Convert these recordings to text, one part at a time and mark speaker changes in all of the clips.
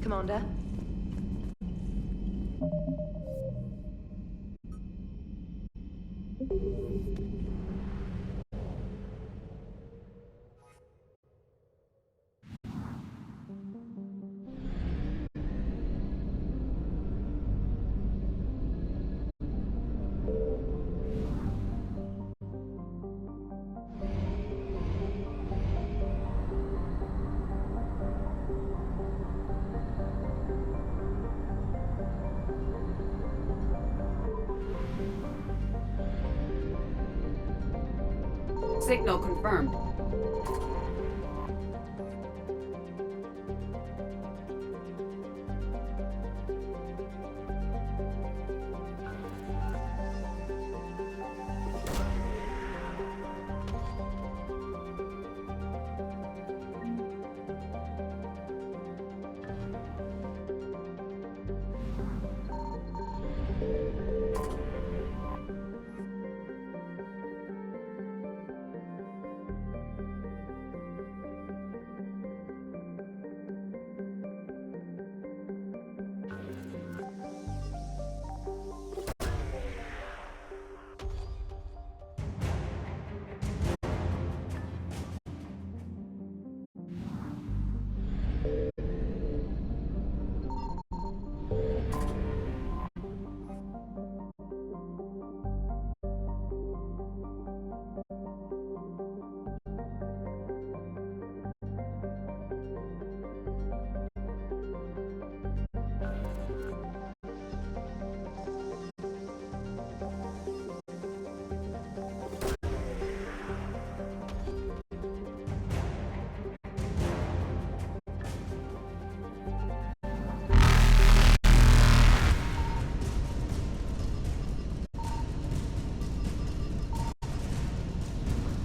Speaker 1: Commander?
Speaker 2: Signal confirmed.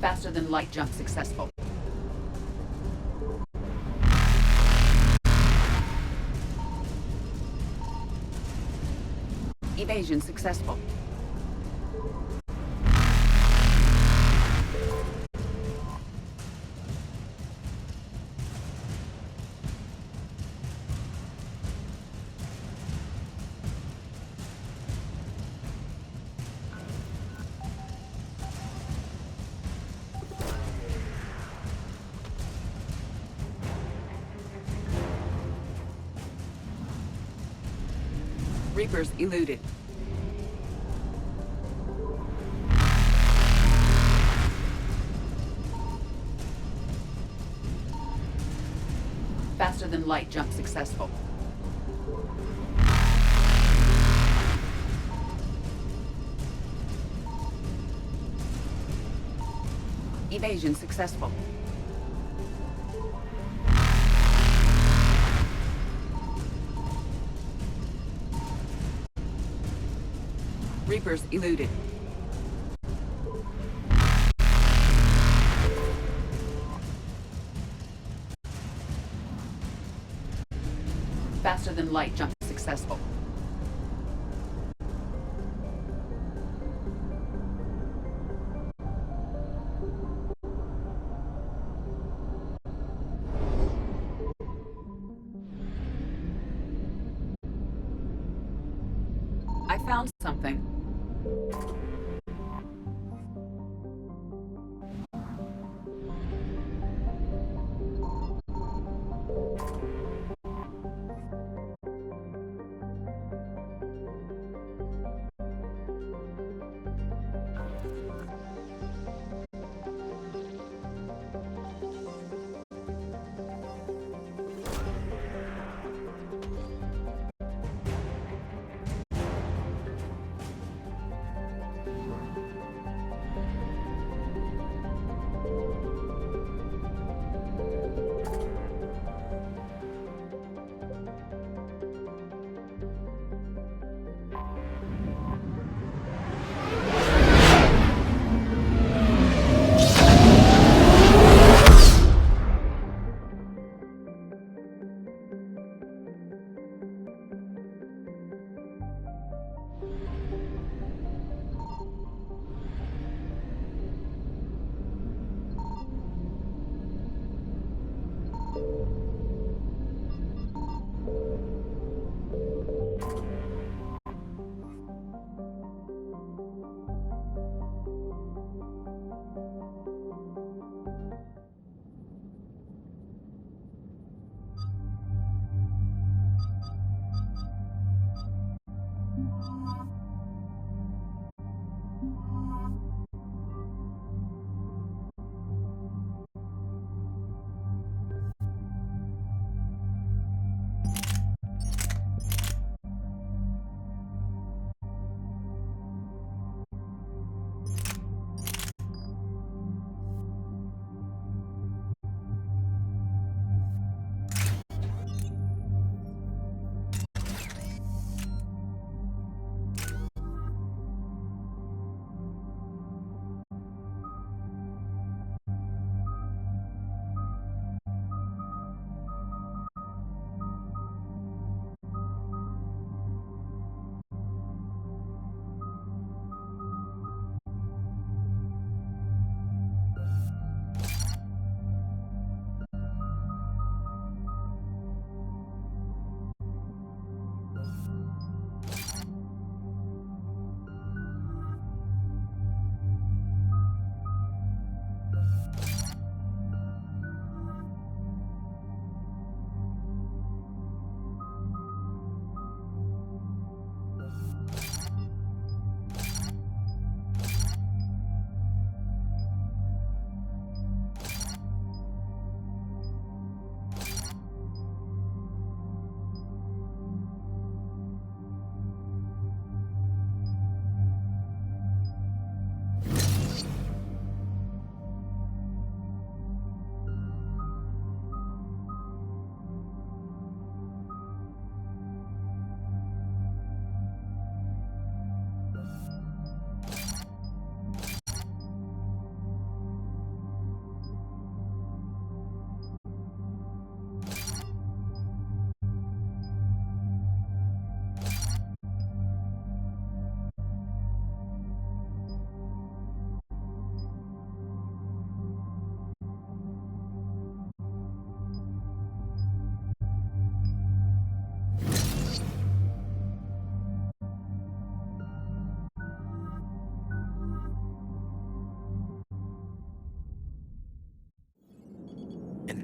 Speaker 2: Faster than light jump successful. Evasion successful. Reapers eluded. Faster than light jump successful. Evasion successful. Reapers eluded. Faster than light jump successful. I found something.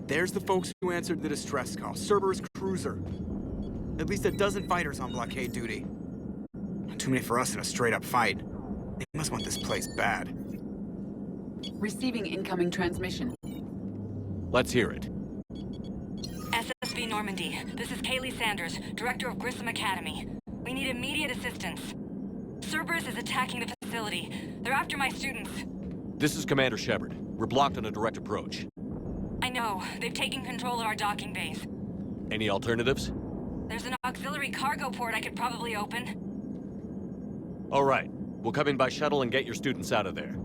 Speaker 1: There's the folks who answered the distress call. Cerberus cruiser. At least a dozen fighters on blockade duty. Not too many for us in a straight-up fight. They must want this place bad.
Speaker 2: Receiving incoming transmission.
Speaker 3: Let's hear it.
Speaker 4: SSB Normandy. This is Kaylee Sanders, Director of Grissom Academy. We need immediate assistance. Cerberus is attacking the facility. They're after my students.
Speaker 3: This is Commander Shepard. We're blocked on a direct approach.
Speaker 4: I know. They've taken control of our docking bays.
Speaker 3: Any alternatives?
Speaker 4: There's an auxiliary cargo port I could probably open.
Speaker 3: All right. We'll come in by shuttle and get your students out of there.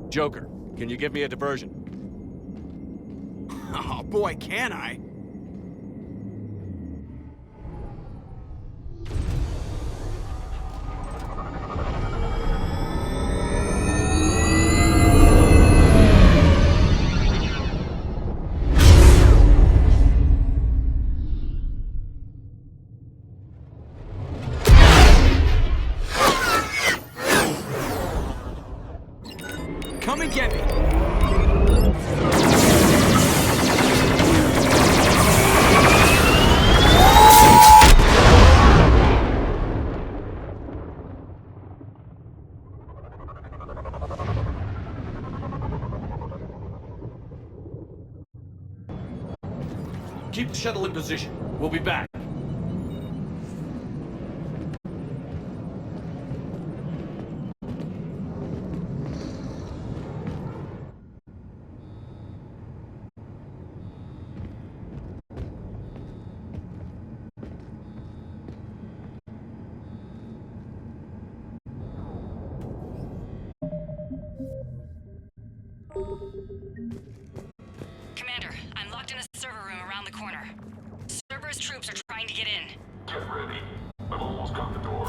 Speaker 3: Joker, can you give me a diversion?
Speaker 1: Oh boy, can I! Come and get me!
Speaker 3: Keep the shuttle in position. We'll be back.
Speaker 4: Commander, I'm locked in a server room around the corner. Cerberus troops are trying to get in.
Speaker 5: Get ready. I've almost got the door.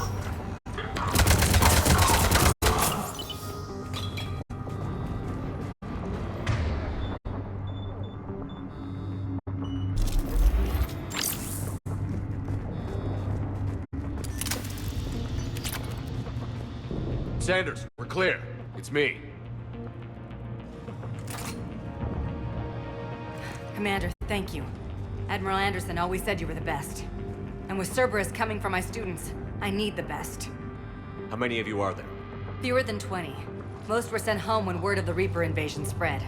Speaker 3: Sanders, we're clear. It's me.
Speaker 4: Commander, thank you. Admiral Anderson always said you were the best. And with Cerberus coming for my students, I need the best.
Speaker 3: How many of you are there?
Speaker 4: Fewer than 20. Most were sent home when word of the Reaper invasion spread.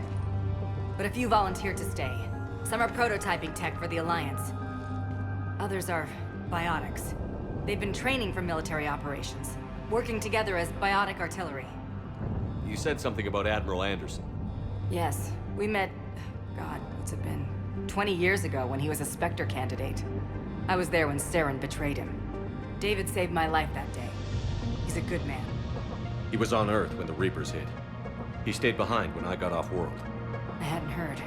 Speaker 4: But a few volunteered to stay. Some are prototyping tech for the Alliance. Others are biotics. They've been training for military operations, working together as biotic artillery.
Speaker 3: You said something about Admiral Anderson.
Speaker 4: Yes, we met, God, what's it been? 20 years ago when he was a Spectre candidate. I was there when Saren betrayed him. David saved my life that day. He's a good man.
Speaker 3: He was on Earth when the Reapers hit. He stayed behind when I got off-world.
Speaker 4: I hadn't heard.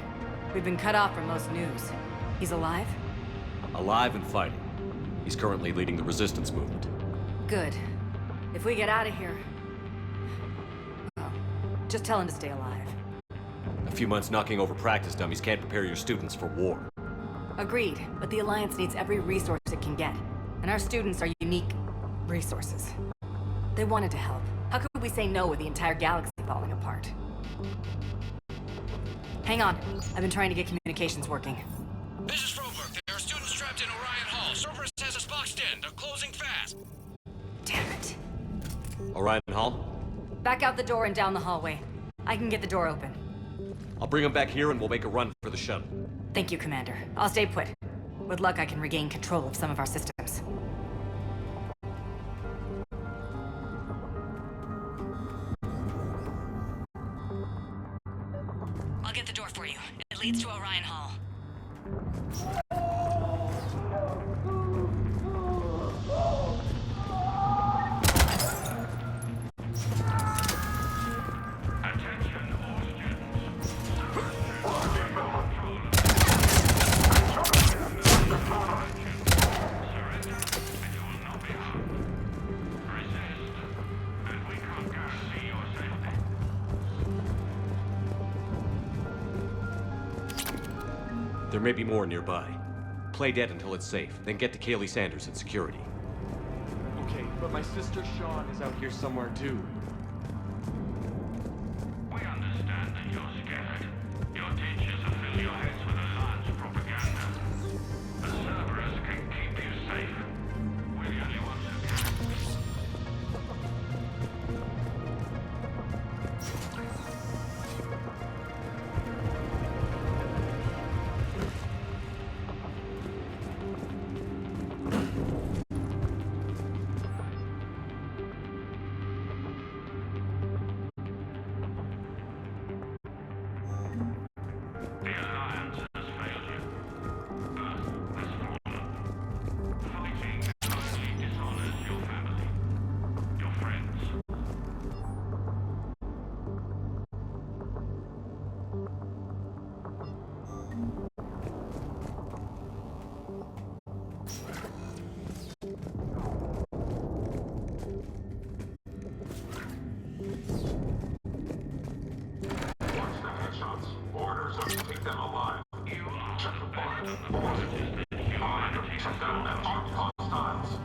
Speaker 4: We've been cut off from most news. He's alive?
Speaker 3: Alive and fighting. He's currently leading the resistance movement.
Speaker 4: Good. If we get out of here... well, just tell him to stay alive.
Speaker 3: A few months knocking over practice dummies can't prepare your students for war.
Speaker 4: Agreed, but the Alliance needs every resource it can get. And our students are unique resources. They wanted to help. How could we say no with the entire galaxy falling apart? Hang on. I've been trying to get communications working.
Speaker 6: This is Froberg. There are students trapped in Orion Hall. Cerberus has us boxed in. They're closing fast.
Speaker 4: Damn it.
Speaker 3: Orion Hall?
Speaker 4: Back out the door and down the hallway. I can get the door open.
Speaker 3: I'll bring them back here and we'll make a run for the shuttle.
Speaker 4: Thank you, Commander. I'll stay put. With luck, I can regain control of some of our systems. I'll get the door for you. It leads to Orion Hall.
Speaker 5: Attention all students. Surrender, and you will not be harmed. Resist, and we can't guarantee your safety.
Speaker 3: There may be more nearby. Play dead until it's safe, then get to Kaylee Sanders at security.
Speaker 7: Okay, but my sister Sean is out here somewhere too.
Speaker 5: We understand that you're scared. Your teachers have filled your heads with a them alive. You are the best of the forces that humanity has known them on hostiles.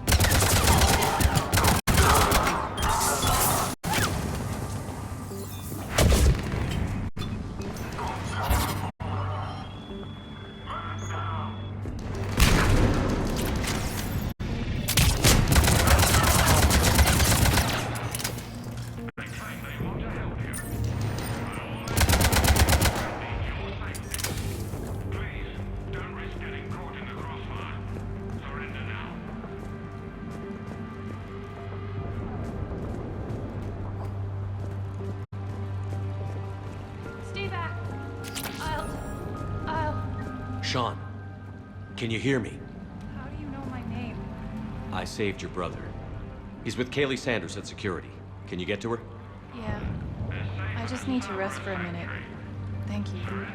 Speaker 3: Sean, can you hear me?
Speaker 8: How do you know my name?
Speaker 3: I saved your brother. He's with Kaylee Sanders at security. Can you get to her?
Speaker 8: Yeah. I just need to rest for a minute. Thank you.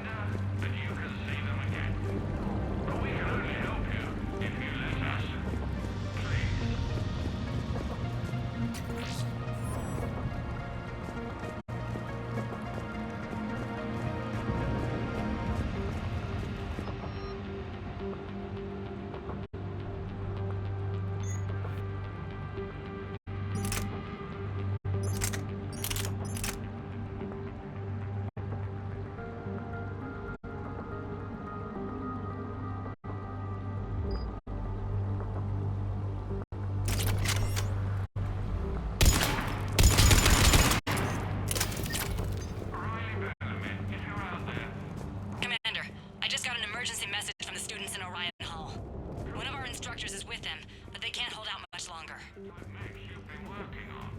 Speaker 4: Emergency message from the students in Orion Hall. One of our instructors is with them, but they can't hold out much longer.
Speaker 5: What makes you've been working on?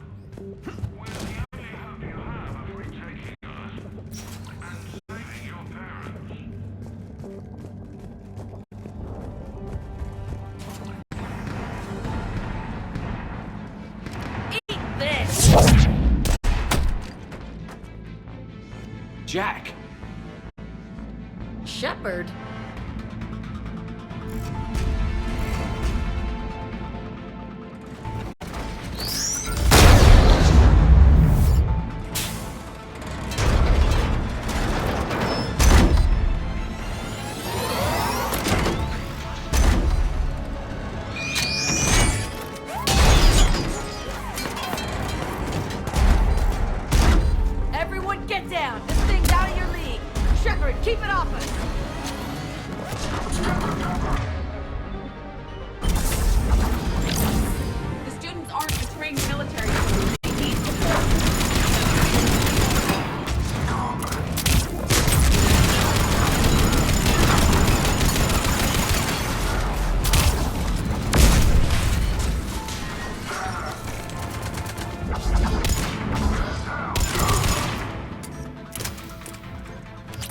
Speaker 5: Well, the only hope you have of retaking us and saving your parents.
Speaker 4: Eat this!
Speaker 3: Jack!
Speaker 4: Shepard? Everyone get down! This thing's out of your league! Shepard, keep it off us!
Speaker 2: The students aren't the trained military. They need support.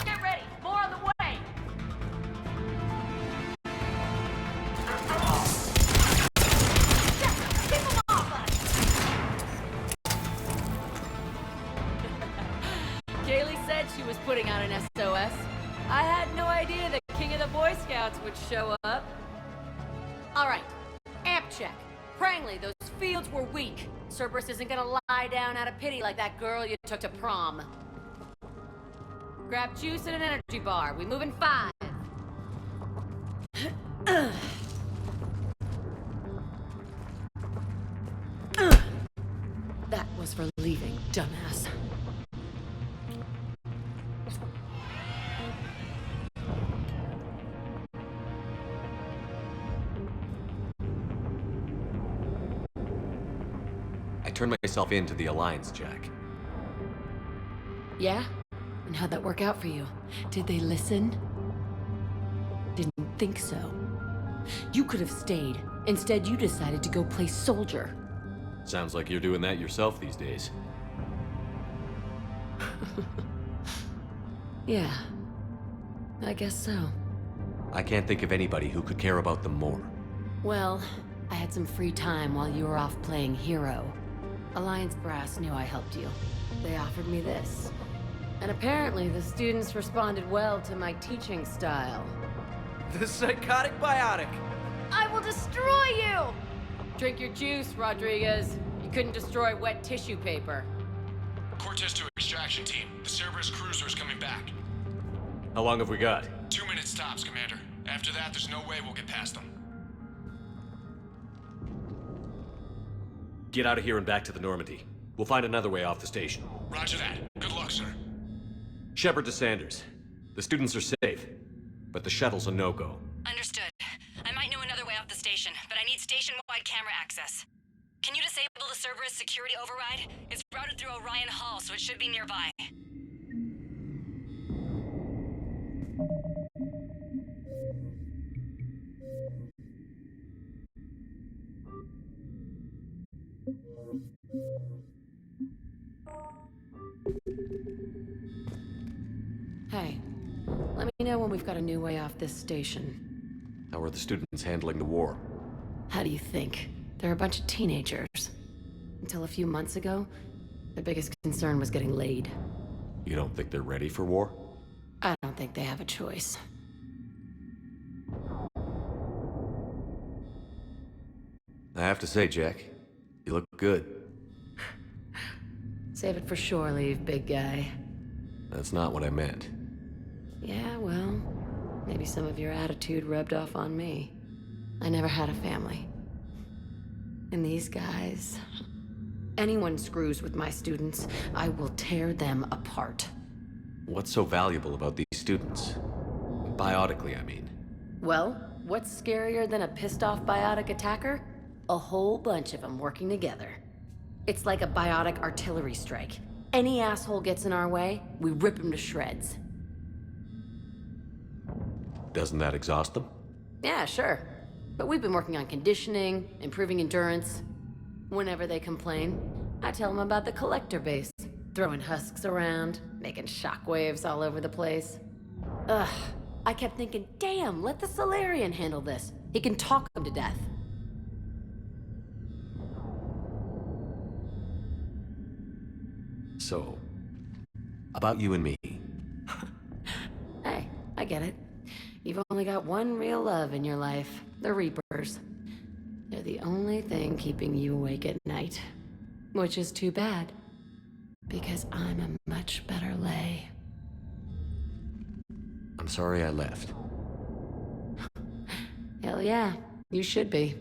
Speaker 4: Get ready! More on the way! Keep them off us! Kaylee said she was putting out an SOS. I had no idea the King of the Boy Scouts would show up. Alright, amp check. Prangley, those fields were weak. Cerberus isn't gonna lie down out of pity like that girl you took to prom. Grab juice and an energy bar. We move in 5. That was for leaving, dumbass.
Speaker 3: I turned myself in to the Alliance, Jack.
Speaker 4: Yeah? And how'd that work out for you? Did they listen? Didn't think so. You could have stayed. Instead, you decided to go play soldier.
Speaker 3: Sounds like you're doing that yourself these days.
Speaker 4: Yeah. I guess so.
Speaker 3: I can't think of anybody who could care about them more.
Speaker 4: Well, I had some free time while you were off playing hero. Alliance Brass knew I helped you. They offered me this. And apparently the students responded well to my teaching style.
Speaker 9: The psychotic biotic.
Speaker 4: I will destroy you! Drink your juice, Rodriguez. You couldn't destroy wet tissue paper.
Speaker 6: Cortez to extraction team. The Cerberus cruiser is coming back.
Speaker 3: How long have we got?
Speaker 6: 2 minutes tops, Commander. After that, there's no way we'll get past them.
Speaker 3: Get out of here and back to the Normandy. We'll find another way off the station.
Speaker 6: Roger that. Good luck, sir.
Speaker 3: Shepard to Sanders. The students are safe, but the shuttle's a no-go.
Speaker 4: Understood. I might know another way off the station, but I need station-wide camera access. Can you disable the Cerberus security override? It's routed through Orion Hall, so it should be nearby.
Speaker 10: Hey, let me know when we've got a new way off this station.
Speaker 3: How are the students handling the war?
Speaker 10: How do you think? They're a bunch of teenagers. Until a few months ago, their biggest concern was getting laid.
Speaker 3: You don't think they're ready for war?
Speaker 10: I don't think they have a choice.
Speaker 3: I have to say, Jack, you look good.
Speaker 10: Save it for shore leave, big guy.
Speaker 3: That's not what I meant.
Speaker 10: Yeah, well, maybe some of your attitude rubbed off on me. I never had a family. And these guys... Anyone screws with my students, I will tear them apart.
Speaker 3: What's so valuable about these students? Biotically, I mean.
Speaker 10: Well, what's scarier than a pissed-off biotic attacker? A whole bunch of them working together. It's like a biotic artillery strike. Any asshole gets in our way, we rip him to shreds.
Speaker 3: Doesn't that exhaust them?
Speaker 10: Yeah, sure. But we've been working on conditioning, improving endurance. Whenever they complain, I tell them about the collector base. Throwing husks around, making shockwaves all over the place. Ugh, I kept thinking, damn, let the Solarian handle this. He can talk them to death.
Speaker 3: So, about you and me.
Speaker 10: Hey, I get it. You've only got one real love in your life, the Reapers. They're the only thing keeping you awake at night. Which is too bad, because I'm a much better lay.
Speaker 3: I'm sorry I left.
Speaker 10: Hell yeah, you should be.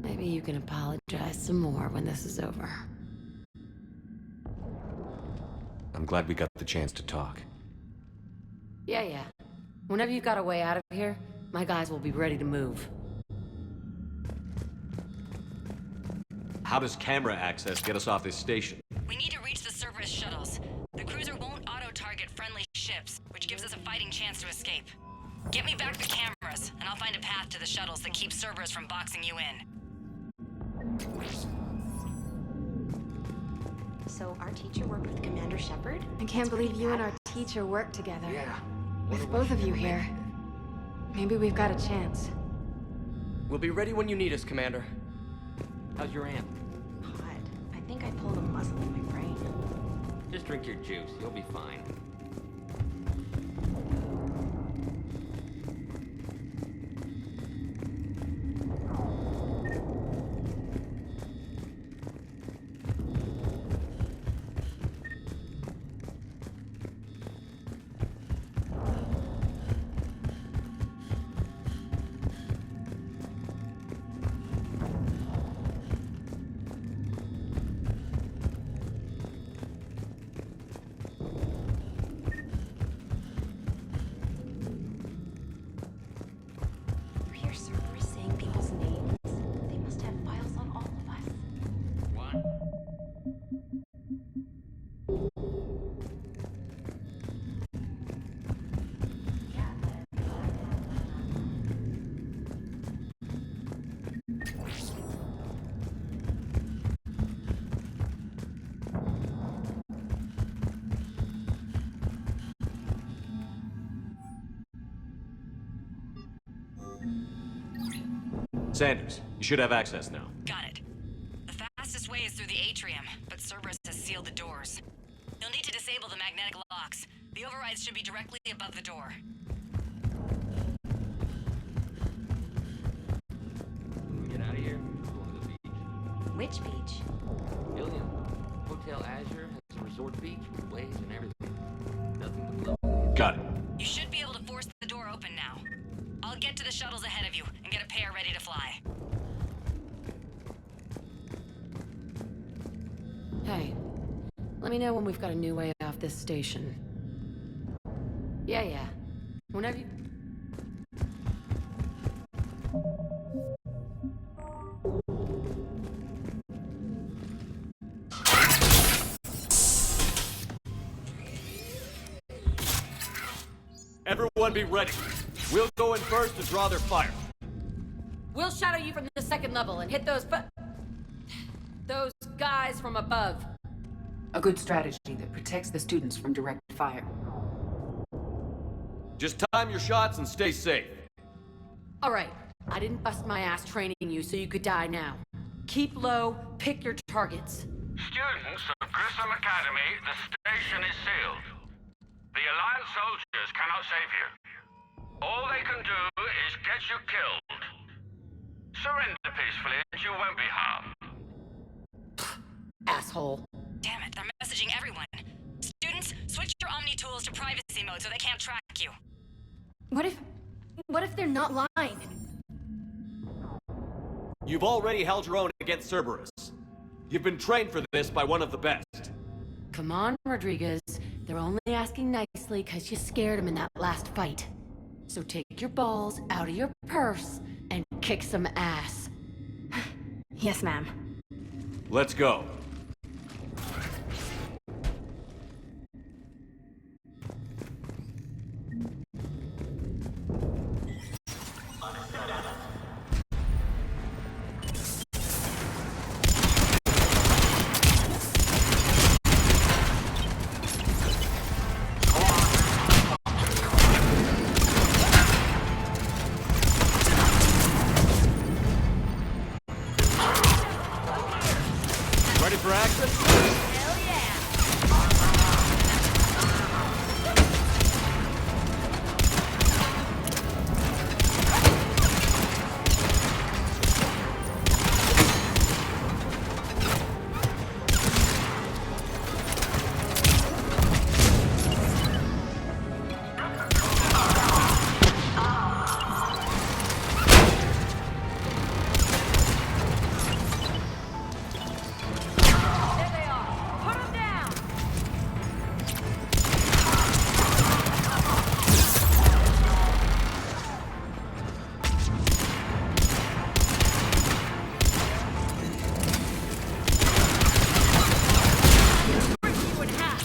Speaker 10: Maybe you can apologize some more when this is over.
Speaker 3: I'm glad we got the chance to talk.
Speaker 10: Yeah. Whenever you've got a way out of here, my guys will be ready to move.
Speaker 3: How does camera access get us off this station?
Speaker 4: We need to reach the Cerberus shuttles. The cruiser won't auto-target friendly ships, which gives us a fighting chance to escape. Get me back the cameras, and I'll find a path to the shuttles that keeps Cerberus from boxing you in.
Speaker 11: So our teacher worked with Commander Shepard?
Speaker 8: I can't believe you and our teacher worked together.
Speaker 1: Yeah.
Speaker 8: With both of you here. Maybe we've got a chance.
Speaker 9: We'll be ready when you need us, Commander. How's your aunt?
Speaker 11: Hot. I think I pulled a muscle in my brain.
Speaker 9: Just drink your juice. You'll be fine.
Speaker 11: You hear Cerberus saying people's names? They must have files on all of us.
Speaker 9: What?
Speaker 3: Sanders, you should have access now.
Speaker 4: Got it. The fastest way is through the atrium, but Cerberus has sealed the doors. You'll need to disable the magnetic locks. The overrides should be directly above the door.
Speaker 9: When we get out of here, we're going to the beach.
Speaker 11: Which beach?
Speaker 9: Ilium. Hotel Azure has a resort beach with waves and everything. Nothing but love.
Speaker 3: Got it.
Speaker 4: You should be able
Speaker 10: me know when we've got a new way off this station. Yeah. Whenever you...
Speaker 3: Everyone be ready. We'll go in first and draw their fire.
Speaker 10: We'll shadow you from the second level and hit those guys from above.
Speaker 2: A good strategy that protects the students from direct fire.
Speaker 3: Just time your shots and stay safe.
Speaker 10: All right, I didn't bust my ass training you so you could die now. Keep low, pick your targets.
Speaker 5: Students of Grissom Academy, the station is sealed. The Alliance soldiers cannot save you. All they can do is get you killed. Surrender peacefully and you won't be harmed.
Speaker 10: Asshole.
Speaker 4: Damn it, they're messaging everyone. Students, switch your Omni tools to privacy mode so they can't track you.
Speaker 11: What if they're not lying?
Speaker 3: You've already held your own against Cerberus. You've been trained for this by one of the best.
Speaker 10: Come on, Rodriguez. They're only asking nicely because you scared them in that last fight. So take your balls out of your purse and kick some ass.
Speaker 11: Yes, ma'am.
Speaker 3: Let's go. Ready for action?
Speaker 4: Hell yeah! There they are! Put them down! Break you in half!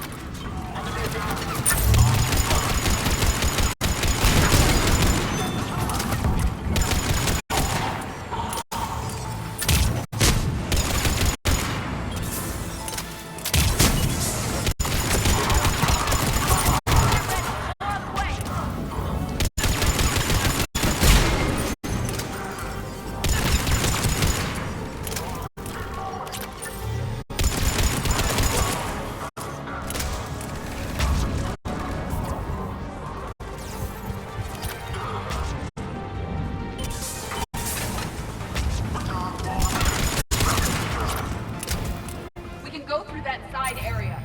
Speaker 4: We can go through that side area.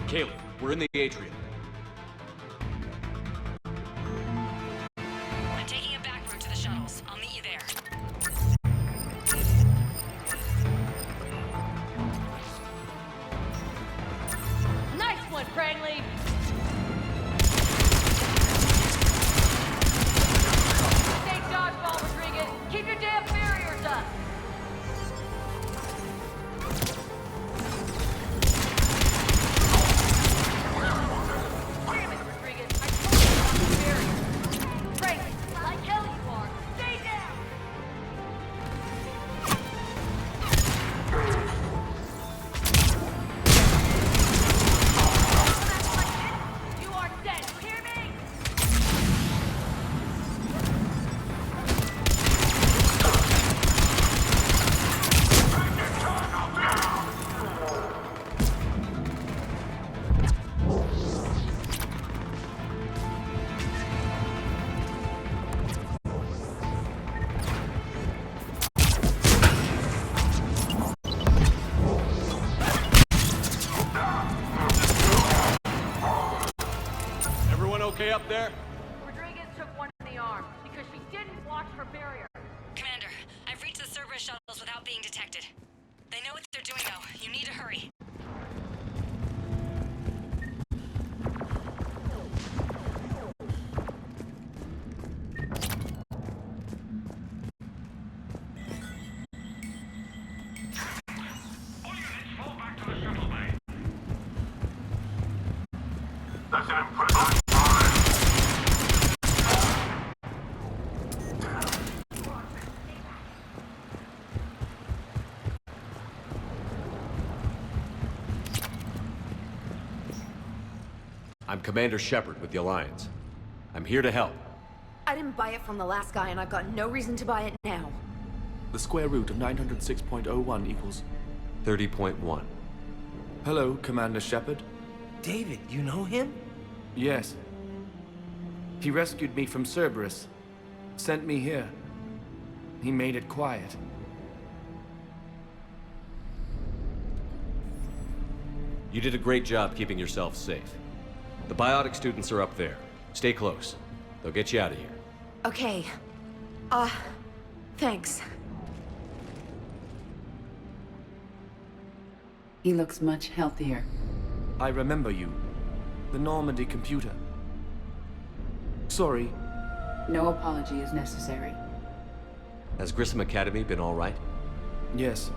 Speaker 3: Caleb, we're in the atrium.
Speaker 4: I'm taking a back route to the shuttles. I'll meet you there.
Speaker 10: Nice one, Crangley! Stay dodgeball, Rodriguez! Keep your damn barriers up!
Speaker 4: Yoino, you need to hurry.
Speaker 5: All units fall back to the shuttle bay. That's an impressive.
Speaker 3: I'm Commander Shepard with the Alliance. I'm here to help.
Speaker 11: I didn't buy it from the last guy, and I've got no reason to buy it now.
Speaker 7: The square root of 906.01 equals...
Speaker 3: 30.1.
Speaker 7: Hello, Commander Shepard.
Speaker 12: David, you know him?
Speaker 7: Yes. He rescued me from Cerberus. Sent me here. He made it quiet.
Speaker 3: You did a great job keeping yourself safe. The biotic students are up there. Stay close. They'll get you out of here.
Speaker 11: Okay. Thanks.
Speaker 2: He looks much healthier.
Speaker 7: I remember you. The Normandy computer. Sorry.
Speaker 2: No apology is necessary.
Speaker 3: Has Grissom Academy been all right?
Speaker 7: Yes.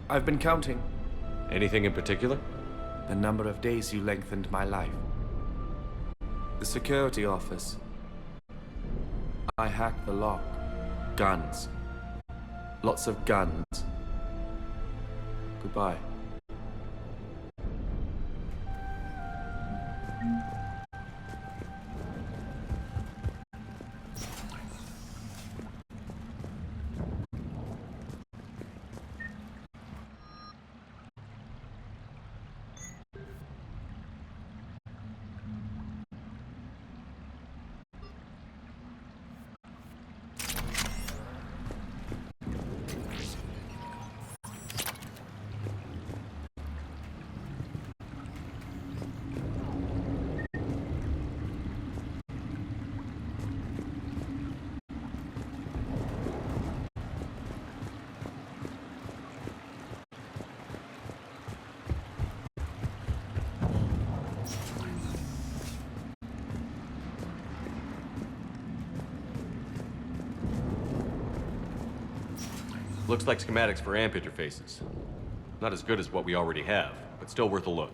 Speaker 7: I've been counting.
Speaker 3: Anything in particular?
Speaker 7: The number of days you lengthened my life. The security office. I hacked the lock. Guns. Lots of guns. Goodbye.
Speaker 3: Looks like schematics for AMP interfaces. Not as good as what we already have, but still worth a look.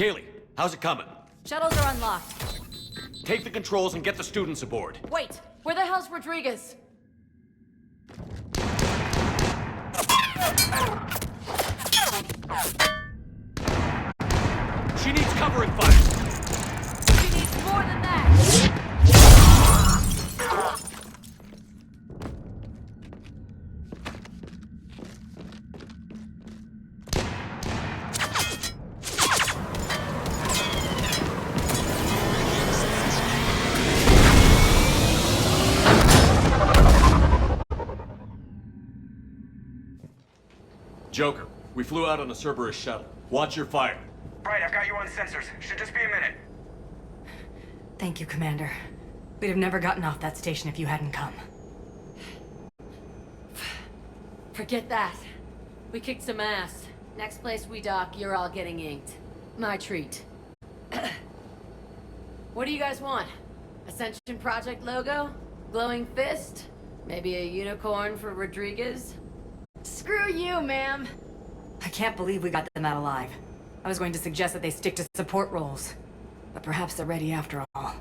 Speaker 3: Kaylee, how's it coming?
Speaker 4: Shuttles are unlocked.
Speaker 3: Take the controls and get the students aboard.
Speaker 10: Wait, where the hell's Rodriguez?
Speaker 3: She needs covering fire.
Speaker 10: She needs more than that!
Speaker 3: Joker, we flew out on a Cerberus shuttle. Watch your fire.
Speaker 1: Right, I've got you on sensors. Should just be a minute.
Speaker 4: Thank you, Commander. We'd have never gotten off that station if you hadn't come.
Speaker 10: Forget that. We kicked some ass. Next place we dock, you're all getting inked. My treat. What do you guys want? Ascension Project logo? Glowing fist? Maybe a unicorn for Rodriguez?
Speaker 4: Screw you, ma'am! I can't believe we got them out alive. I was going to suggest that they stick to support roles. But perhaps they're ready after all.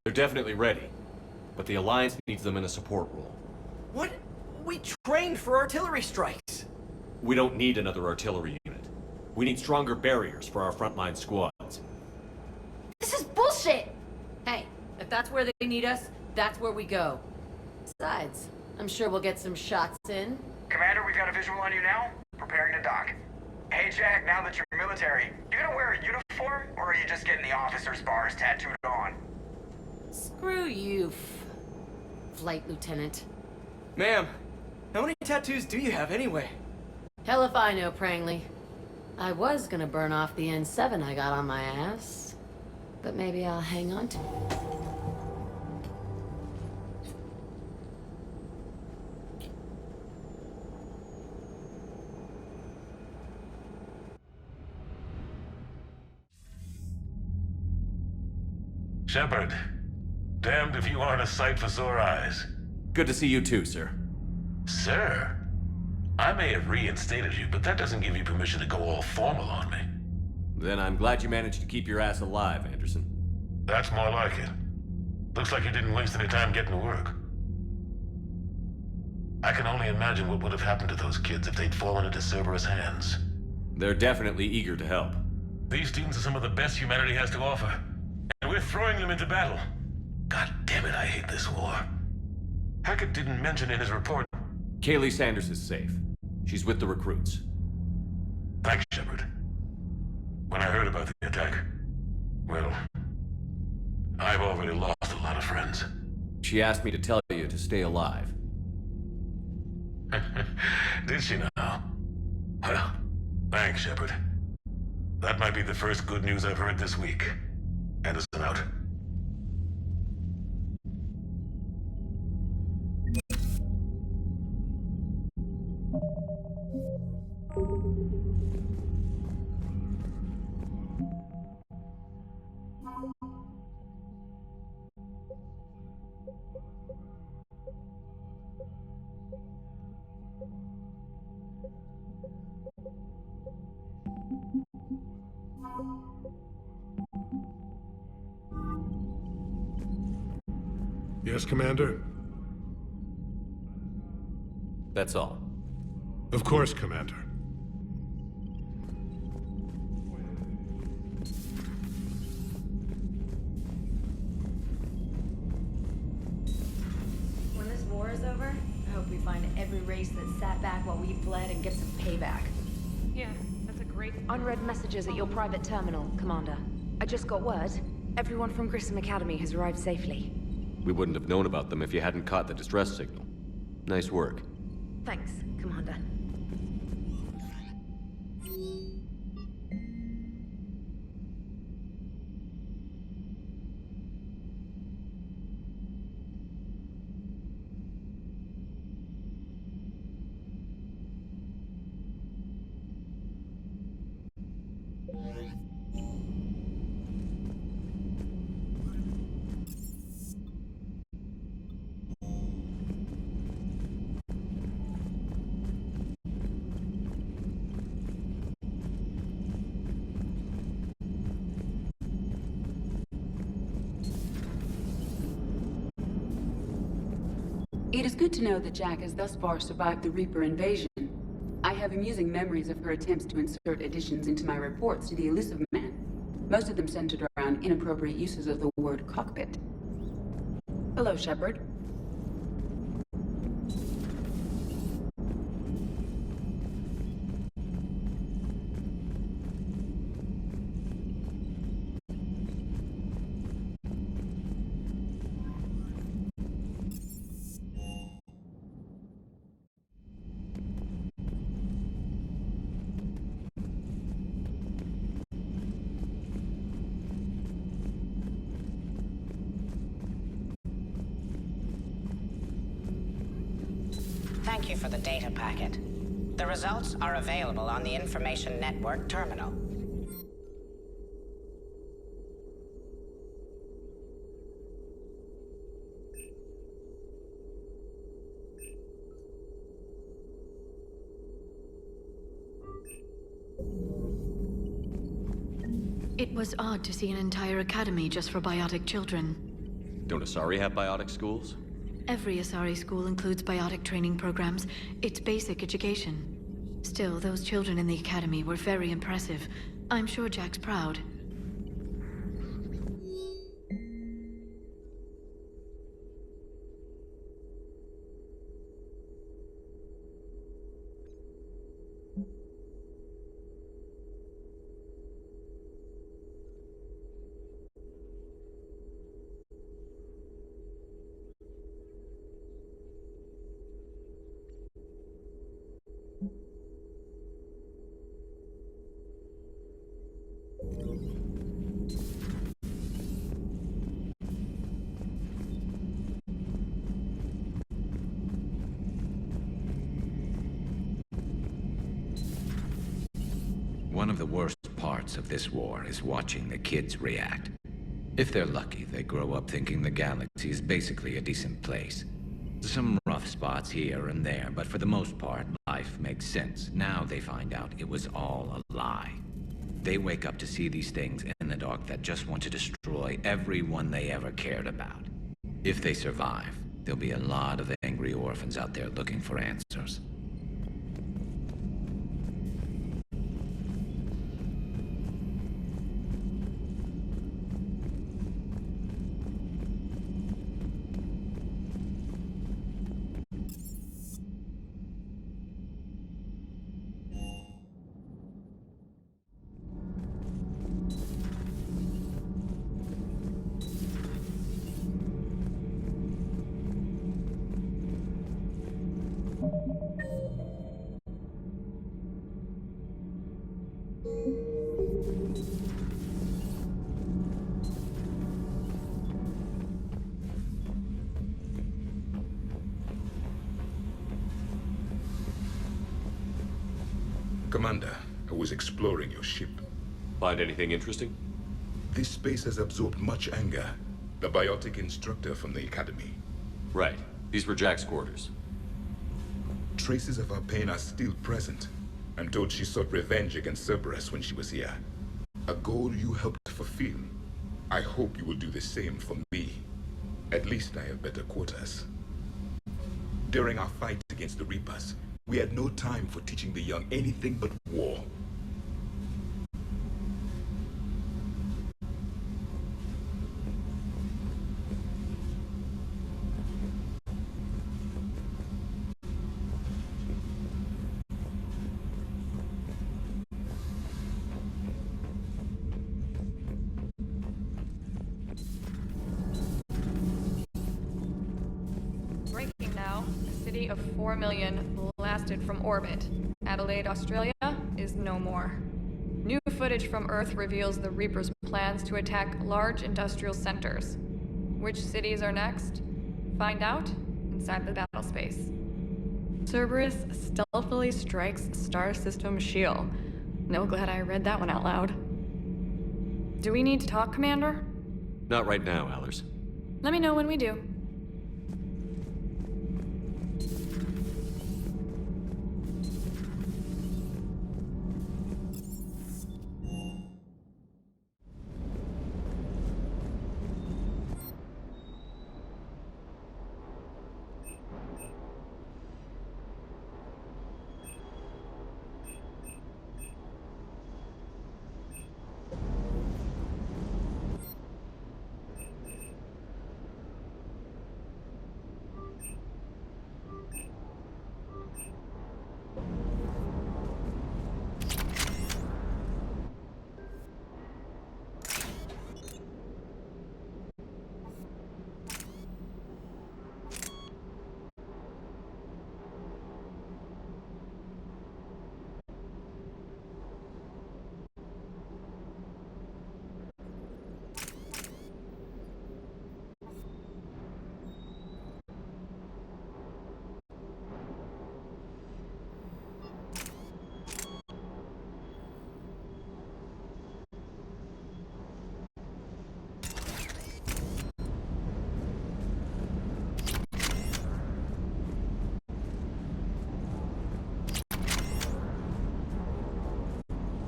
Speaker 3: They're definitely ready. But the Alliance needs them in a support role.
Speaker 12: What? We trained for artillery strikes.
Speaker 3: We don't need another artillery unit. We need stronger barriers for our frontline squads.
Speaker 10: This is bullshit! Hey, if that's where they need us, that's where we go. Besides, I'm sure we'll get some shots in.
Speaker 1: Commander, we've got a visual on you now. Preparing to dock. Hey, Jack, now that you're military, you gonna wear a uniform, or are you just getting the officer's bars tattooed on?
Speaker 10: Screw you, Flight Lieutenant.
Speaker 9: Ma'am, how many tattoos do you have anyway?
Speaker 10: Hell if I know, Prangley. I was gonna burn off the N7 I got on my ass. But maybe I'll hang on to it.
Speaker 5: Shepard, damned if you aren't a sight for sore eyes.
Speaker 3: Good to see you too, sir.
Speaker 5: Sir, I may have reinstated you, but that doesn't give you permission to go all formal on me.
Speaker 3: Then I'm glad you managed to keep your ass alive, Anderson.
Speaker 5: That's more like it. Looks like you didn't waste any time getting to work. I can only imagine what would have happened to those kids if they'd fallen into Cerberus' hands.
Speaker 3: They're definitely eager to help.
Speaker 5: These students are some of the best humanity has to offer. And we're throwing them into battle. God damn it, I hate this war. Hackett didn't mention in his report.
Speaker 3: Kaylee Sanders is safe. She's with the recruits.
Speaker 5: Thanks, Shepard. When I heard about the attack, well, I've already lost a lot of friends.
Speaker 3: She asked me to tell you to stay alive.
Speaker 5: Did she now? Well, thanks, Shepard. That might be the first good news I've heard this week. Anderson out.
Speaker 13: Yes, Commander?
Speaker 3: That's all.
Speaker 13: Of course, Commander.
Speaker 11: When this war is over, I hope we find every race that sat back while we bled and get some payback.
Speaker 14: Yeah, that's a great...
Speaker 11: Unread messages at your private terminal, Commander. I just got word. Everyone from Grissom Academy has arrived safely.
Speaker 3: We wouldn't have known about them if you hadn't caught the distress signal. Nice work.
Speaker 11: Thanks, Commander.
Speaker 2: It is good to know that Jack has thus far survived the Reaper invasion. I have amusing memories of her attempts to insert additions into my reports to the Elusive Man. Most of them centered around inappropriate uses of the word cockpit. Hello, Shepard.
Speaker 15: Thank you for the data packet. The results are available on the Information Network terminal.
Speaker 16: It was odd to see an entire academy just for biotic children.
Speaker 3: Don't Asari have biotic schools?
Speaker 16: Every Asari school includes biotic training programs. It's basic education. Still, those children in the academy were very impressive. I'm sure Jack's proud.
Speaker 17: One of the worst parts of this war is watching the kids react. If they're lucky, they grow up thinking the galaxy is basically a decent place. Some rough spots here and there, but for the most part, life makes sense. Now they find out it was all a lie. They wake up to see these things in the dark that just want to destroy everyone they ever cared about. If they survive, there'll be a lot of angry orphans out there looking for answers.
Speaker 13: Commander, I was exploring your ship.
Speaker 3: Find anything interesting?
Speaker 13: This space has absorbed much anger. The biotic instructor from the Academy.
Speaker 3: Right. These were Jack's quarters.
Speaker 13: Traces of her pain are still present. I'm told she sought revenge against Cerberus when she was here. A goal you helped fulfill. I hope you will do the same for me. At least I have better quarters. During our fight against the Reapers, we had no time for teaching the young anything but war.
Speaker 8: Breaking now. A city of 4 million blasted from orbit. Adelaide, Australia is no more. New footage from Earth reveals the Reapers' plans to attack large industrial centers. Which cities are next? Find out inside the battle space. Cerberus stealthily strikes Star System shield. No, glad I read that one out loud. Do we need to talk, Commander?
Speaker 3: Not right now, Allers.
Speaker 8: Let me know when we do.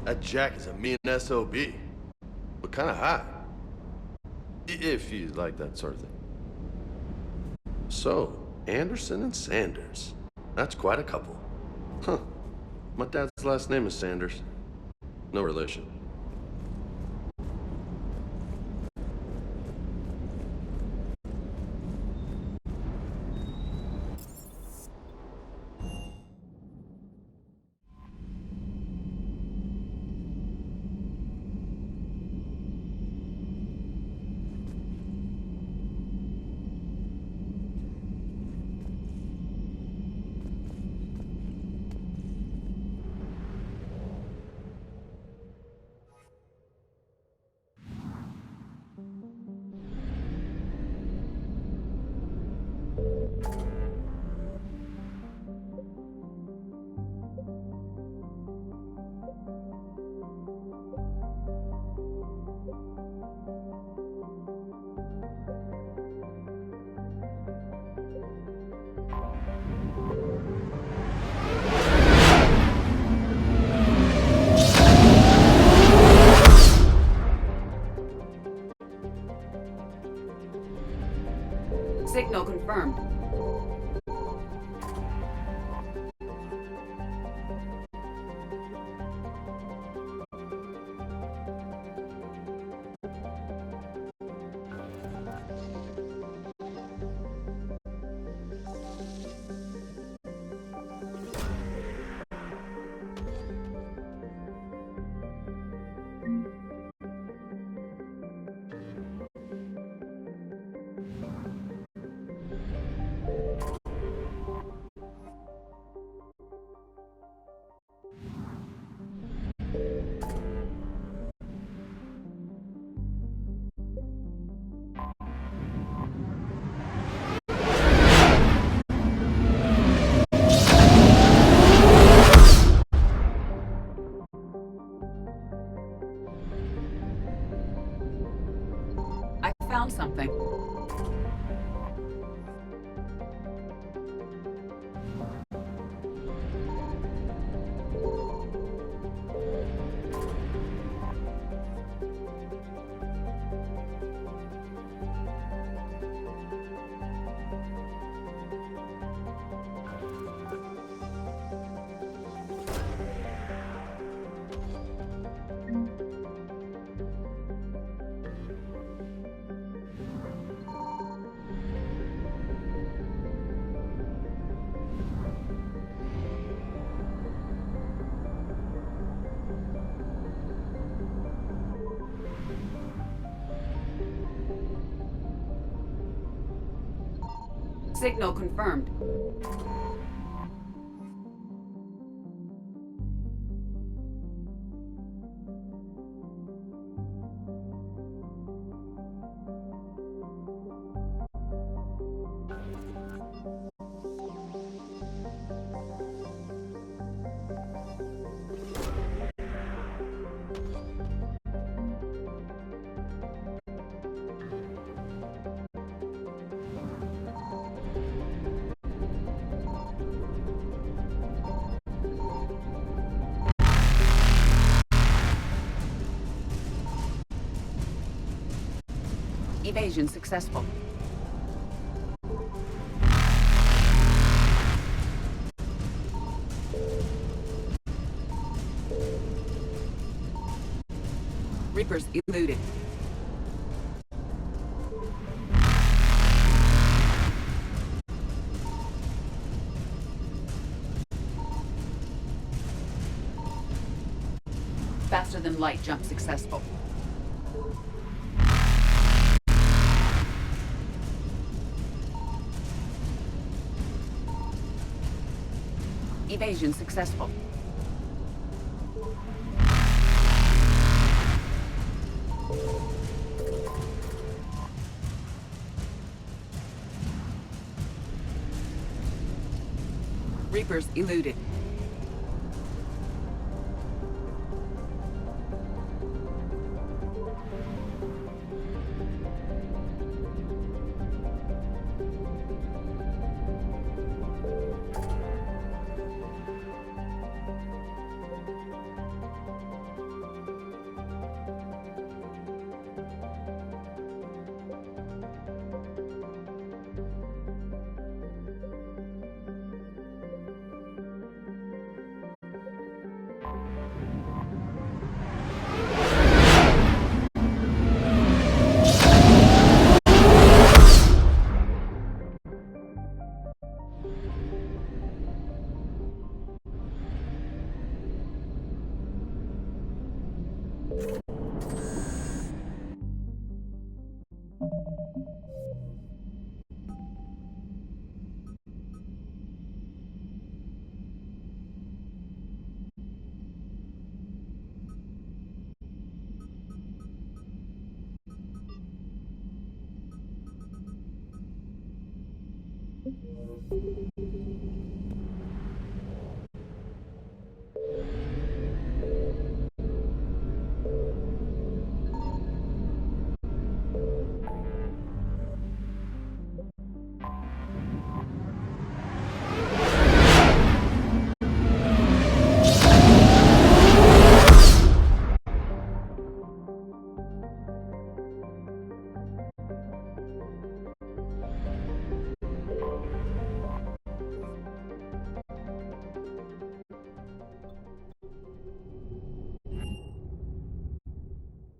Speaker 18: That Jack is a mean SOB. But kinda hot. If you like that sort of thing. So, Anderson and Sanders. That's quite a couple. Huh. My dad's last name is Sanders. No relation.
Speaker 2: Signal confirmed. I found something. Signal confirmed. Evasion successful. Reapers eluded. Faster than light jump successful. Evasion successful. Reapers eluded.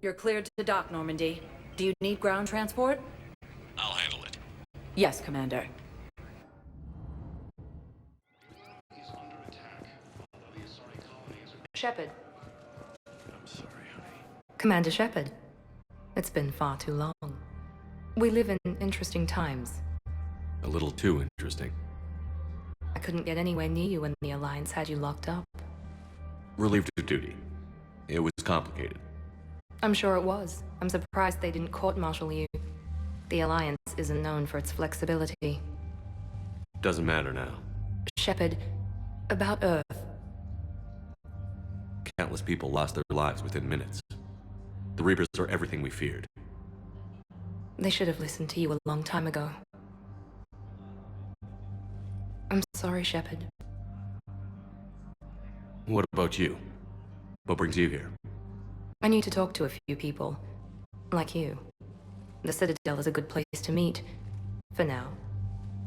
Speaker 4: You're cleared to dock, Normandy. Do you need ground transport?
Speaker 6: I'll handle it.
Speaker 4: Yes, Commander. Shepard.
Speaker 17: I'm sorry, honey.
Speaker 4: Commander Shepard. It's been far too long. We live in interesting times.
Speaker 3: A little too interesting.
Speaker 4: I couldn't get anywhere near you when the Alliance had you locked up.
Speaker 3: Relieved of duty. It was complicated.
Speaker 4: I'm sure it was. I'm surprised they didn't court-martial you. The Alliance isn't known for its flexibility.
Speaker 3: Doesn't matter now.
Speaker 4: Shepard, about Earth.
Speaker 3: Countless people lost their lives within minutes. The Reapers are everything we feared.
Speaker 4: They should have listened to you a long time ago. I'm sorry, Shepard.
Speaker 3: What about you? What brings you here?
Speaker 4: I need to talk to a few people. Like you. The Citadel is a good place to meet. For now.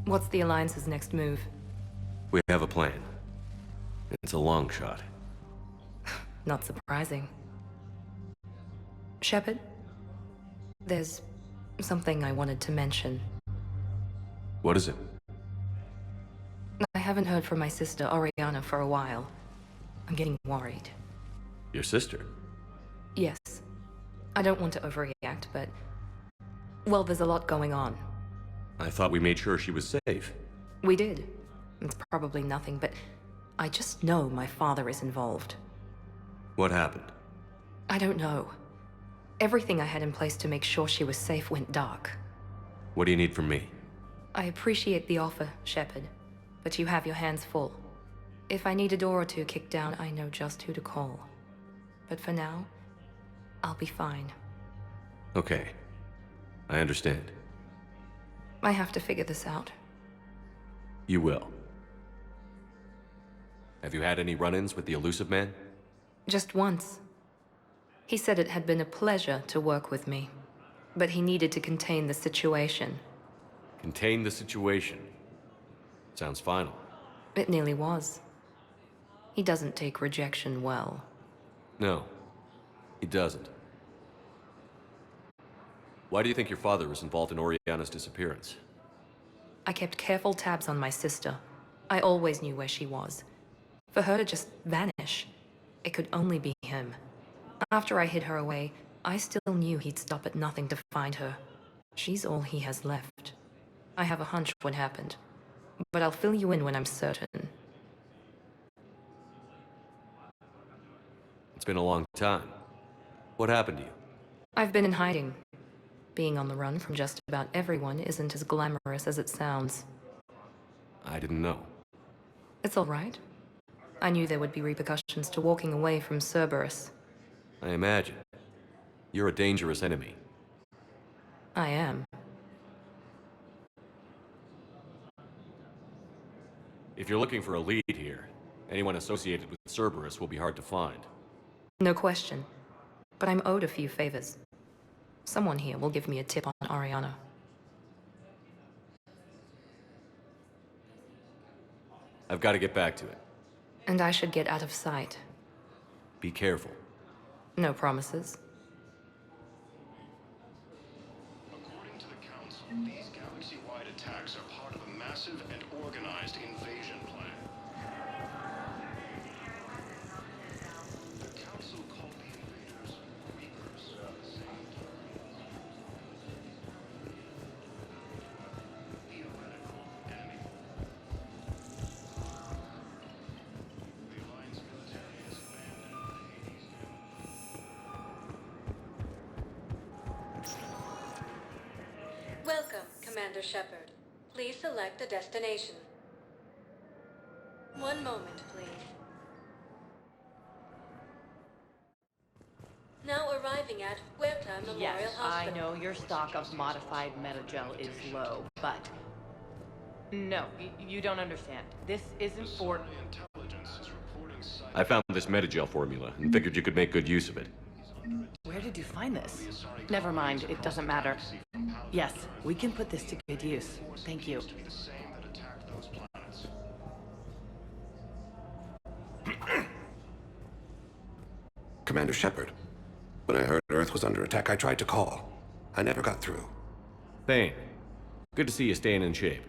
Speaker 4: What's the Alliance's next move?
Speaker 3: We have a plan. It's a long shot.
Speaker 4: Not surprising. Shepard? There's something I wanted to mention.
Speaker 3: What is it?
Speaker 4: I haven't heard from my sister, Oriana, for a while. I'm getting worried.
Speaker 3: Your sister?
Speaker 4: Yes. I don't want to overreact, but... well, there's a lot going on.
Speaker 3: I thought we made sure she was safe.
Speaker 4: We did. It's probably nothing, but I just know my father is involved.
Speaker 3: What happened?
Speaker 4: I don't know. Everything I had in place to make sure she was safe went dark.
Speaker 3: What do you need from me?
Speaker 4: I appreciate the offer, Shepard, but you have your hands full. If I need a door or two kicked down, I know just who to call. But for now, I'll be fine.
Speaker 3: Okay. I understand.
Speaker 4: I have to figure this out.
Speaker 3: You will. Have you had any run-ins with the Elusive Man?
Speaker 4: Just once. He said it had been a pleasure to work with me, but he needed to contain the situation.
Speaker 3: Contain the situation. Sounds final.
Speaker 4: It nearly was. He doesn't take rejection well.
Speaker 3: No, he doesn't. Why do you think your father was involved in Oriana's disappearance?
Speaker 4: I kept careful tabs on my sister. I always knew where she was. For her to just vanish, it could only be him. After I hid her away, I still knew he'd stop at nothing to find her. She's all he has left. I have a hunch what happened, but I'll fill you in when I'm certain.
Speaker 3: It's been a long time. What happened to you?
Speaker 4: I've been in hiding. Being on the run from just about everyone isn't as glamorous as it sounds.
Speaker 3: I didn't know.
Speaker 4: It's all right. I knew there would be repercussions to walking away from Cerberus.
Speaker 3: I imagine. You're a dangerous enemy.
Speaker 4: I am.
Speaker 3: If you're looking for a lead here, anyone associated with Cerberus will be hard to find.
Speaker 4: No question. But I'm owed a few favors. Someone here will give me a tip on Oriana.
Speaker 3: I've got to get back to it.
Speaker 4: And I should get out of sight.
Speaker 3: Be careful.
Speaker 4: No promises.
Speaker 19: According to the Council, these galaxy-wide attacks are part of a massive and organized invasion plan. The Council called the invaders Reapers. Theoretical enemy. The Alliance military has abandoned Hades
Speaker 16: Welcome, Commander Shepard. Please select a destination.
Speaker 20: One moment, please. Now arriving at Huerta Memorial
Speaker 21: Yes, I
Speaker 20: Hospital.
Speaker 21: know your stock of modified Metagel is low, but... No, you don't understand. This isn't for...
Speaker 3: I found this Metagel formula and figured you could make good use of it.
Speaker 21: Where did you find this? Never mind, it doesn't matter. Yes, we can put this to good use. Thank you.
Speaker 22: Commander Shepard, when I heard Earth was under attack, I tried to call. I never got through.
Speaker 3: Thane, good to see you staying in shape.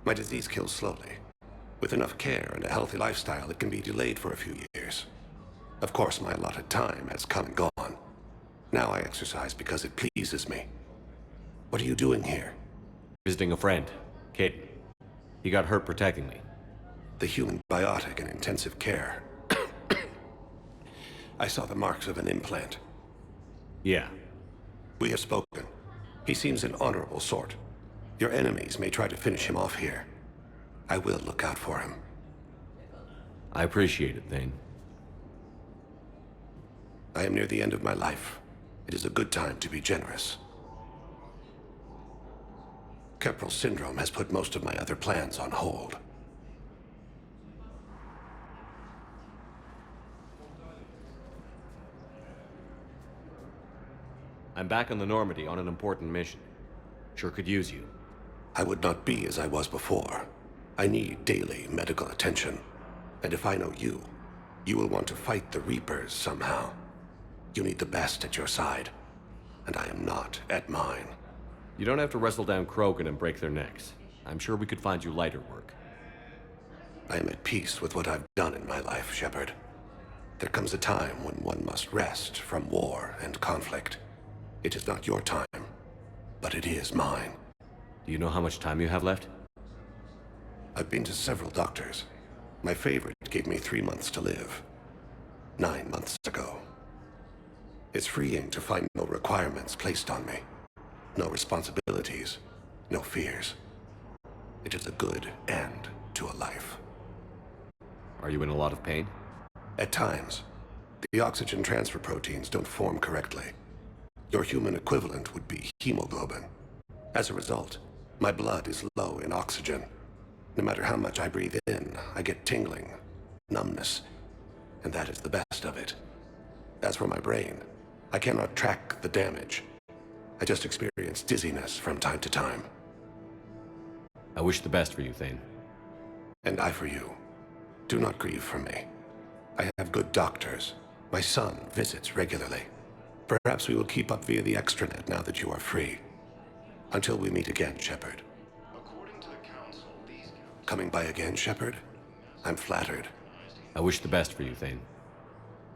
Speaker 22: My disease kills slowly. With enough care and a healthy lifestyle, it can be delayed for a few years. Of course, my allotted time has come and gone. Now I exercise because it pleases me. What are you doing here?
Speaker 3: Visiting a friend, Caden. He got hurt protecting me.
Speaker 22: The human biotic in intensive care. I saw the marks of an implant.
Speaker 3: Yeah.
Speaker 22: We have spoken. He seems an honorable sort. Your enemies may try to finish him off here. I will look out for him.
Speaker 3: I appreciate it, Thane.
Speaker 22: I am near the end of my life. It is a good time to be generous. Keppel syndrome has put most of my other plans on hold.
Speaker 3: I'm back on the Normandy on an important mission. Sure could use you.
Speaker 22: I would not be as I was before. I need daily medical attention. And if I know you, you will want to fight the Reapers somehow. You need the best at your side, and I am not at mine.
Speaker 3: You don't have to wrestle down Krogan and break their necks. I'm sure we could find you lighter work.
Speaker 22: I am at peace with what I've done in my life, Shepard. There comes a time when one must rest from war and conflict. It is not your time, but it is mine.
Speaker 3: Do you know how much time you have left?
Speaker 22: I've been to several doctors. My favorite gave me 3 months to live. 9 months ago. It's freeing to find no requirements placed on me. No responsibilities, no fears. It is a good end to a life.
Speaker 3: Are you in a lot of pain?
Speaker 22: At times. The oxygen transfer proteins don't form correctly. Your human equivalent would be hemoglobin. As a result, my blood is low in oxygen. No matter how much I breathe in, I get tingling, numbness, and that is the best of it. As for my brain, I cannot track the damage. I just experience dizziness from time to time.
Speaker 3: I wish the best for you, Thane.
Speaker 22: And I for you. Do not grieve for me. I have good doctors. My son visits regularly. Perhaps we will keep up via the extranet now that you are free. Until we meet again, Shepard. Coming by again, Shepard? I'm flattered.
Speaker 3: I wish the best for you, Thane.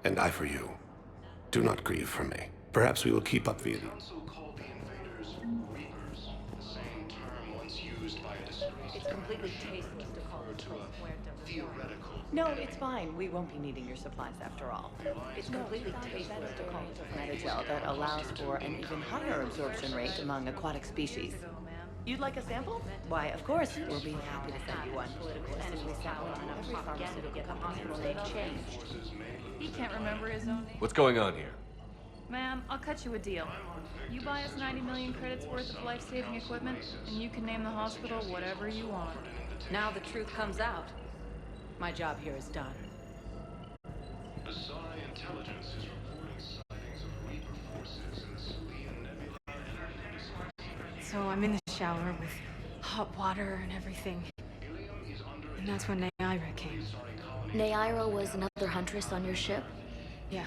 Speaker 22: And I for you. Do not grieve for me. Perhaps we will keep up via the...
Speaker 21: It's completely tasteless to call the place theoretical. No, it's fine. We won't be needing your supplies after all. It's completely tasteless to call it Metagel that allows for an even higher absorption rate among aquatic species. You'd like a sample? Why, of course, we'll be happy to send you one. Every pharmaceutical company's name changed.
Speaker 14: He can't remember his own name.
Speaker 3: What's going on here?
Speaker 14: Ma'am, I'll cut you a deal. You buy us 90 million credits worth of life-saving equipment, and you can name the hospital whatever you want.
Speaker 4: Now the truth comes out. My job here is done.
Speaker 19: Asari Intelligence is reporting sightings of Reaper forces in the Salian Nebula.
Speaker 14: So I'm in the shower with hot water and everything. And that's when Naira came.
Speaker 23: Naira was another huntress on your ship?
Speaker 14: Yeah,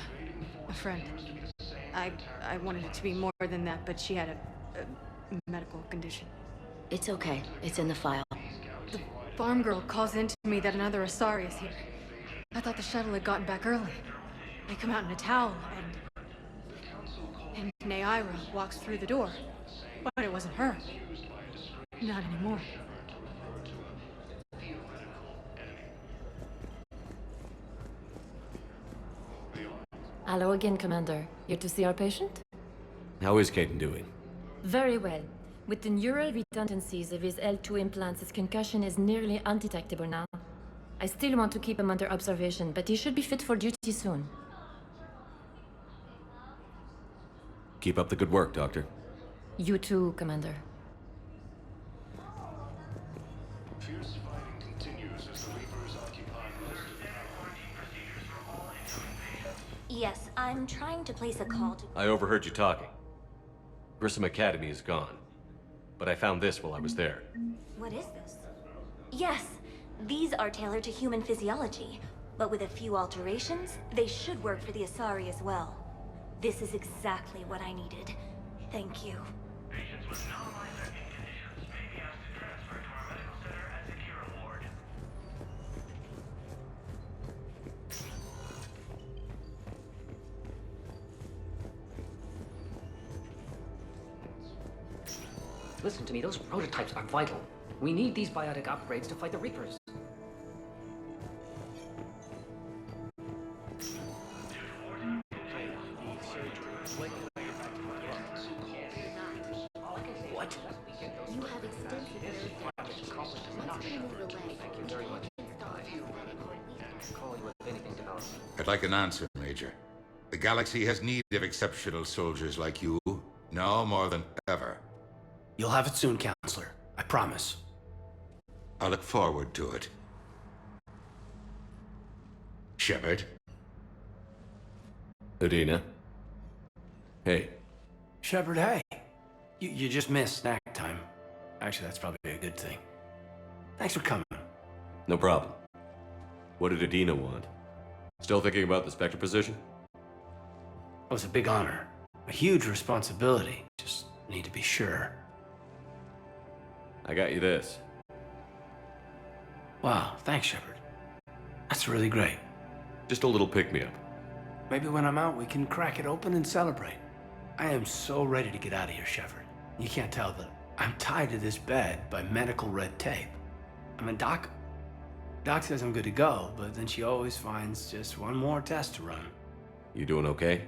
Speaker 14: a friend. I wanted it to be more than that, but she had a medical condition.
Speaker 23: It's okay. It's in the file.
Speaker 14: The farm girl calls in to me that another Asari is here. I thought the shuttle had gotten back early. They come out in a towel, and Naira walks through the door. But it wasn't her. Not anymore.
Speaker 24: Hello again, Commander. Here to see our patient?
Speaker 3: How is Caden doing?
Speaker 24: Very well. With the neural redundancies of his L2 implants, his concussion is nearly undetectable now. I still want to keep him under observation, but he should be fit for duty soon.
Speaker 3: Keep up the good work, Doctor.
Speaker 24: You too, Commander.
Speaker 19: Fierce fighting continues as the Reapers occupy most of the
Speaker 20: Yes, I'm trying to place a call to...
Speaker 3: I overheard you talking. Grissom Academy is gone. But I found this while I was there.
Speaker 20: What is this? Yes, these are tailored to human physiology, but with a few alterations, they should work for the Asari as well. This is exactly what I needed. Thank you.
Speaker 6: Patients with non-life-threatening conditions may be asked to transfer to our medical center at Zakira Ward.
Speaker 1: Listen to me, those prototypes are vital. We need these biotic upgrades to fight the Reapers.
Speaker 6: What?
Speaker 20: You have extensive nerve damage. Once we move the leg,
Speaker 1: Thank you very much. Call you if anything develops.
Speaker 13: I'd like an answer, Major. The galaxy has need of exceptional soldiers like you, now more than ever.
Speaker 7: You'll have it soon, Counselor. I promise.
Speaker 13: I look forward to it. Shepard?
Speaker 3: Udina? Hey.
Speaker 7: Shepard, hey. You just missed snack time. Actually, that's probably a good thing. Thanks for coming.
Speaker 3: No problem. What did Udina want? Still thinking about the Spectre position?
Speaker 7: It was a big honor. A huge responsibility. Just need to be sure.
Speaker 3: I got you this.
Speaker 7: Wow, thanks, Shepard. That's really great.
Speaker 3: Just a little pick-me-up.
Speaker 7: Maybe when I'm out, we can crack it open and celebrate. I am so ready to get out of here, Shepard. You can't tell, but I'm tied to this bed by medical red tape. I mean, Doc says I'm good to go, but then she always finds just one more test to run.
Speaker 3: You doing okay?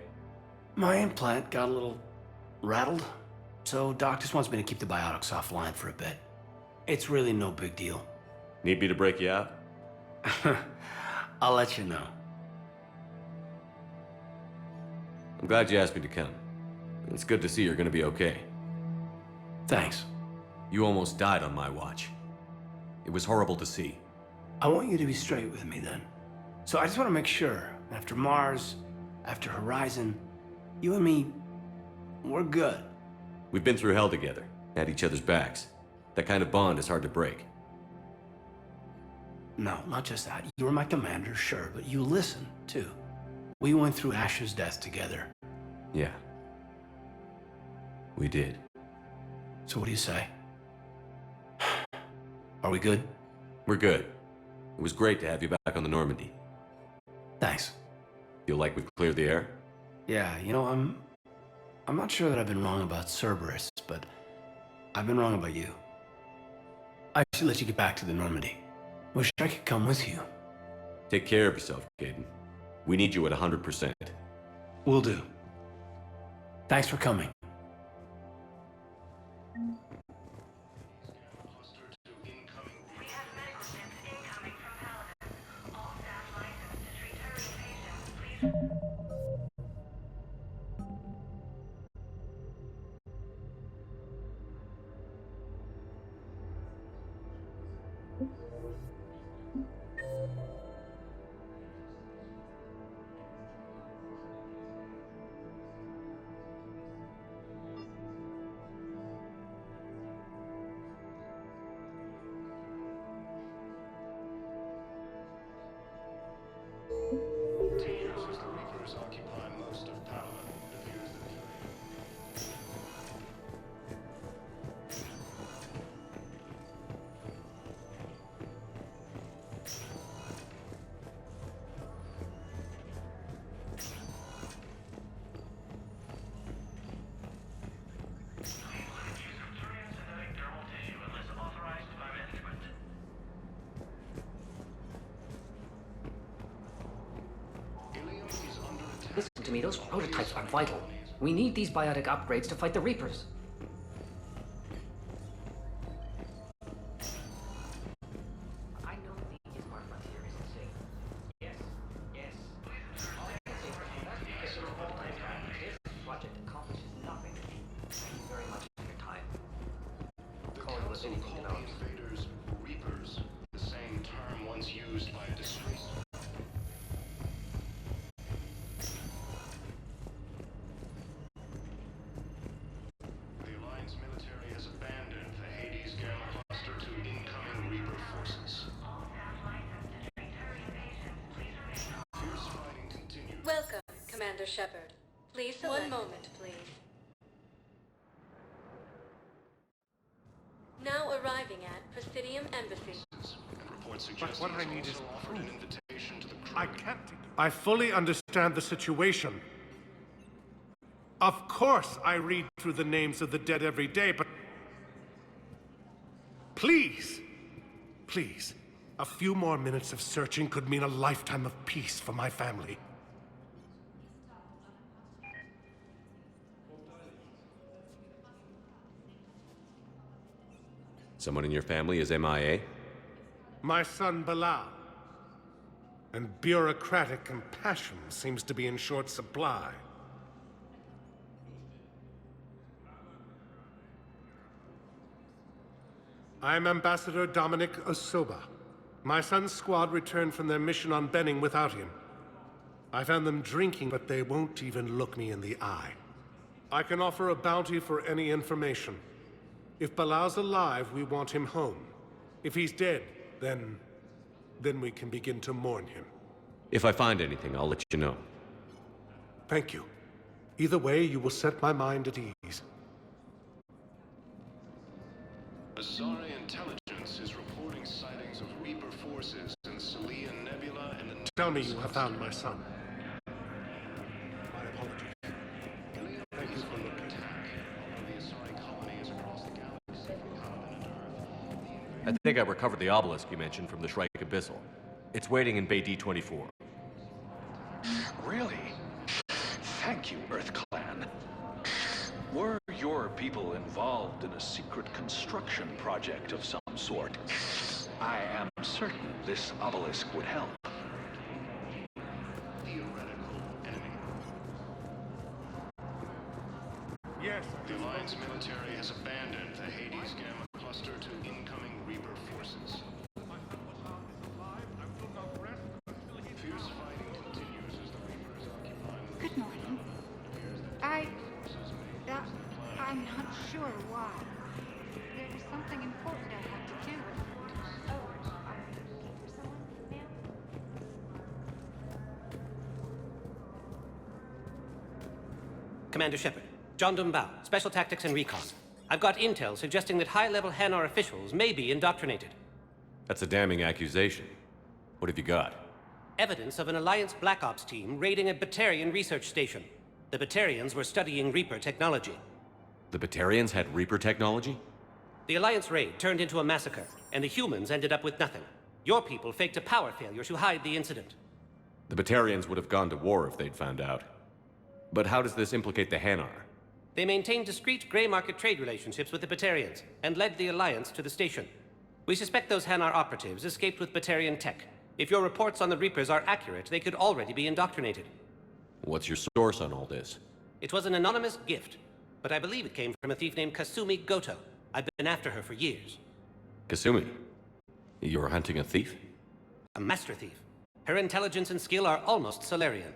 Speaker 7: My implant got a little rattled, so Doc just wants me to keep the biotics offline for a bit. It's really no big deal.
Speaker 3: Need me to break you out?
Speaker 7: I'll let you know.
Speaker 3: I'm glad you asked me to come. It's good to see you're gonna be okay.
Speaker 7: Thanks.
Speaker 3: You almost died on my watch. It was horrible to see.
Speaker 7: I want you to be straight with me then. So I just want to make sure, after Mars, after Horizon, you and me, we're good.
Speaker 3: We've been through hell together, had each other's backs. That kind of bond is hard to break.
Speaker 7: No, not just that. You were my commander, sure, but you listen, too. We went through Asher's death together.
Speaker 3: Yeah. We did.
Speaker 7: So what do you say? Are we good?
Speaker 3: We're good. It was great to have you back on the Normandy.
Speaker 7: Thanks.
Speaker 3: Feel like we've cleared the air?
Speaker 7: Yeah, you know, I'm not sure that I've been wrong about Cerberus, but I've been wrong about you. I should let you get back to the Normandy. Wish I could come with you.
Speaker 3: Take care of yourself, Caden. We need you at 100%.
Speaker 7: Will do. Thanks for coming.
Speaker 19: As the Reapers occupy most of Palaven, it appears that
Speaker 1: Listen to me, those prototypes are vital. We need these biotic upgrades to fight the Reapers. I know these are material. us anything
Speaker 19: Call
Speaker 1: develops.
Speaker 19: the invaders Reapers, the same term once used by a disgraced. The Alliance military has abandoned the Hades Gamma cluster to incoming Reaper forces. Fierce fighting continues.
Speaker 16: Welcome, Commander Shepard. Please select. One moment, please. Now arriving at Presidium Embassy.
Speaker 19: But what I need is proof.
Speaker 5: I can't. I fully understand the situation. Of course I read through the names of the dead every day, but... Please! Please. A few more minutes of searching could mean a lifetime of peace for my family.
Speaker 3: Someone in your family is MIA?
Speaker 5: My son, Bilal. And bureaucratic compassion seems to be in short supply. I'm Ambassador Dominic Osoba. My son's squad returned from their mission on Benning without him. I found them drinking, but they won't even look me in the eye. I can offer a bounty for any information. If Bilal's alive, we want him home. If he's dead, then we can begin to mourn him.
Speaker 3: If I find anything, I'll let you know.
Speaker 5: Thank you. Either way, you will set my mind at ease.
Speaker 19: Asari intelligence is reporting sightings of Reaper forces in the Salian Nebula and the...
Speaker 5: Tell me you have found my son. My apologies. Thank you for looking.
Speaker 3: I think I recovered the obelisk you mentioned from the Shrike Abyssal. It's waiting in Bay D-24.
Speaker 9: Really? Thank you, Earth Clan. Were your people involved in a secret construction project of some sort? I am certain this obelisk would help.
Speaker 19: Theoretical enemy.
Speaker 5: Yes.
Speaker 19: The Alliance military has abandoned the Hades Gamma cluster to incoming Reaper forces. Fierce fighting continues as the Reapers occupy...
Speaker 10: Good morning. I'm not sure why. There was something important I had to do with... Oh, for someone, ma'am?
Speaker 12: Commander Shepard. John Dumbao, Special Tactics and Recon. I've got intel suggesting that high-level Hanar officials may be indoctrinated.
Speaker 3: That's a damning accusation. What have you got?
Speaker 12: Evidence of an Alliance Black Ops team raiding a Batarian research station. The Batarians were studying Reaper technology.
Speaker 3: The Batarians had Reaper technology?
Speaker 12: The Alliance raid turned into a massacre, and the humans ended up with nothing. Your people faked a power failure to hide the incident.
Speaker 3: The Batarians would have gone to war if they'd found out. But how does this implicate the Hanar?
Speaker 12: They maintained discreet gray market trade relationships with the Batarians, and led the Alliance to the station. We suspect those Hanar operatives escaped with Batarian tech. If your reports on the Reapers are accurate, they could already be indoctrinated.
Speaker 3: What's your source on all this?
Speaker 12: It was an anonymous gift, but I believe it came from a thief named Kasumi Goto. I've been after her for years.
Speaker 3: Kasumi? You're hunting a thief?
Speaker 12: A master thief. Her intelligence and skill are almost Solarian.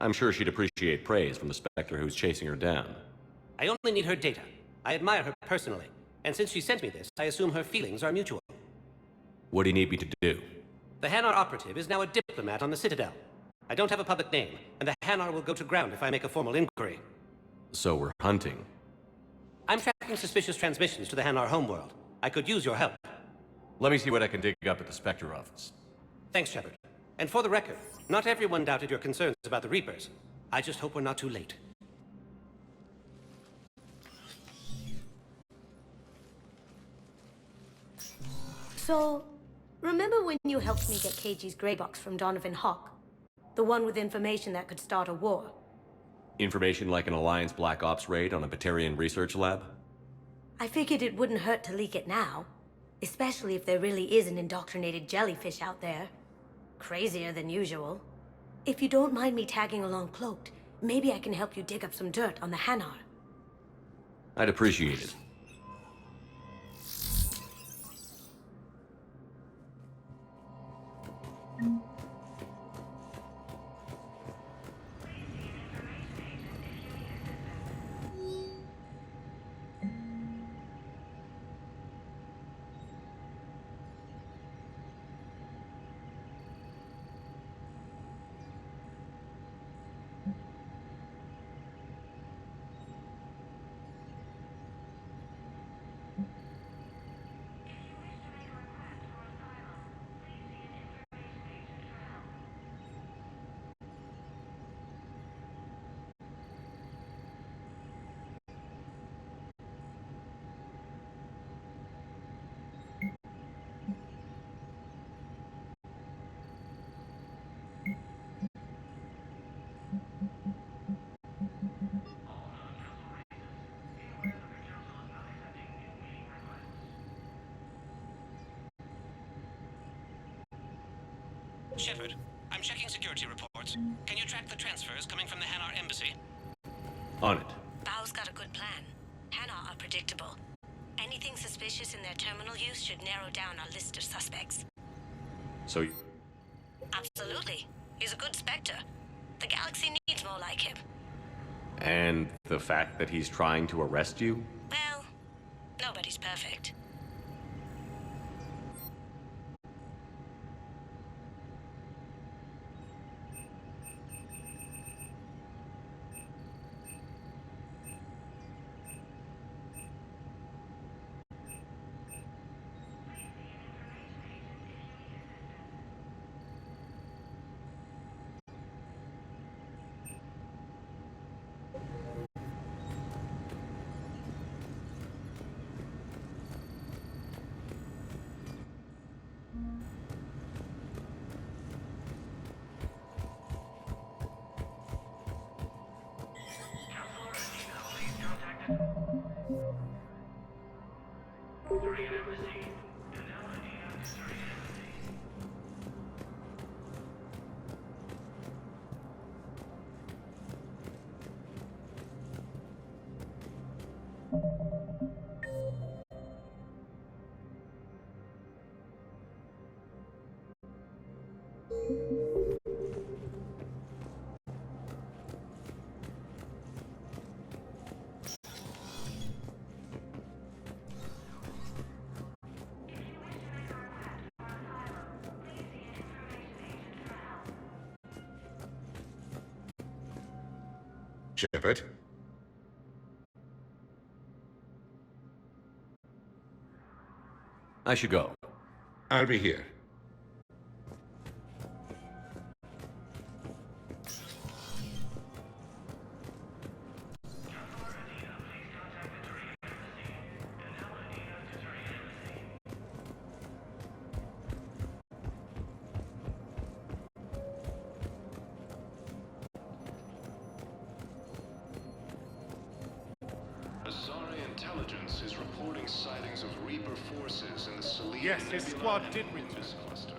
Speaker 3: I'm sure she'd appreciate praise from the Spectre who's chasing her down.
Speaker 12: I only need her data. I admire her personally, and since she sent me this, I assume her feelings are mutual.
Speaker 3: What do you need me to do?
Speaker 12: The Hanar operative is now a diplomat on the Citadel. I don't have a public name, and the Hanar will go to ground if I make a formal inquiry.
Speaker 3: So we're hunting.
Speaker 12: I'm tracking suspicious transmissions to the Hanar homeworld. I could use your help.
Speaker 3: Let me see what I can dig up at the Spectre office.
Speaker 12: Thanks, Shepard. And for the record, not everyone doubted your concerns about the Reapers. I just hope we're not too late.
Speaker 25: So, remember when you helped me get KG's grey box from Donovan Hawk? The one with information that could start a war?
Speaker 3: Information like an Alliance Black Ops raid on a Batarian research lab?
Speaker 25: I figured it wouldn't hurt to leak it now. Especially if there really is an indoctrinated jellyfish out there. Crazier than usual. If you don't mind me tagging along cloaked, maybe I can help you dig up some dirt on the Hanar.
Speaker 3: I'd appreciate it.
Speaker 12: Shepard, I'm checking security reports. Can you track the transfers coming from the Hanar embassy?
Speaker 3: On it.
Speaker 25: Bao's got a good plan. Hanar are predictable. Anything suspicious in their terminal use should narrow down our list of suspects.
Speaker 3: So
Speaker 25: Absolutely. He's a good Spectre. The galaxy needs more like him.
Speaker 3: And the fact that he's trying to arrest you?
Speaker 25: Well, nobody's perfect.
Speaker 13: Shepard?
Speaker 3: I should go.
Speaker 13: I'll be here.
Speaker 19: Asari intelligence is reporting sightings of Reaper forces in the Selene
Speaker 5: Yes, his
Speaker 19: Nebula
Speaker 5: squad
Speaker 19: and
Speaker 5: did
Speaker 19: Olympus cluster.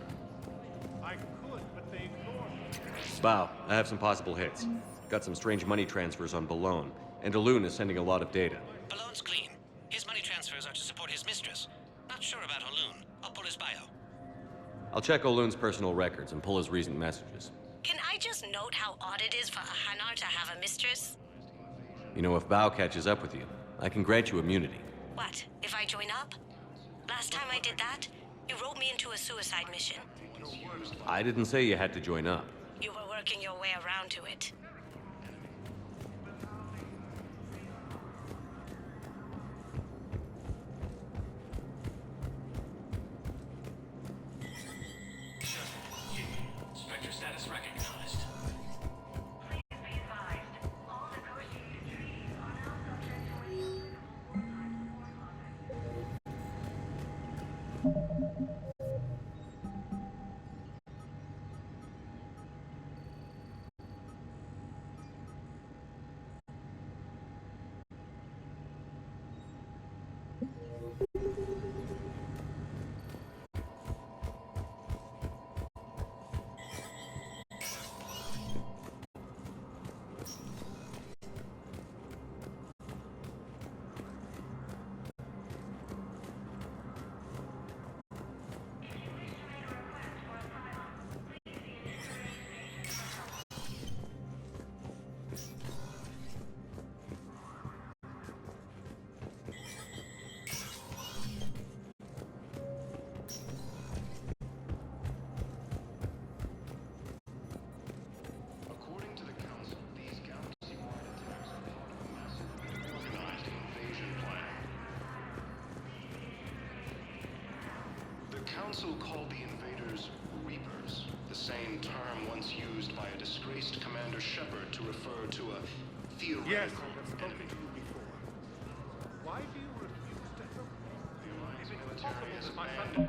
Speaker 5: I could, but they ignored me.
Speaker 3: Bow, I have some possible hits. Got some strange money transfers on Balone, and Elune is sending a lot of data.
Speaker 12: Balone's clean. His money transfers are to support his mistress. Not sure about Olune. I'll pull his bio.
Speaker 3: I'll check Olune's personal records and pull his recent messages.
Speaker 25: Can I just note how odd it is for a Hanar to have a mistress?
Speaker 3: You know, if Bow catches up with you, I can grant you immunity.
Speaker 25: What, if I join up? Last time I did that, you wrote me into a suicide mission.
Speaker 3: I didn't say you had to join up.
Speaker 25: You were working your way around to it.
Speaker 6: Spectre status recognized. According to the Council, these galaxy-wide attacks are part of a massive organized invasion plan. The Council called the invaders Reapers, the same term once used by a disgraced Commander Shepard to refer to a theoretical
Speaker 5: Yes, I have spoken to you before. Why do you refuse to help me? Is it possible that my son...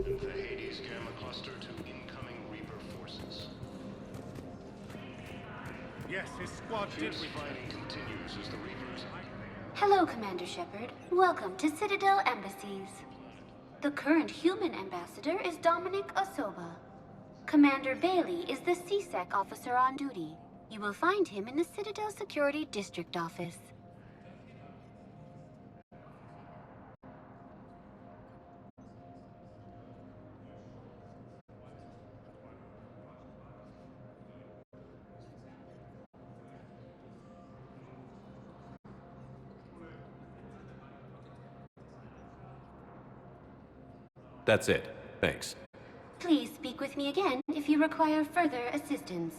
Speaker 19: The Hades Gamma Cluster to incoming Reaper forces.
Speaker 5: Yes, his squad did.
Speaker 6: Fighting continues as the Reapers.
Speaker 10: Hello, Commander Shepard. Welcome to Citadel Embassies. The current human ambassador is Dominic Osoba. Commander Bailey is the CSEC officer on duty. You will find him in the Citadel Security District office.
Speaker 3: That's it. Thanks.
Speaker 10: Please speak with me again if you require further assistance.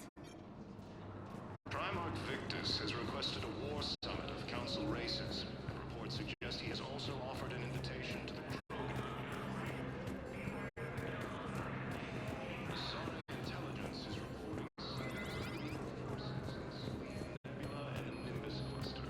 Speaker 6: Primarch Victus has requested a war summit of Council races, and reports suggest he has also offered an invitation to the program. Asari intelligence is reporting forces in Nebula and the Nimbus cluster.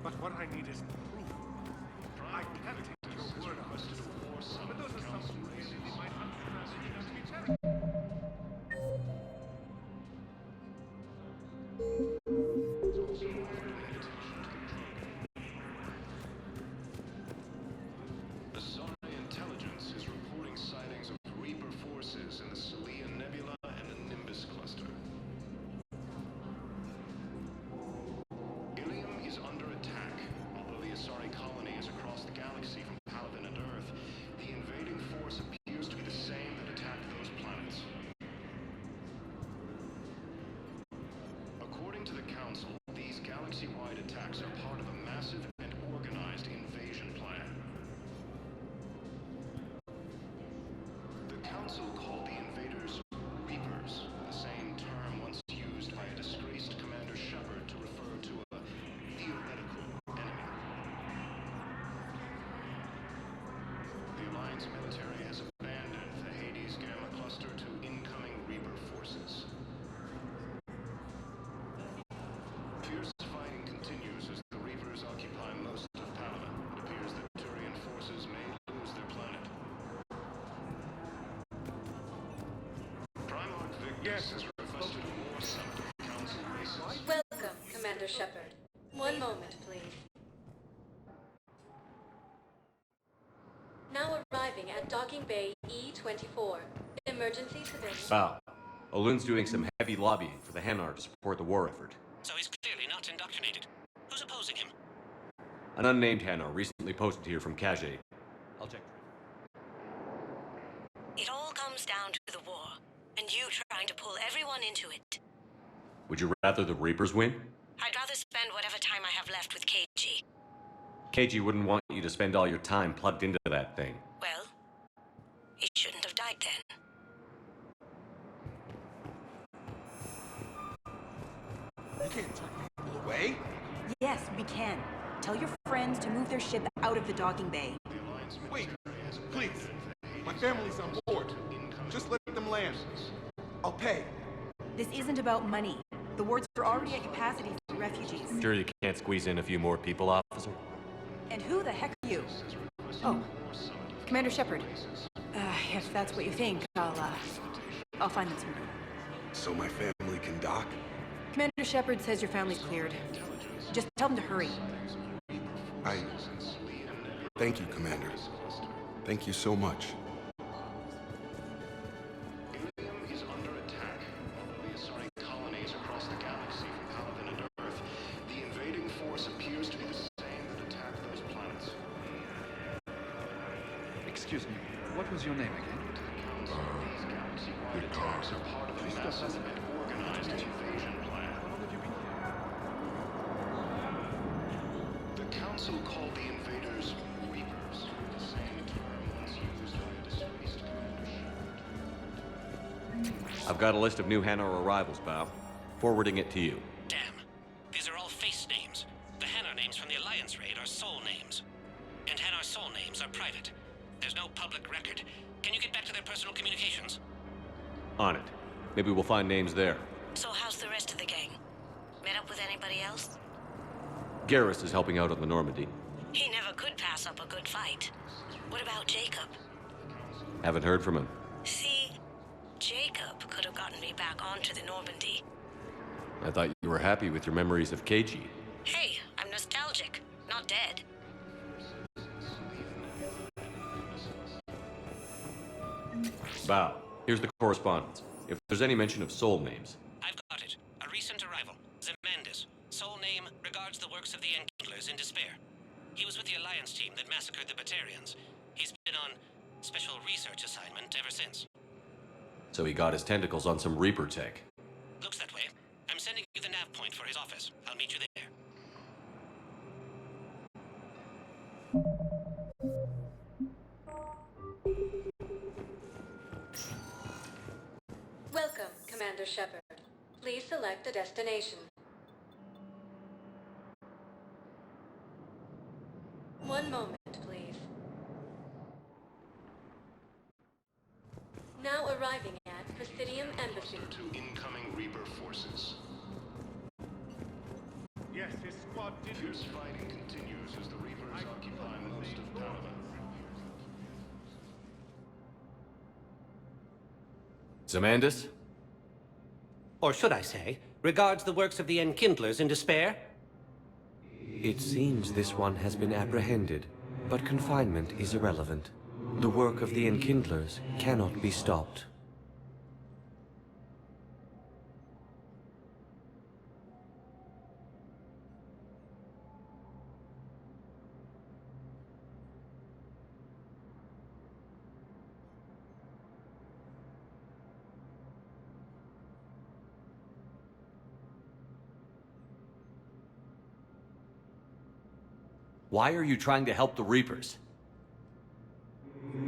Speaker 5: But what I need is proof. I can't take your word on this. But those are some reasons my understanding has to be terrible.
Speaker 6: Asari intelligence is reporting sightings of Reaper forces in the Celia Nebula and the Nimbus cluster. Ilium is under attack. Although the Asari colony is across the galaxy from Paladin and Earth, the invading force appears to be the same that attacked those planets. According to the Council, these galaxy-wide attacks are part of a massive and organized invasion plan. The Council called the invaders Reapers, the same term once used by a disgraced Commander Shepard to refer to a theoretical enemy. The Alliance military has abandoned the Hades Gamma cluster to incoming Reaper forces. Fierce fighting continues as the Reapers occupy most of Paladin. It appears that Turian forces may lose their planet. Primarch Victus has requested a war summit of Council races.
Speaker 16: Welcome, Commander Shepard. One moment, please. Now arriving at Docking Bay E-24. Emergency civilian.
Speaker 3: Wow. Olun's doing some heavy lobbying for the Hanar to support the war effort.
Speaker 12: So he's clearly not indoctrinated. Who's opposing him?
Speaker 3: An unnamed Hanar recently posted here from Khajiit. I'll check.
Speaker 25: It all comes down to the war, and you trying to pull everyone into it.
Speaker 3: Would you rather the Reapers win?
Speaker 25: I'd rather spend whatever time I have left with KG.
Speaker 3: KG wouldn't want you to spend all your time plugged into that thing.
Speaker 25: Well, he shouldn't have died then.
Speaker 2: You can't turn people away.
Speaker 8: Yes, we can. Tell your friends to move their ship out of the docking bay.
Speaker 2: Wait, please. My family's on board. Just let them land. I'll pay.
Speaker 8: This isn't about money. The wards are already at capacity for refugees.
Speaker 3: Sure you can't squeeze in a few more people, officer?
Speaker 8: And who the heck are you? Oh, Commander Shepard. If that's what you think, I'll find them some room.
Speaker 22: So my family can dock?
Speaker 8: Commander Shepard says your family's cleared. Just tell them to hurry.
Speaker 22: Thank you, Commander. Thank you so much.
Speaker 9: What was your name again?
Speaker 6: Attacks are part of a massive and organized invasion plan. The Council called the invaders Reapers, the same term once used by a disgraced Commander Shepard.
Speaker 3: I've got a list of new Hanar arrivals, Bao. Forwarding it to you.
Speaker 12: Damn. These are all face names. The Hanar names from the Alliance raid are soul names. And Hanar soul names are private. There's no public record. Can you get back to their personal communications?
Speaker 3: On it. Maybe we'll find names there.
Speaker 25: So how's the rest of the gang? Met up with anybody else?
Speaker 3: Garrus is helping out on the Normandy.
Speaker 25: He never could pass up a good fight. What about Jacob?
Speaker 3: Haven't heard from him.
Speaker 25: See, Jacob could have gotten me back onto the Normandy.
Speaker 3: I thought you were happy with your memories of KG.
Speaker 25: Hey, I'm nostalgic, not dead.
Speaker 3: Bao, here's the correspondence. If there's any mention of soul names.
Speaker 12: I've got it. A recent arrival. Zemandis. Soul name regards the works of the Enkindlers in despair. He was with the Alliance team that massacred the Batarians. He's been on special research assignment ever since.
Speaker 3: So he got his tentacles on some Reaper tech.
Speaker 12: Looks that way. I'm sending you the nav point for his office. I'll meet you there.
Speaker 16: Welcome, Commander Shepard. Please select a destination. One moment, please. Now arriving at Presidium Embassy.
Speaker 6: To incoming Reaper forces.
Speaker 5: Yes, his squad did.
Speaker 6: Fierce fighting continues as the Reapers occupy most of Panama.
Speaker 3: Zemandis?
Speaker 12: Or should I say, regards the works of the Enkindlers in despair?
Speaker 11: It seems this one has been apprehended, but confinement is irrelevant. The work of the Enkindlers cannot be stopped.
Speaker 3: Why are you trying to help the Reapers?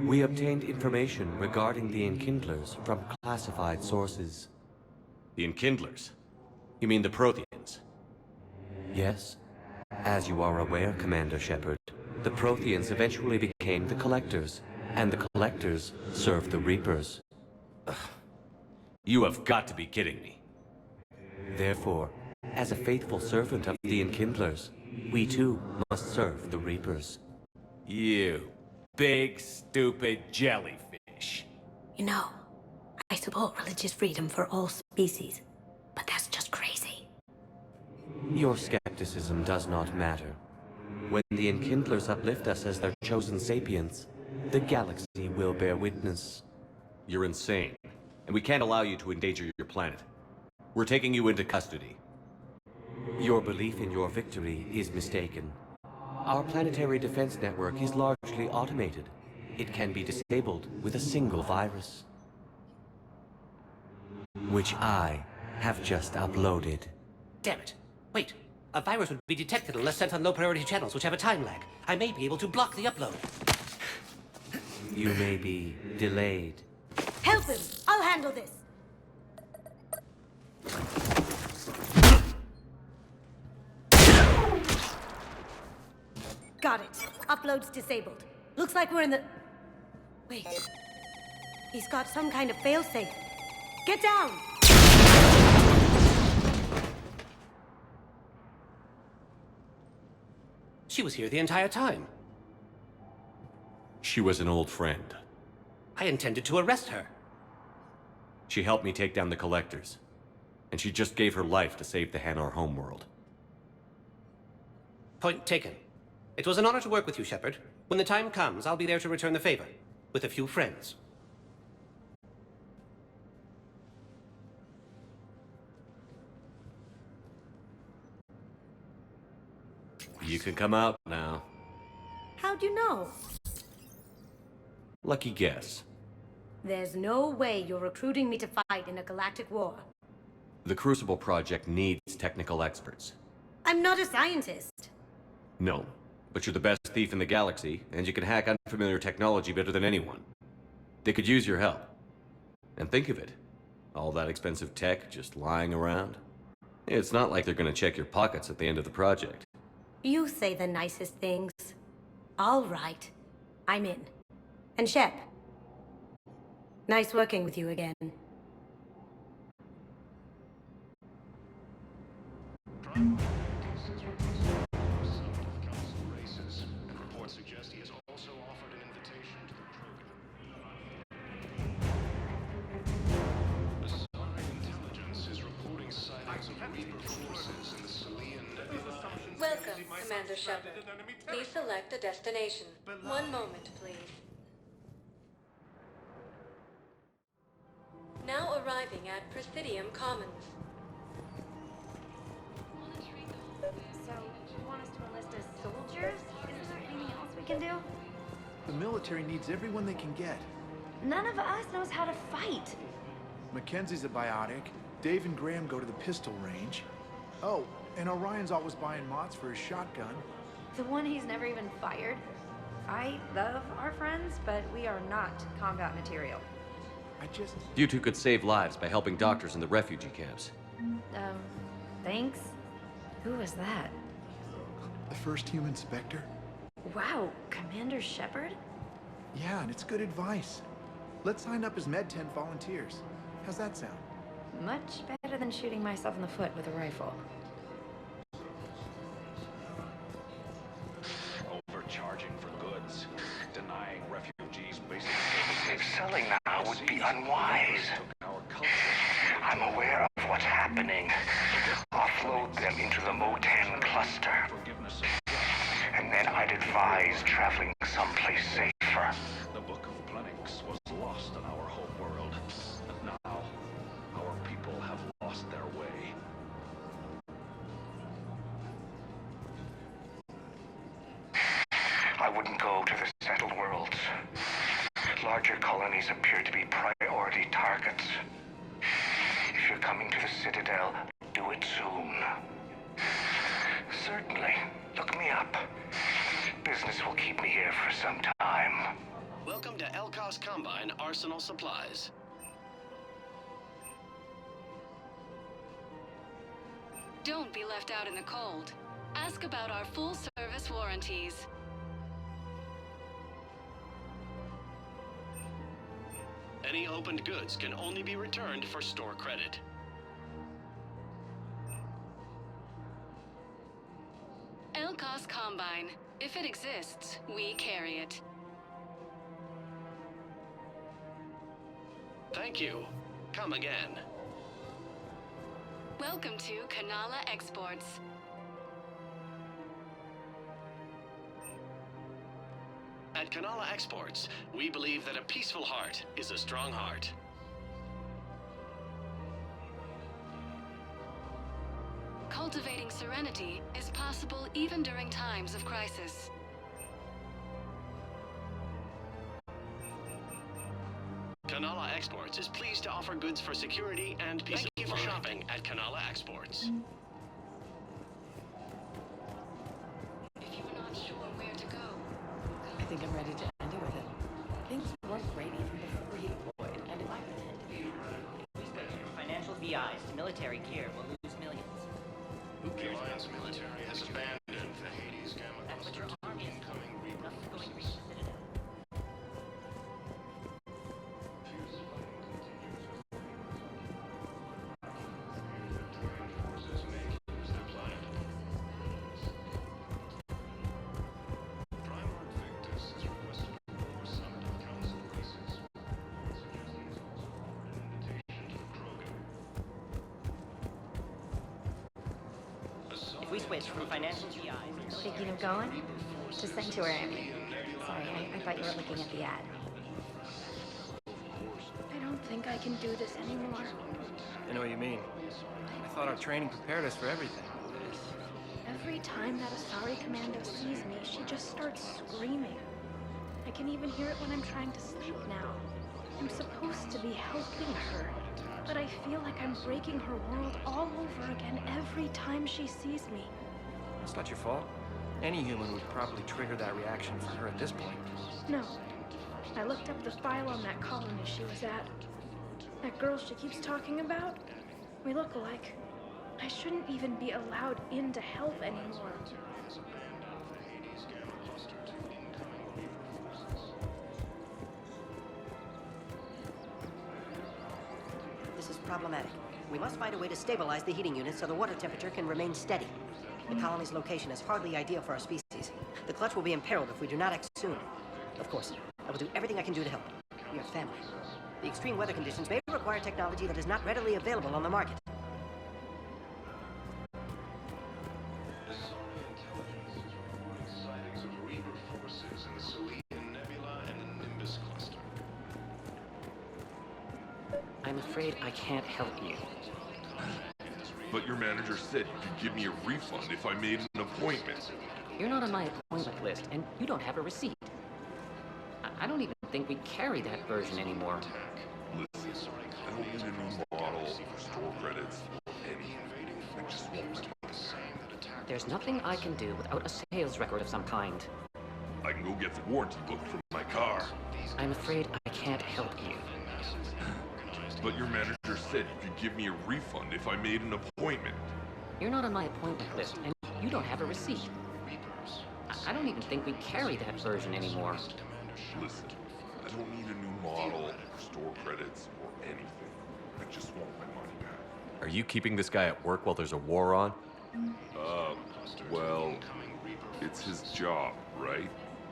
Speaker 11: We obtained information regarding the Enkindlers from classified sources.
Speaker 3: The Enkindlers? You mean the Protheans?
Speaker 11: Yes. As you are aware, Commander Shepard, the Protheans eventually became the Collectors, and the Collectors served the Reapers.
Speaker 3: You have got to be kidding me.
Speaker 11: Therefore, as a faithful servant of the Enkindlers, we too must serve the Reapers.
Speaker 3: You big, stupid jellyfish.
Speaker 25: You know, I support religious freedom for all species, but that's just crazy.
Speaker 11: Your skepticism does not matter. When the Enkindlers uplift us as their chosen sapients, the galaxy will bear witness.
Speaker 3: You're insane, and we can't allow you to endanger your planet. We're taking you into custody.
Speaker 11: Your belief in your victory is mistaken. Our planetary defense network is largely automated. It can be disabled with a single virus, which I have just uploaded.
Speaker 12: Damn it. Wait. A virus would be detected unless sent on low-priority channels, which have a time lag. I may be able to block the upload.
Speaker 11: You may be delayed.
Speaker 25: Help him! I'll handle this! Got it. Upload's disabled. Looks like we're in the... Wait. He's got some kind of failsafe. Get down!
Speaker 12: She was here the entire time.
Speaker 3: She was an old friend.
Speaker 12: I intended to arrest her.
Speaker 3: She helped me take down the Collectors. And she just gave her life to save the Hanar homeworld.
Speaker 12: Point taken. It was an honor to work with you, Shepard. When the time comes, I'll be there to return the favor. With a few friends.
Speaker 3: You can come out now.
Speaker 25: How'd you know?
Speaker 11: Lucky guess.
Speaker 25: There's no way you're recruiting me to fight in a galactic war.
Speaker 11: The Crucible Project needs technical experts.
Speaker 25: I'm not a scientist.
Speaker 11: No, but you're the best thief in the galaxy, and you can hack unfamiliar technology better than anyone. They could use your help. And think of it. All that expensive tech just lying around. It's not like they're gonna check your pockets at the end of the project.
Speaker 25: You say the nicest things. All right. I'm in. And Shep. Nice working with you again.
Speaker 6: Reports suggest he has also offered an invitation to the program. Asari Intelligence is reporting sightings of Reaper forces in the Salian.
Speaker 16: Welcome, Commander Shepard. Please select a destination. One moment, please. Now arriving at Presidium Commons.
Speaker 4: So, you want us to enlist as soldiers? Is there anything else we can do?
Speaker 15: The military needs everyone they can get.
Speaker 4: None of us knows how to fight.
Speaker 15: Mackenzie's a biotic. Dave and Graham go to the pistol range. Oh, and Orion's always buying mods for his shotgun.
Speaker 4: The one he's never even fired. I love our friends, but we are not combat material.
Speaker 11: You two could save lives by helping doctors in the refugee camps.
Speaker 4: Thanks? Who was that?
Speaker 15: The first human Spectre?
Speaker 4: Wow, Commander Shepard?
Speaker 15: Yeah, and it's good advice. Let's sign up as Med-10 volunteers. How's that sound?
Speaker 4: Much better than shooting myself in the foot with a rifle.
Speaker 9: Overcharging for goods, denying refugees basic
Speaker 17: If selling now would be unwise. I'm aware of what's happening. Offload them into the Mo-10 cluster. And then I'd advise traveling someplace safer.
Speaker 9: The Book of Plenix was lost in our home world, and now our people have lost their way.
Speaker 17: I wouldn't go to the settled worlds. Larger colonies appear to be priority targets. If you're coming to the Citadel, do it soon. Certainly. Look me up. Business will keep me here for some time.
Speaker 18: Welcome to Elkos Combine Arsenal Supplies.
Speaker 16: Don't be left out in the cold. Ask about our full-service warranties.
Speaker 18: Any opened goods can only be returned for store credit.
Speaker 16: Elkos Combine. If it exists, we carry it.
Speaker 18: Thank you. Come again.
Speaker 16: Welcome to Kanala Exports.
Speaker 18: At Kanala Exports, we believe that a peaceful heart is a strong heart.
Speaker 16: Cultivating serenity is possible even during times of crisis.
Speaker 18: Kanala Exports is pleased to offer goods for security and peace. Thank you for shopping at Kanala Exports.
Speaker 16: If you're not sure where to go,
Speaker 24: I think I'm ready to end it with it. Things weren't great even before he deployed, and if I pretend to be...
Speaker 1: We switch from financial VIs to military gear, we'll lose millions.
Speaker 6: The Alliance military has abandoned the Hades Gamma cluster to incoming Reaper forces.
Speaker 1: If we switch from financial VIs...
Speaker 4: Thinking of going? To Sanctuary, I mean. Sorry, I thought you were looking at the ad. I don't think I can do this anymore.
Speaker 21: I know what you mean. I thought our training prepared us for everything.
Speaker 4: Every time that Asari Commando sees me, she just starts screaming. I
Speaker 7: can even hear it when I'm trying to sleep now. I'm supposed to be helping her, but I feel like I'm breaking her world all over again every time she sees me.
Speaker 21: It's not your fault. Any human would probably trigger that reaction for her at this point.
Speaker 7: No. I looked up the file on that colony she was at. That girl she keeps talking about? We look alike. I shouldn't even be allowed in to help anymore.
Speaker 13: This is problematic. We must find a way to stabilize the heating unit so the water temperature can remain steady. The colony's location is hardly ideal for our species. The clutch will be imperiled if we do not act soon. Of course, I will do everything I can do to help. We are family. The extreme weather conditions may require technology that is not readily available on the market.
Speaker 6: Sightings of Reaper forces in the Selenium Nebula and the Nimbus cluster.
Speaker 1: I'm afraid I can't help you.
Speaker 2: But your manager said you could give me a refund if I made an appointment.
Speaker 1: You're not on my appointment list, and you don't have a receipt. I don't even think we carry that version anymore.
Speaker 2: Listen, I don't need a new model or store credits or anything. I just want my money.
Speaker 1: There's nothing I can do without a sales record of some kind.
Speaker 2: I can go get the warranty book from my car.
Speaker 1: I'm afraid I can't help you.
Speaker 2: But your manager said you could give me a refund if I made an appointment.
Speaker 1: You're not on my appointment list, and you don't have a receipt. I don't even think we carry that version anymore.
Speaker 2: Listen, I don't need a new model or store credits or anything. I just want my money back.
Speaker 3: Are you keeping this guy at work while there's a war on?
Speaker 2: Well, it's his job, right?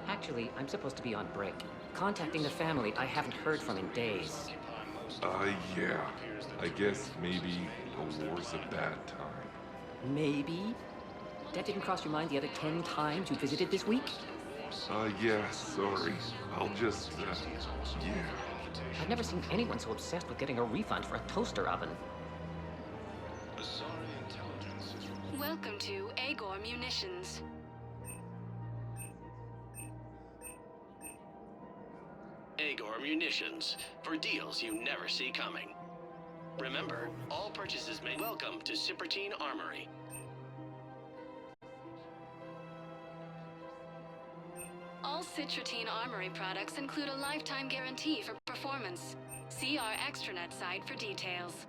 Speaker 1: Actually, I'm supposed to be on break. Contacting the family I haven't heard from in days.
Speaker 2: Yeah. I guess maybe a war's a bad time.
Speaker 1: Maybe? That didn't cross your mind the other 10 times you visited this week?
Speaker 2: Yeah, sorry. I'll just, yeah.
Speaker 1: I've never seen anyone so obsessed with getting a refund for a toaster oven.
Speaker 14: Welcome to Agor Munitions.
Speaker 18: Agor Munitions, for deals you never see coming. Remember, all purchases made. Welcome to Cipertine Armory.
Speaker 14: All Citrotine Armory products include a lifetime guarantee for performance. See our extranet site for details.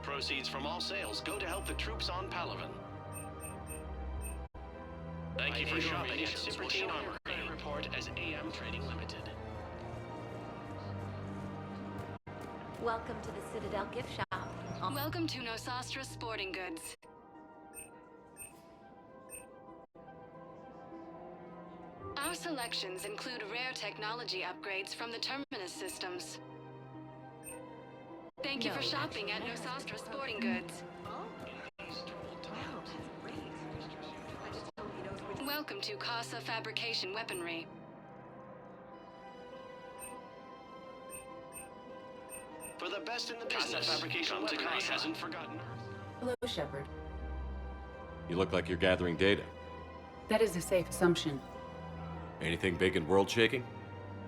Speaker 18: Proceeds from all sales go to help the troops on Palaven. Thank you for shopping at Cipertine Armory. Credit report as AM Trading Limited.
Speaker 4: Welcome to the Citadel gift shop.
Speaker 14: Welcome to Nosastra Sporting Goods. Our selections include rare technology upgrades from the Terminus systems. Thank you for shopping at Nosastra Sporting Goods. Welcome to Casa Fabrication Weaponry.
Speaker 18: For the best in the business, Fabrication Weaponry hasn't forgotten.
Speaker 20: Hello, Shepard.
Speaker 3: You look like you're gathering data.
Speaker 20: That is a safe assumption.
Speaker 3: Anything big and world-shaking?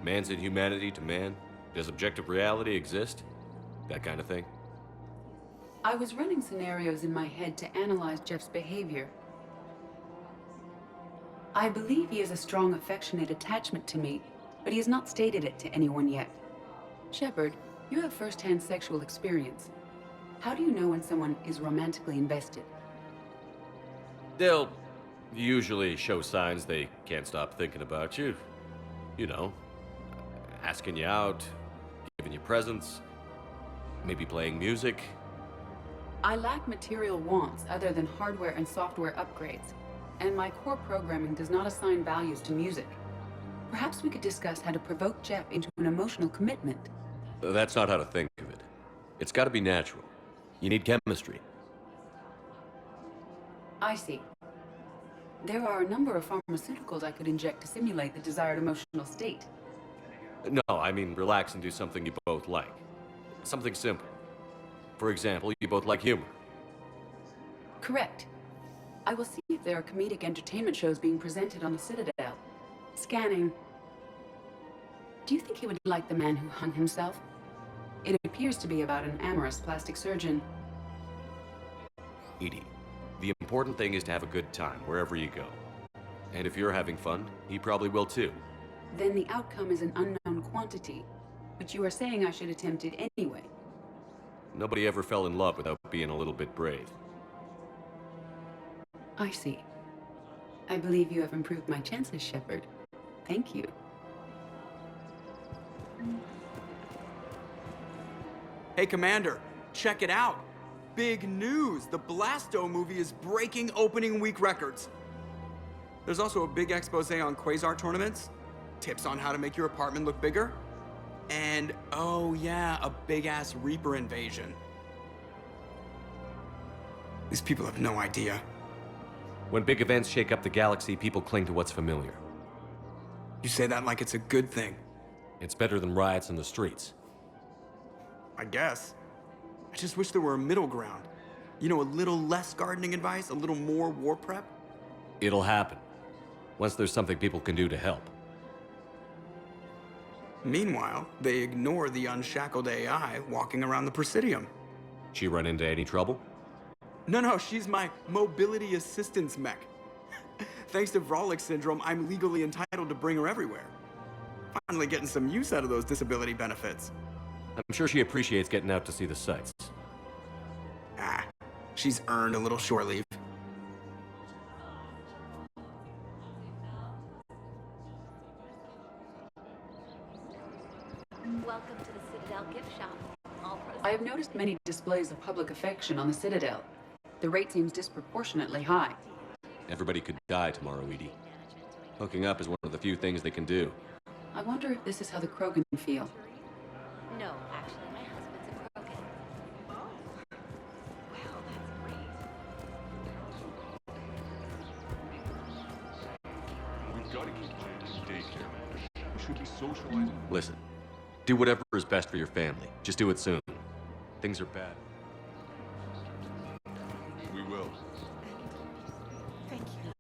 Speaker 3: Man's inhumanity to man? Does objective reality exist? That kind of thing?
Speaker 20: I was running scenarios in my head to analyze Jeff's behavior. I believe he has a strong affectionate attachment to me, but he has not stated it to anyone yet. Shepard, you have first-hand sexual experience. How do you know when someone is romantically invested?
Speaker 3: They'll usually show signs they can't stop thinking about you. You know, asking you out, giving you presents, maybe playing music.
Speaker 20: I lack material wants other than hardware and software upgrades, and my core programming does not assign values to music. Perhaps we could discuss how to provoke Jeff into an emotional commitment.
Speaker 3: That's not how to think of it. It's got to be natural. You need chemistry.
Speaker 20: I see. There are a number of pharmaceuticals I could inject to simulate the desired emotional state.
Speaker 3: No, I mean relax and do something you both like. Something simple. For example, you both like humor.
Speaker 20: Correct. I will see if there are comedic entertainment shows being presented on the Citadel. Scanning. Do you think he would like The Man Who Hung Himself? It appears to be about an amorous plastic surgeon.
Speaker 3: Edie, the important thing is to have a good time wherever you go. And if you're having fun, he probably will too.
Speaker 20: Then the outcome is an unknown quantity, but you are saying I should attempt it anyway.
Speaker 3: Nobody ever fell in love without being a little bit brave.
Speaker 20: I see. I believe you have improved my chances, Shepard. Thank you.
Speaker 8: Hey, Commander, check it out. Big news! The Blasto movie is breaking opening week records. There's also a big expose on Quasar tournaments, tips on how to make your apartment look bigger, and, oh yeah, a big-ass Reaper invasion. These people have no idea.
Speaker 3: When big events shake up the galaxy, people cling to what's familiar.
Speaker 8: You say that like it's a good thing.
Speaker 3: It's better than riots in the streets.
Speaker 8: I guess. I just wish there were a middle ground. You know, a little less gardening advice, a little more war prep.
Speaker 3: It'll happen. Once there's something people can do to help.
Speaker 8: Meanwhile, they ignore the unshackled AI walking around the Presidium.
Speaker 3: She run into any trouble?
Speaker 8: No, she's my mobility assistance mech. Thanks to Vrolic syndrome, I'm legally entitled to bring her everywhere. Finally getting some use out of those disability benefits.
Speaker 3: I'm sure she appreciates getting out to see the sights.
Speaker 8: Ah, she's earned a little shore leave.
Speaker 16: Welcome to the Citadel gift shop.
Speaker 20: I have noticed many displays of public affection on the Citadel. The rate seems disproportionately high.
Speaker 3: Everybody could die tomorrow, Edie. Hooking up is one of the few things they can do.
Speaker 20: I wonder if this is how the Krogan feel.
Speaker 25: No, actually, my husband's a Krogan. Well, that's great.
Speaker 2: We've got to keep kids in daycare. We should be socializing.
Speaker 3: Listen, do whatever is best for your family. Just do it soon. Things are bad.
Speaker 2: We will.
Speaker 25: Thank you.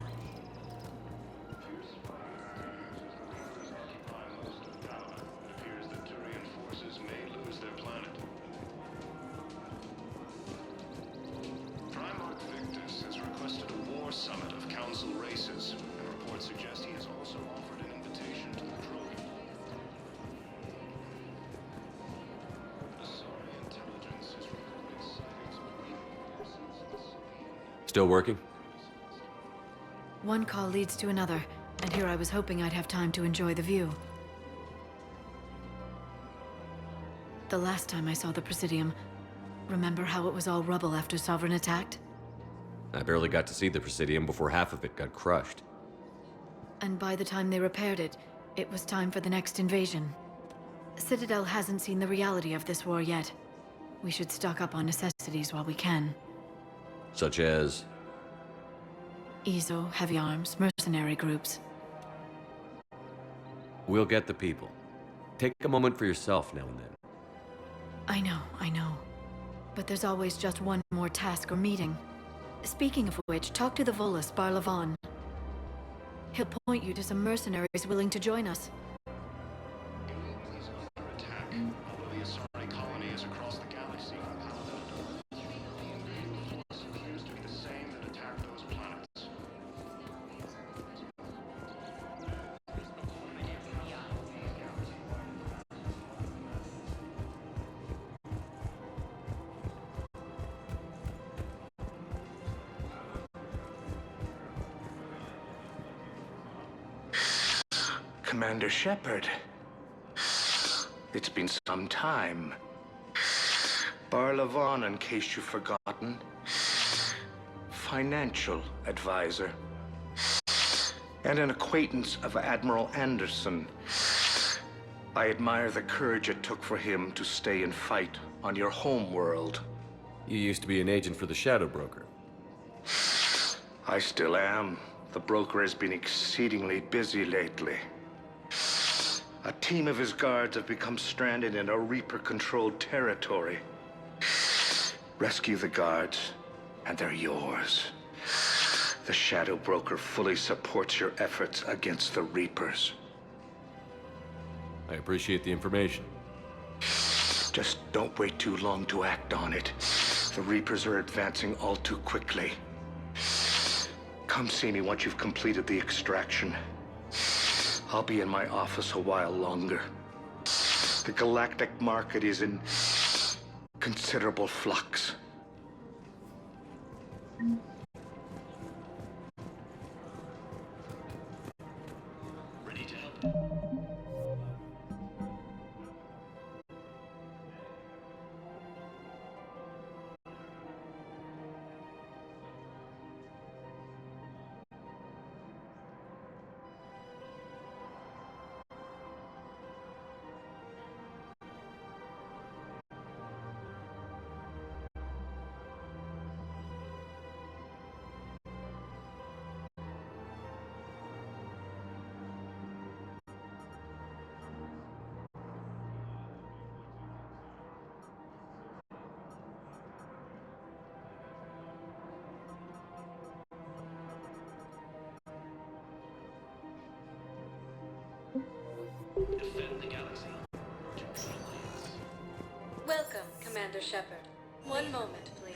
Speaker 6: Primarch Victus has requested a war summit of Council races, and reports suggest he has also offered an invitation to the Krogan. Asari intelligence has reported sightings of
Speaker 3: Still working?
Speaker 16: One call leads to another, and here I was hoping I'd have time to enjoy the view. The last time I saw the Presidium, remember how it was all rubble after Sovereign attacked?
Speaker 3: I barely got to see the Presidium before half of it got crushed.
Speaker 16: And by the time they repaired it, it was time for the next invasion. Citadel hasn't seen the reality of this war yet. We should stock up on necessities while we can.
Speaker 3: Such as?
Speaker 16: EZO, heavy arms, mercenary groups.
Speaker 3: We'll get the people. Take a moment for yourself now and then.
Speaker 16: I know. But there's always just one more task or meeting. Speaking of which, talk to the Volus, Barlavan. He'll point you to some mercenaries willing to join us.
Speaker 6: He's under attack, although the Asari colony is across the galaxy from Paladin. The invading force appears to be the same that attacked those planets.
Speaker 17: Commander Shepard. It's been some time. Barlavan, in case you've forgotten. Financial advisor. And an acquaintance of Admiral Anderson. I admire the courage it took for him to stay and fight on your home world.
Speaker 3: You used to be an agent for the Shadow Broker.
Speaker 17: I still am. The broker has been exceedingly busy lately. A team of his guards have become stranded in a Reaper-controlled territory. Rescue the guards, and they're yours. The Shadow Broker fully supports your efforts against the Reapers.
Speaker 3: I appreciate the information.
Speaker 17: Just don't wait too long to act on it. The Reapers are advancing all too quickly. Come see me once you've completed the extraction. I'll be in my office a while longer. The galactic market is in considerable flux.
Speaker 18: Ready to help? Defend the galaxy.
Speaker 16: Welcome, Commander Shepard. One moment, please.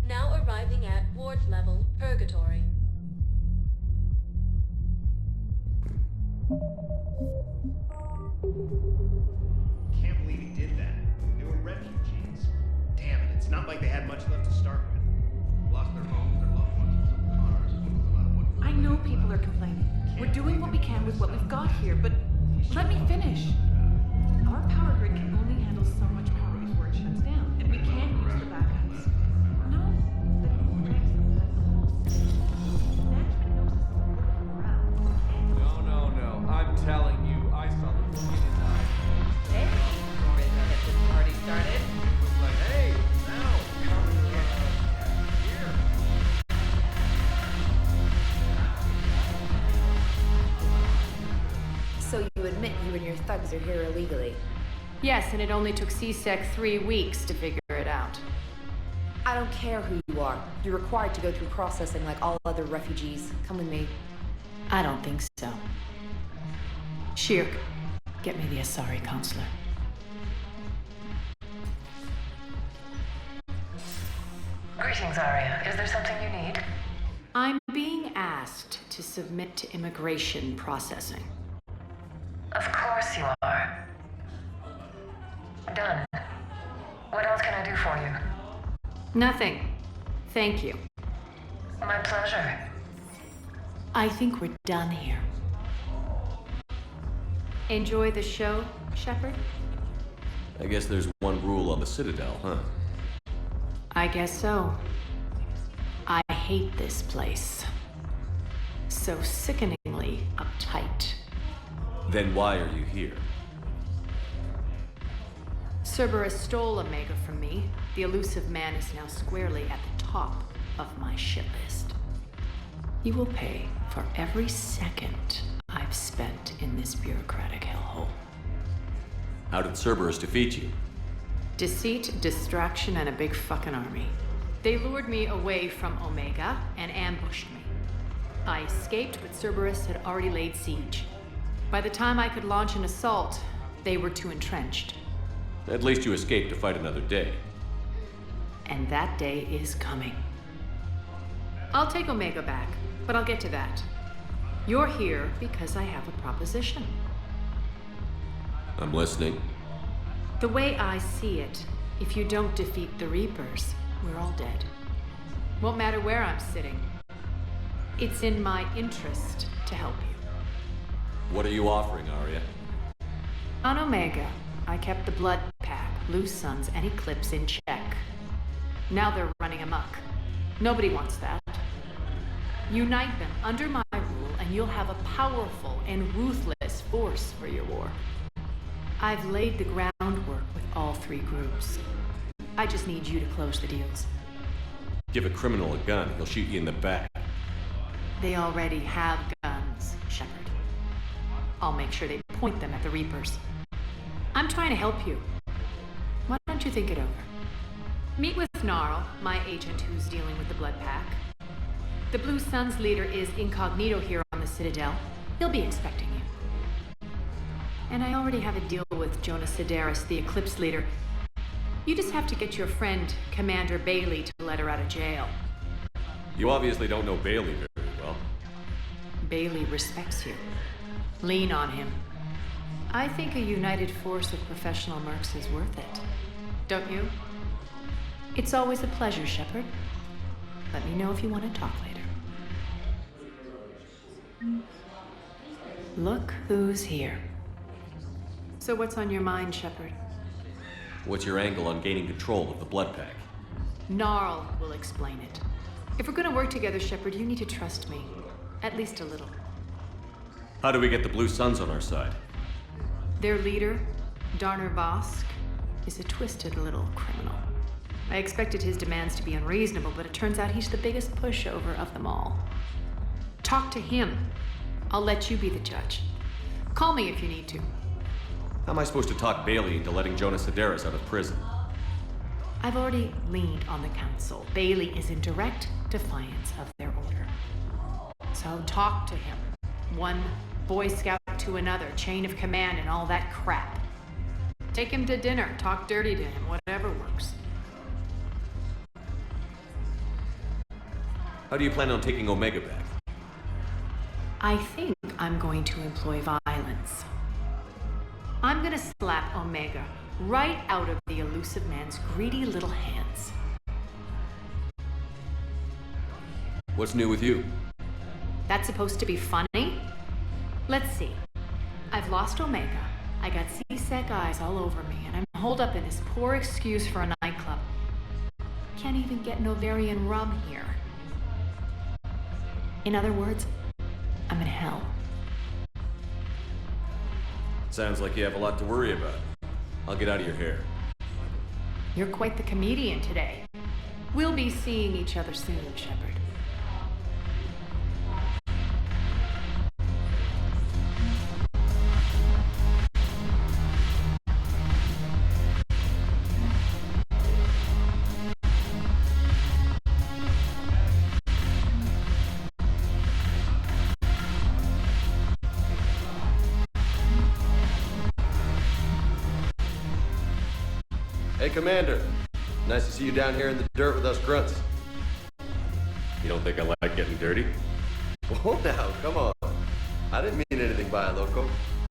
Speaker 16: Now arriving at ward level Purgatory.
Speaker 5: Can't believe he did that. They were refugees. Damn it, it's not like they had much left to start with. Lost their homes, their loved ones, and some cars.
Speaker 24: I know people are complaining. We're doing what we can with what we've got here, but let me finish. Our power grid can only handle so much power before it shuts down, and we can't use the backups. No.
Speaker 10: No. I'm telling you, I saw the movie tonight.
Speaker 24: Hey, sorry to get this party started.
Speaker 10: It was like, hey, now, come here.
Speaker 19: So you admit you and your thugs are here illegally?
Speaker 22: Yes, and it only took C-Sec 3 weeks to figure it out.
Speaker 19: I don't care who you are. You're required to go through processing like all other refugees. Come with me.
Speaker 22: I don't think so. Shirk, get me the Asari consular.
Speaker 23: Greetings, Arya. Is there something you need?
Speaker 22: I'm being asked to submit to immigration processing.
Speaker 23: Of course you are. Done. What else can I do for you?
Speaker 22: Nothing. Thank you.
Speaker 23: My pleasure.
Speaker 22: I think we're done here. Enjoy the show, Shepard?
Speaker 3: I guess there's one rule on the Citadel, huh?
Speaker 22: I guess so. I hate this place. So sickeningly uptight.
Speaker 3: Then why are you here?
Speaker 22: Cerberus stole Omega from me. The elusive man is now squarely at the top of my shit list. He will pay for every second I've spent in this bureaucratic hellhole.
Speaker 3: How did Cerberus defeat you?
Speaker 22: Deceit, distraction, and a big fucking army. They lured me away from Omega and ambushed me. I escaped, but Cerberus had already laid siege. By the time I could launch an assault, they were too entrenched.
Speaker 3: At least you escaped to fight another day.
Speaker 22: And that day is coming. I'll take Omega back, but I'll get to that. You're here because I have a proposition.
Speaker 3: I'm listening.
Speaker 22: The way I see it, if you don't defeat the Reapers, we're all dead. Won't matter where I'm sitting. It's in my interest to help you.
Speaker 3: What are you offering, Arya?
Speaker 22: On Omega, I kept the Blood Pack, Blue Suns, and Eclipse in check. Now they're running amok. Nobody wants that. Unite them under my rule, and you'll have a powerful and ruthless force for your war. I've laid the groundwork with all three groups. I just need you to close the deals.
Speaker 3: Give a criminal a gun, he'll shoot you in the back.
Speaker 22: They already have guns, Shepard. I'll make sure they point them at the Reapers. I'm trying to help you. Why don't you think it over? Meet with Gnarl, my agent who's dealing with the Blood Pack. The Blue Suns leader is incognito here on the Citadel. He'll be expecting you. And I already have a deal with Jonas Sidaris, the Eclipse leader. You just have to get your friend, Commander Bailey, to let her out of jail.
Speaker 3: You obviously don't know Bailey very well.
Speaker 22: Bailey respects you. Lean on him. I think a united force of professional mercs is worth it. Don't you? It's always a pleasure, Shepard. Let me know if you want to talk later. Look who's here. So what's on your mind, Shepard?
Speaker 3: What's your angle on gaining control of the Blood Pack?
Speaker 22: Gnarl will explain it. If we're gonna work together, Shepard, you need to trust me. At least a little.
Speaker 3: How do we get the Blue Suns on our side?
Speaker 22: Their leader, Darner Vosk, is a twisted little criminal. I expected his demands to be unreasonable, but it turns out he's the biggest pushover of them all. Talk to him. I'll let you be the judge. Call me if you need to.
Speaker 3: How am I supposed to talk Bailey into letting Jonas Sidaris out of prison?
Speaker 22: I've already leaned on the council. Bailey is in direct defiance of their order. So talk to him. One Boy Scout to another, chain of command and all that crap. Take him to dinner, talk dirty to him, whatever works.
Speaker 3: How do you plan on taking Omega back?
Speaker 22: I think I'm going to employ violence. I'm gonna slap Omega right out of the elusive man's greedy little hands.
Speaker 3: What's new with you?
Speaker 22: That's supposed to be funny? Let's see. I've lost Omega. I got C-Sec eyes all over me, and I'm holed up in this poor excuse for a nightclub. Can't even get Novarian rum here. In other words, I'm in hell.
Speaker 3: Sounds like you have a lot to worry about. I'll get out of your hair.
Speaker 22: You're quite the comedian today. We'll be seeing each other soon, Shepard.
Speaker 3: Hey, Commander. Nice to see you down here in the dirt with us grunts. You don't think I like getting dirty?
Speaker 9: Whoa now, come on. I didn't mean anything by it, Loco.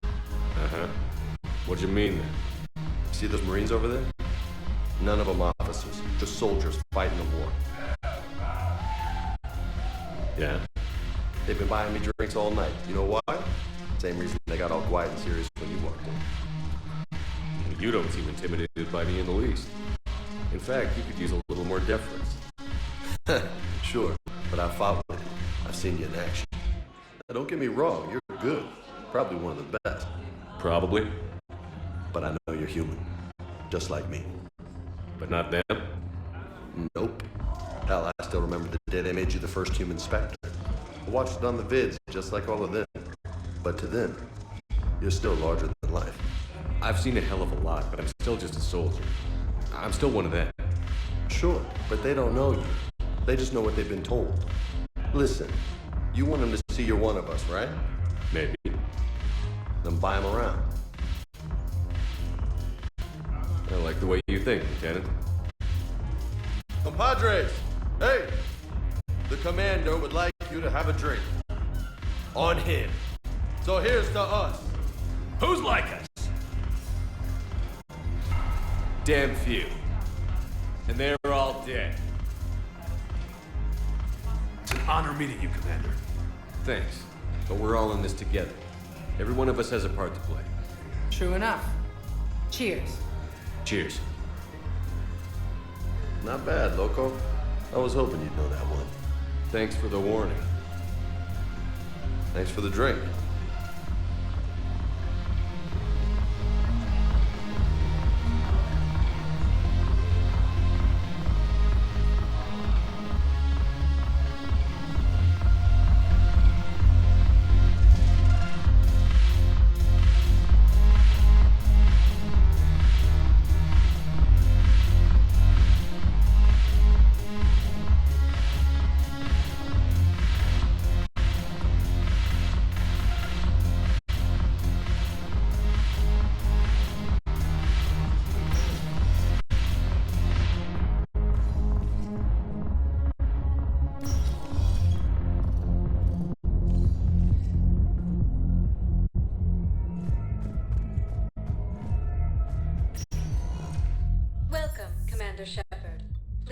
Speaker 3: Uh-huh. What'd you mean then?
Speaker 9: See those Marines over there? None of them officers, just soldiers fighting the war.
Speaker 3: Yeah?
Speaker 9: They've been buying me drinks all night. You know why? Same reason they got all quiet and serious when you walked in.
Speaker 3: You don't seem intimidated by me in the least. In fact, you could use a little more deference.
Speaker 9: Sure, but I fought with you. I've seen you in action. Now, don't get me wrong, you're good. Probably one of the best.
Speaker 3: Probably.
Speaker 9: But I know you're human. Just like me.
Speaker 3: But not them?
Speaker 9: Nope. Hell, I still remember the day they made you the first human Spectre. I watched it on the vids, just like all of them. But to them, you're still larger than life.
Speaker 3: I've seen a hell of a lot, but I'm still just a soldier. I'm still one of them.
Speaker 9: Sure, but they don't know you. They just know what they've been told. Listen, you want them to see you're one of us, right?
Speaker 3: Maybe.
Speaker 9: Then buy them around.
Speaker 3: I like the way you think, Lieutenant.
Speaker 9: Compadres! Hey! The commander would like you to have a drink. On him. So here's to us.
Speaker 3: Who's like us? Damn few. And they're all dead.
Speaker 9: It's an honor meeting you, Commander.
Speaker 3: Thanks. But we're all in this together. Every one of us has a part to play.
Speaker 11: True enough. Cheers.
Speaker 3: Cheers.
Speaker 9: Not bad, Loco. I was hoping you'd know that one.
Speaker 3: Thanks for the warning.
Speaker 9: Thanks for the drink.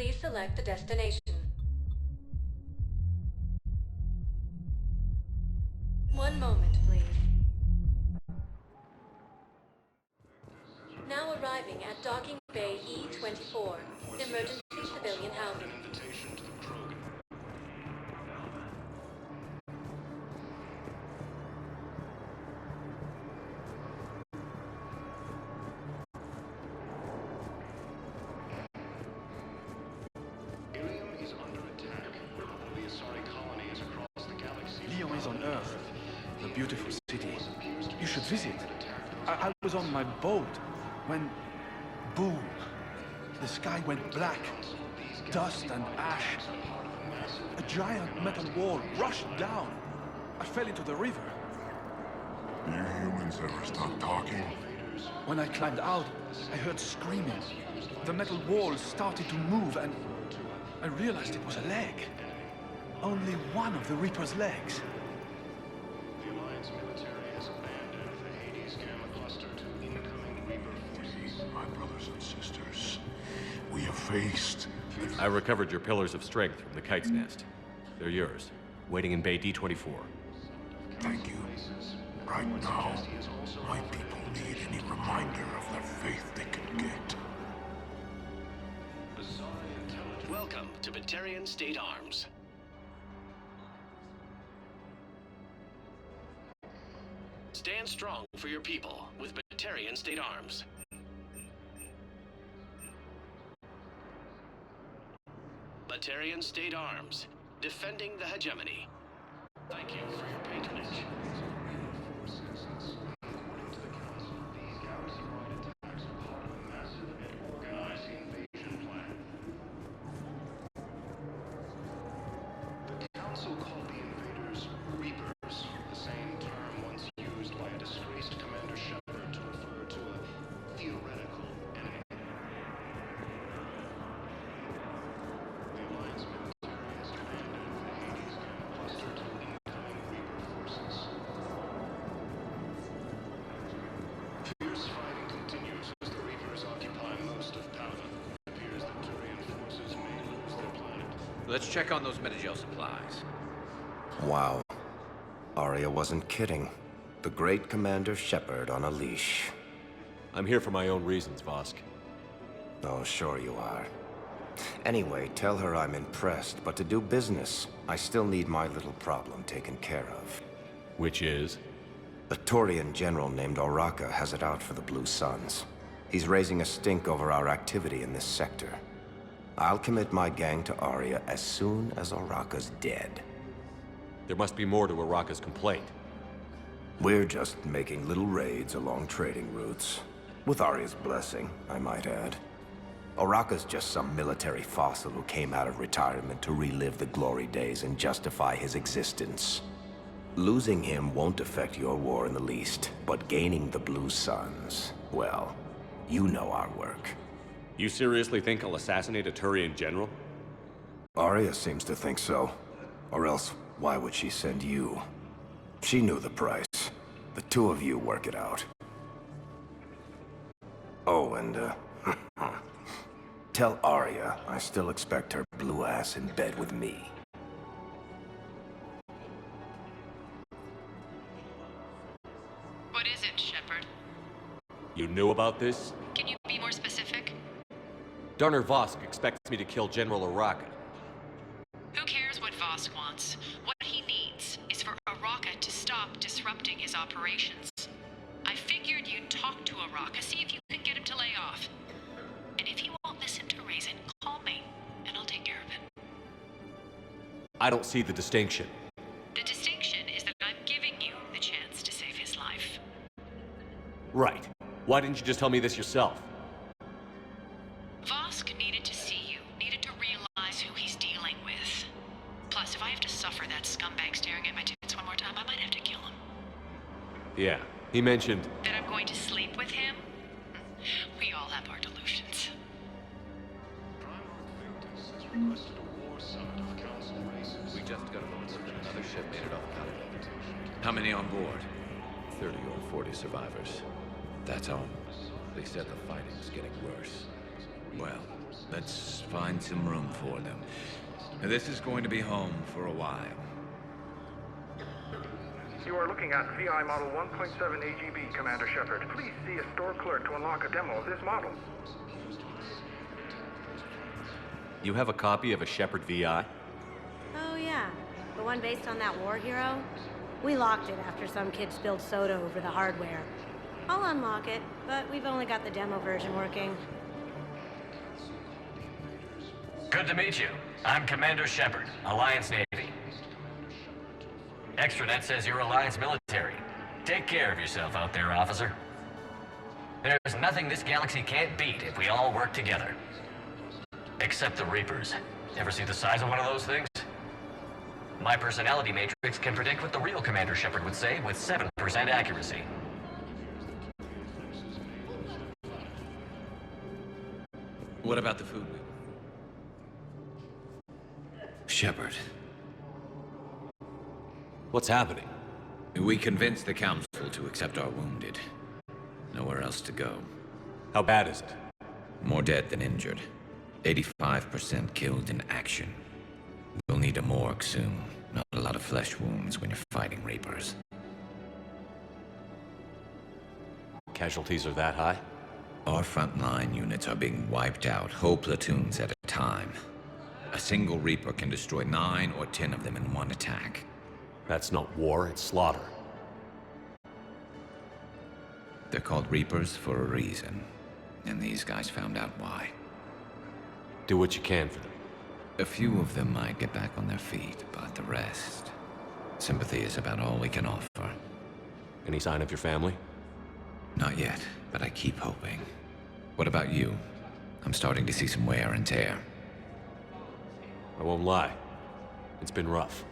Speaker 7: Please select the destination. One moment, please. Now arriving at Docking Bay E-24, emergency civilian housing.
Speaker 10: Lyon is on Earth, a beautiful city. You should visit. I was on my boat when, boom, the sky went black, dust and ash. A giant metal wall rushed down. I fell into the river.
Speaker 2: Do you humans ever stop talking?
Speaker 10: When I climbed out, I heard screaming. The metal wall started to move and I realized it was a leg. Only one of the Reaper's legs.
Speaker 6: The Alliance military has abandoned the Hades Gamma Cluster to incoming Reaper forces.
Speaker 2: My brothers and sisters, we have faced...
Speaker 3: I recovered your pillars of strength from the Kite's Nest. They're yours, waiting in Bay D-24.
Speaker 2: Thank you. Right now, my people need any reminder of their faith they can get.
Speaker 18: Welcome to Batarian State Arms. Stand strong for your people with Batarian State Arms. Batarian State Arms, defending the hegemony. Thank you for your patronage.
Speaker 6: The Council called the invaders Reapers, the same term once used by a disgraced Commander Shepard to refer to a theoretical enemy. The Alliance military has abandoned the Hades Gamma Cluster to incoming Reaper forces. Fierce fighting continues as the Reapers occupy most of Paladin. It appears that Turian forces may lose their planet.
Speaker 12: Let's check on those Metagel supplies.
Speaker 13: Wow. Arya wasn't kidding. The great Commander Shepard on a leash.
Speaker 3: I'm here for my own reasons, Vosk.
Speaker 13: Oh, sure you are. Anyway, tell her I'm impressed, but to do business, I still need my little problem taken care of.
Speaker 3: Which is?
Speaker 13: A Turian general named Oraka has it out for the Blue Suns. He's raising a stink over our activity in this sector. I'll commit my gang to Arya as soon as Oraka's dead.
Speaker 3: There must be more to Oraka's complaint.
Speaker 13: We're just making little raids along trading routes. With Arya's blessing, I might add. Oraka's just some military fossil who came out of retirement to relive the glory days and justify his existence. Losing him won't affect your war in the least, but gaining the Blue Suns, well, you know our work.
Speaker 3: You seriously think I'll assassinate a Turian general?
Speaker 13: Arya seems to think so. Or else, why would she send you? She knew the price. The two of you work it out. Oh, and, tell Arya I still expect her blue ass in bed with me.
Speaker 22: What is it, Shepard?
Speaker 3: You knew about this?
Speaker 22: Can you be more specific?
Speaker 3: Darner Vosk expects me to kill General Oraka.
Speaker 22: Who cares what Vosk wants? What he needs is for Oraka to stop disrupting his operations. I figured you'd talk to Oraka, see if you can get him to lay off. And if he won't listen to reason, call me, and I'll take care of it.
Speaker 3: I don't see the distinction.
Speaker 22: The distinction is that I'm giving you the chance to save his life.
Speaker 3: Right. Why didn't you just tell me this yourself?
Speaker 22: Vosk needed to see you, needed to realize who he's dealing with. Plus, if I have to suffer that scumbag staring at my tits one more time, I might have to kill him.
Speaker 3: Yeah, he mentioned...
Speaker 22: That I'm going to sleep with him? We all have our delusions.
Speaker 12: We just got word that another ship made it off Paladin. How many on board? 30 or 40 survivors. That's all. They said the fighting's getting worse. Well, Let's find some room for them. Now, this is going to be home for a while.
Speaker 1: You are looking at VI Model 1.7 AGB, Commander Shepard. Please see a store clerk to unlock a demo of this model.
Speaker 3: You have a copy of a Shepard VI?
Speaker 25: Oh, yeah. The one based on that war hero? We locked it after some kid spilled soda over the hardware. I'll unlock it, but we've only got the demo version working.
Speaker 4: Good to meet you. I'm Commander Shepard, Alliance Navy. Extranet says you're Alliance military. Take care of yourself out there, officer. There's nothing this galaxy can't beat if we all work together. Except the Reapers. Ever see the size of one of those things? My personality matrix can predict what the real Commander Shepard would say with 7% accuracy.
Speaker 12: What about the food? Shepard.
Speaker 3: What's happening?
Speaker 12: We convinced the Council to accept our wounded. Nowhere else to go.
Speaker 3: How bad is it?
Speaker 12: More dead than injured. 85% killed in action. We'll need a morgue soon. Not a lot of flesh wounds when you're fighting Reapers.
Speaker 3: Casualties are that high?
Speaker 12: Our frontline units are being wiped out, whole platoons at a time. A single Reaper can destroy 9 or 10 of them in one attack.
Speaker 3: That's not war, it's slaughter.
Speaker 12: They're called Reapers for a reason. And these guys found out why.
Speaker 3: Do what you can for them.
Speaker 12: A few of them might get back on their feet, but the rest... Sympathy is about all we can offer.
Speaker 3: Any sign of your family?
Speaker 12: Not yet, but I keep hoping. What about you? I'm starting to see some wear and tear.
Speaker 3: I won't lie. It's been rough.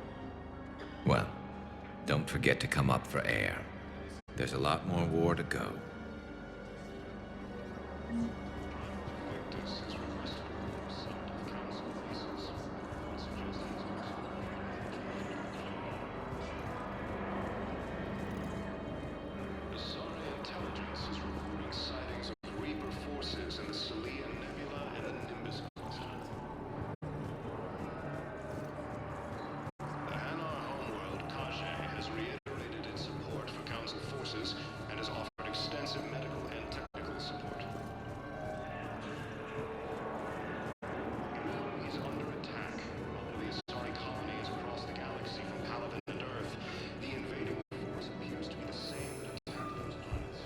Speaker 12: Well, don't forget to come up for air. There's a lot more war to go.
Speaker 6: and has offered extensive medical and technical support. Is under attack. Although the Asari colony is across the galaxy from Paladin and Earth, the invading force appears to be the same that attacked those planets.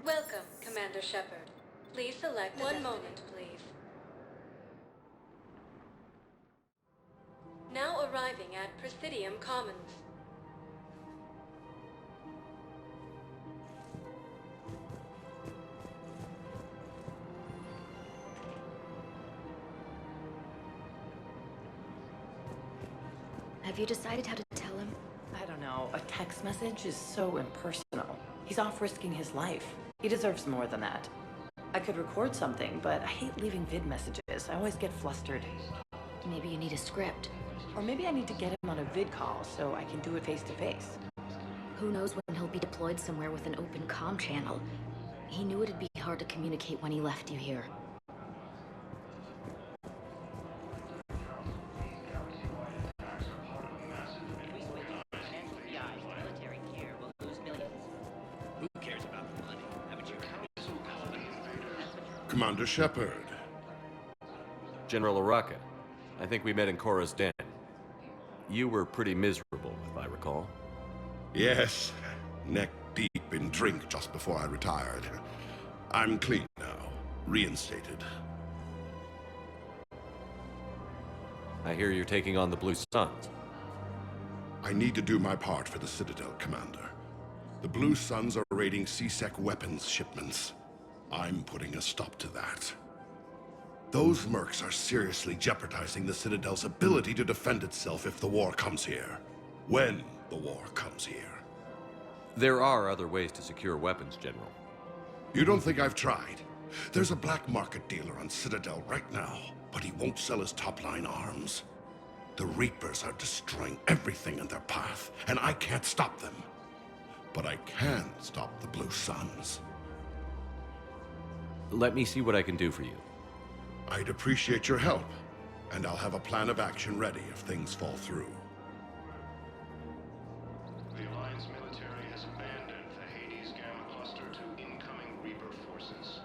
Speaker 7: Welcome, Commander Shepard. Please select one moment, please. Now arriving at Presidium Commons.
Speaker 16: Have you decided how to tell him?
Speaker 14: I don't know. A text message is so impersonal. He's off risking his life. He deserves more than that. I could record something, but I hate leaving vid messages. I always get flustered.
Speaker 16: Maybe you need a script.
Speaker 14: Or maybe I need to get him on a vid call so I can do it face to face.
Speaker 16: Who knows when he'll be deployed somewhere with an open comm channel. He knew it'd be hard to communicate when he left you here.
Speaker 6: Who cares about the money?
Speaker 8: Commander Shepard.
Speaker 3: General Araka. I think we met in Korra's den. You were pretty miserable, if I recall.
Speaker 8: Yes, neck deep in drink just before I retired. I'm clean now, reinstated.
Speaker 3: I hear you're taking on the Blue Suns.
Speaker 8: I need to do my part for the Citadel, Commander. The Blue Suns are raiding CSEC weapons shipments. I'm putting a stop to that. Those mercs are seriously jeopardizing the Citadel's ability to defend itself if the war comes here. When the war comes here.
Speaker 3: There are other ways to secure weapons, General.
Speaker 8: You don't think I've tried? There's a black market dealer on Citadel right now, but he won't sell his top-line arms. The Reapers are destroying everything in their path, and I can't stop them. But I can stop the Blue Suns.
Speaker 3: Let me see what I can do for you.
Speaker 8: I'd appreciate your help, and I'll have a plan of action ready if things fall through.
Speaker 6: The Alliance military has abandoned the Hades Gamma cluster to incoming Reaper forces.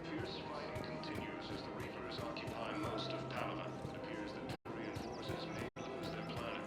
Speaker 6: Fierce fighting continues as the Reapers occupy most of Palaven. It appears that Turian forces may lose their planet.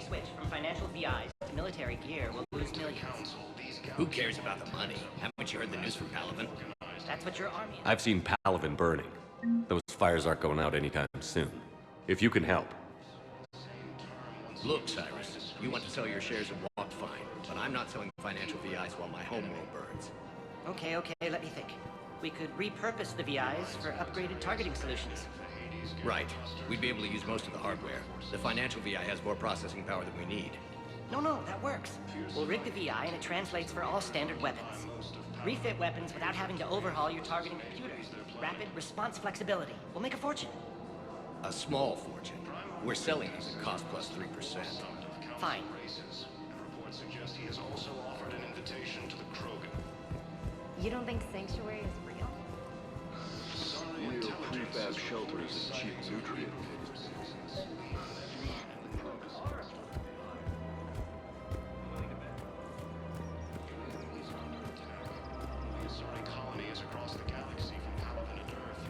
Speaker 15: Switch from financial VIs to military gear will lose millions.
Speaker 18: Who cares about the money? Haven't you heard the news from Palaven?
Speaker 15: That's what your army is.
Speaker 3: I've seen Palaven burning. Those fires aren't going out anytime soon. If you can help.
Speaker 18: Look, Cyrus, you want to sell your shares of Walk fine, but I'm not selling financial VIs while my homeworld burns.
Speaker 15: Okay, let me think. We could repurpose the VIs for upgraded targeting solutions.
Speaker 18: Right. We'd be able to use most of the hardware. The financial VI has more processing power than we need.
Speaker 15: No, that works. We'll rig the VI and it translates for all standard weapons. Refit weapons without having to overhaul your targeting computer. Rapid response flexibility. We'll make a fortune.
Speaker 18: A small fortune. We're selling these at cost plus 3%.
Speaker 15: Fine.
Speaker 6: Reports suggest he has also offered an invitation to the Krogan.
Speaker 19: You don't think Sanctuary is real?
Speaker 2: Real prefab shelters and cheap nutrient.
Speaker 6: The Asari colony is across the galaxy from Palaven and Earth.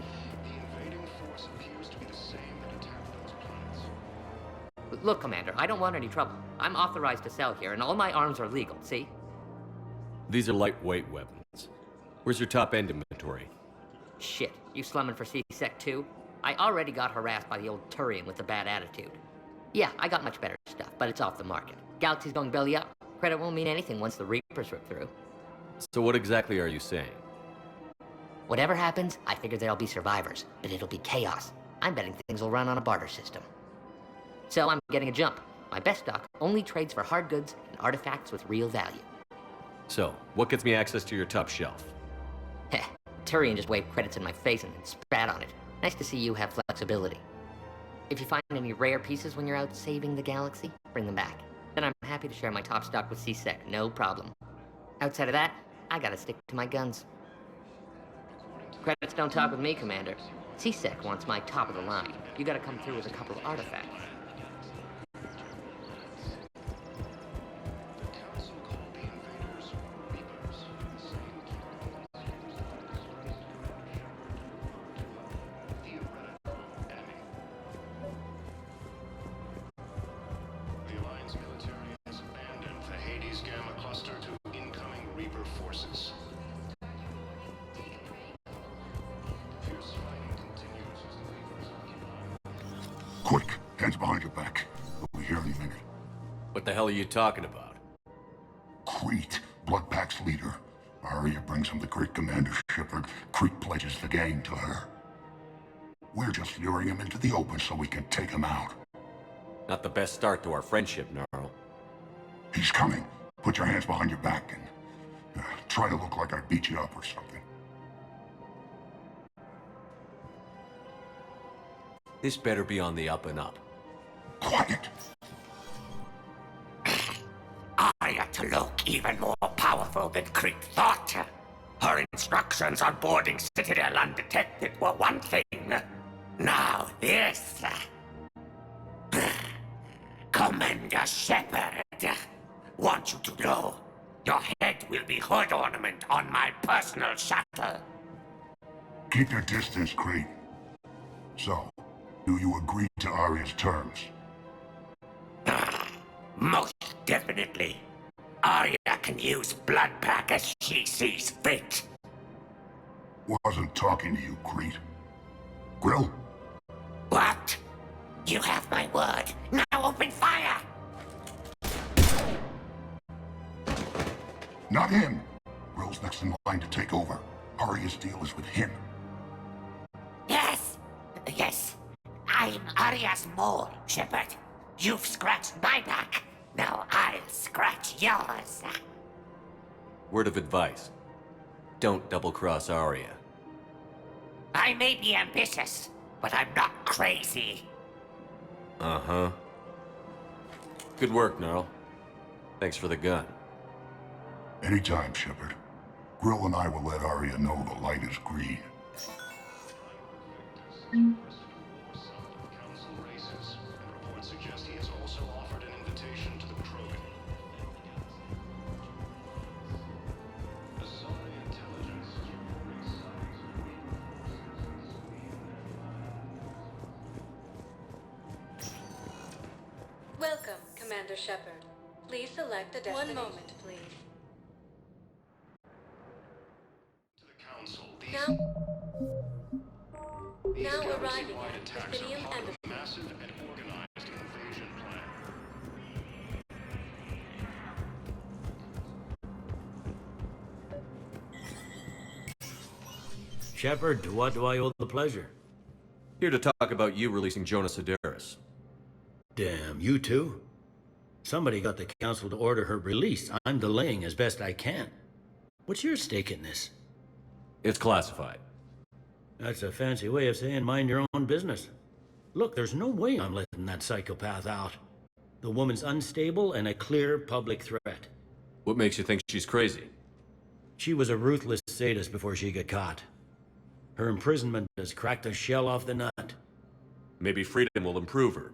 Speaker 6: The invading force appears to be the same that attacked those planets.
Speaker 15: Look, Commander, I don't want any trouble. I'm authorized to sell here, and all my arms are legal, see?
Speaker 3: These are lightweight weapons. Where's your top-end inventory?
Speaker 15: Shit, you slumming for C-Sec too? I already got harassed by the old Turian with the bad attitude. Yeah, I got much better stuff, but it's off the market. Galaxy's going belly up. Credit won't mean anything once the Reapers rip through.
Speaker 3: So what exactly are you saying?
Speaker 15: Whatever happens, I figure there'll be survivors, but it'll be chaos. I'm betting things will run on a barter system. So I'm getting a jump. My best stock only trades for hard goods and artifacts with real value.
Speaker 3: So, what gets me access to your top shelf?
Speaker 15: Heh, Turian just waved credits in my face and then spat on it. Nice to see you have flexibility. If you find any rare pieces when you're out saving the galaxy, bring them back. Then I'm happy to share my top stock with C-Sec, no problem. Outside of that, I gotta stick to my guns. Credits don't talk with me, Commander. C-Sec wants my top of the line. You gotta come through with a couple of artifacts.
Speaker 2: Quick, hands behind your back. We'll be here any minute.
Speaker 3: What the hell are you talking about?
Speaker 2: Crete, Bloodpack's leader. Arya brings him the Great Commander Shepard. Crete pledges the gang to her. We're just luring him into the open so we can take him out.
Speaker 3: Not the best start to our friendship, Gnarl.
Speaker 2: He's coming. Put your hands behind your back and try to look like I beat you up or something.
Speaker 3: This better be on the up and up.
Speaker 2: Quiet!
Speaker 5: Arya to look even more powerful than Creep thought. Her instructions on boarding Citadel undetected were one thing. Now this. Commander Shepard, want you to know, your head will be hood ornament on my personal shuttle.
Speaker 2: Keep your distance, Creed. So, do you agree to Arya's terms?
Speaker 5: Most definitely. Arya can use Blood Pack as she sees fit.
Speaker 2: Wasn't talking to you, Creed. Grill?
Speaker 5: What? You have my word. Now open fire!
Speaker 2: Not him. Grill's next in line to take over. Arya's deal is with him.
Speaker 5: Yes. Yes. I'm Arya's mole, Shepard. You've scratched my back. Now I'll scratch yours.
Speaker 3: Word of advice. Don't double-cross Arya.
Speaker 5: I may be ambitious, but I'm not crazy.
Speaker 3: Uh-huh. Good work, Gnarl. Thanks for the gun.
Speaker 2: Anytime, Shepard. Grill and I will let Arya know the light is green.
Speaker 6: Council races, and reports suggest he has also offered an invitation to the Krogan. Asari intelligence.
Speaker 7: Welcome, Commander Shepard. Please select a destination. One moment, please. Now arriving at Presidium Embassy.
Speaker 6: Massive and organized invasion plan.
Speaker 17: Shepard, to what do I owe the pleasure?
Speaker 3: Here to talk about you releasing Jonas Sedaris.
Speaker 17: Damn, you too? Somebody got the council to order her release. I'm delaying as best I can. What's your stake in this?
Speaker 3: It's classified.
Speaker 17: That's a fancy way of saying mind your own business. Look, there's no way I'm letting that psychopath out. The woman's unstable and a clear public threat.
Speaker 3: What makes you think she's crazy?
Speaker 17: She was a ruthless sadist before she got caught. Her imprisonment has cracked the shell off the nut.
Speaker 3: Maybe freedom will improve her.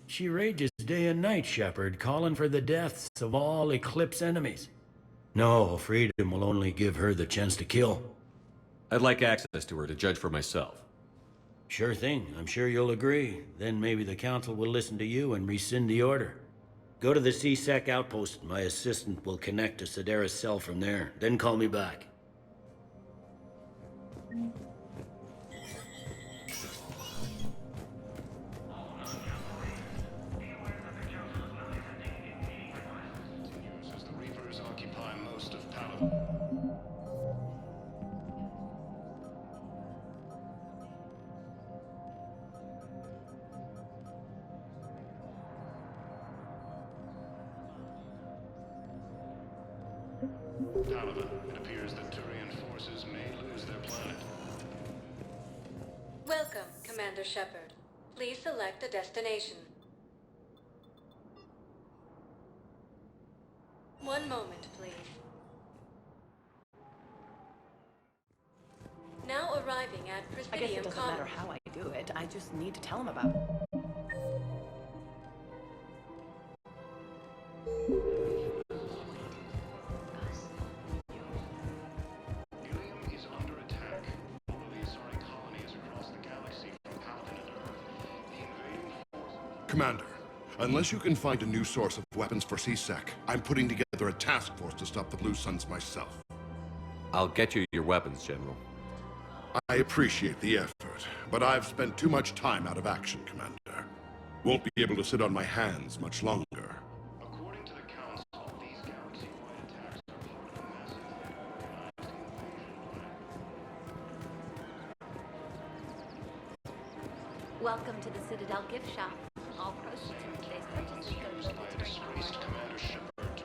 Speaker 17: She rages day and night, Shepard, calling for the deaths of all Eclipse enemies. No, freedom will only give her the chance to kill.
Speaker 3: I'd like access to her to judge for myself.
Speaker 17: Sure thing. I'm sure you'll agree. Then maybe the council will listen to you and rescind the order. Go to the C-Sec outpost. My assistant will connect to Sedaris' cell from there. Then call me back.
Speaker 6: As the Reapers occupy most of Paladin. Paladin, it appears that Turian forces may lose their planet.
Speaker 7: Welcome, Commander Shepard. Please select a destination. One moment, please. Now arriving at
Speaker 14: I guess it
Speaker 7: Presidium
Speaker 14: doesn't matter
Speaker 7: Commons.
Speaker 14: how I do it. I just need to tell him about it.
Speaker 6: Ilium is under attack. All of the Asari colonies across the galaxy from Paladin and Earth. The invading force...
Speaker 8: Commander, unless you can find a new source of weapons for C-Sec, I'm putting together a task force to stop the Blue Suns myself.
Speaker 3: I'll get you your weapons, General.
Speaker 8: I appreciate the effort, but I've spent too much time out of action, Commander. Won't be able to sit on my hands much longer.
Speaker 6: According to the Council, these galaxy-wide attacks are part of a massive and organized invasion plan.
Speaker 20: Welcome to the Citadel gift shop. All proceeds from today's purchases go to
Speaker 6: Used by a disgraced Commander Shepard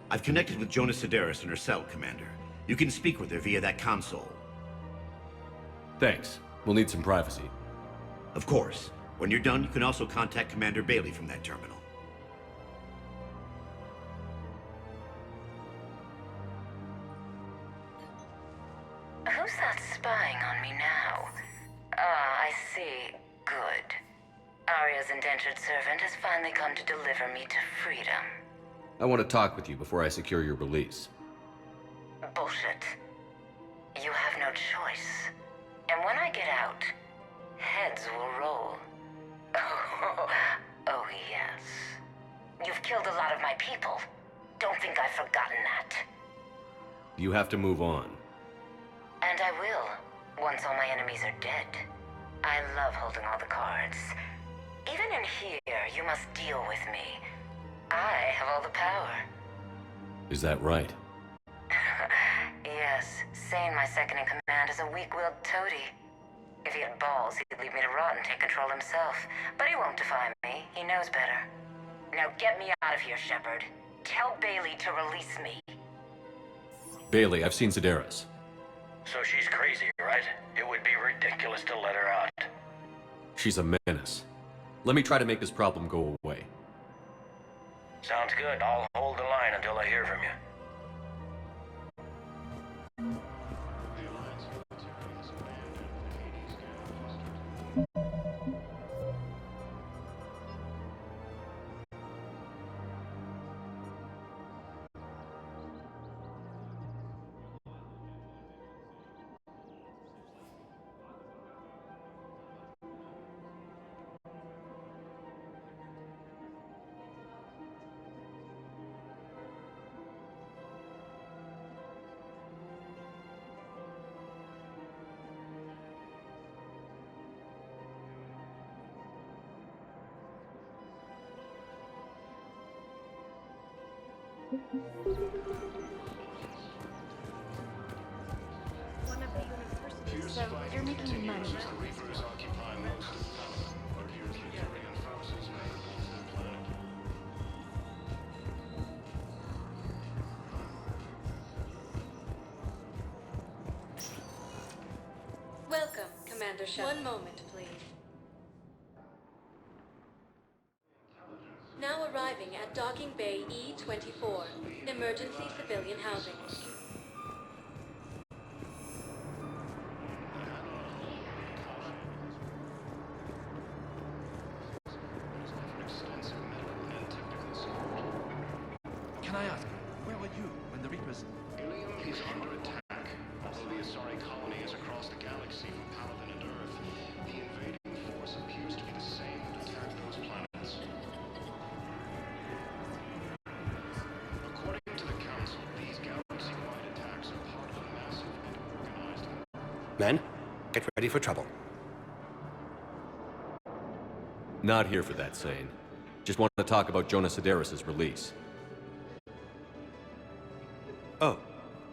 Speaker 11: I've connected with Jonas Sedaris in her cell, Commander. You can speak with her via that console.
Speaker 3: Thanks. We'll need some privacy.
Speaker 11: Of course. When you're done, you can also contact Commander Bailey from that terminal.
Speaker 20: Who's that spying on me now? Ah, I see. Good. Arya's indentured servant has finally come to deliver me to freedom.
Speaker 3: I want to talk with you before I secure your release.
Speaker 20: Bullshit. You have no choice. And when I get out, heads will roll. Oh, yes. You've killed a lot of my people. Don't think I've forgotten that.
Speaker 3: You have to move on.
Speaker 20: And I will, once all my enemies are dead. I love holding all the cards. Even in here, you must deal with me. I have all the power.
Speaker 3: Is that right?
Speaker 20: Yes, Sane, my second in command, is a weak-willed toady. If he had balls, he'd leave me to rot and take control himself. But he won't defy me. He knows better. Now get me out of here, Shepard. Tell Bailey to release me.
Speaker 3: Bailey, I've seen Sedaris.
Speaker 17: So she's crazy, right? It would be ridiculous to let her out.
Speaker 3: She's a menace. Let me try to make this problem go away.
Speaker 17: Sounds good. I'll hold the line until I hear from you.
Speaker 16: One of the universities, so they're making money.
Speaker 6: Reapers occupy most of the power, but appears that Tyrion Faustus may rule the planet.
Speaker 7: Welcome, Commander Shepard. One moment, please. Now arriving at Docking Bay E-24, emergency civilian housing.
Speaker 10: Can I ask, where were you when the Reapers...
Speaker 6: Ilium is under attack. Although the Asari colony is across the galaxy from Paladin and Earth, the invading force appears to be the same that attacked those planets. According to the Council, these galaxy-wide attacks are part of a massive and organized...
Speaker 21: Men, get ready for trouble.
Speaker 3: Not here for that, Sane. Just want to talk about Jonas Sedaris' release.
Speaker 21: Oh,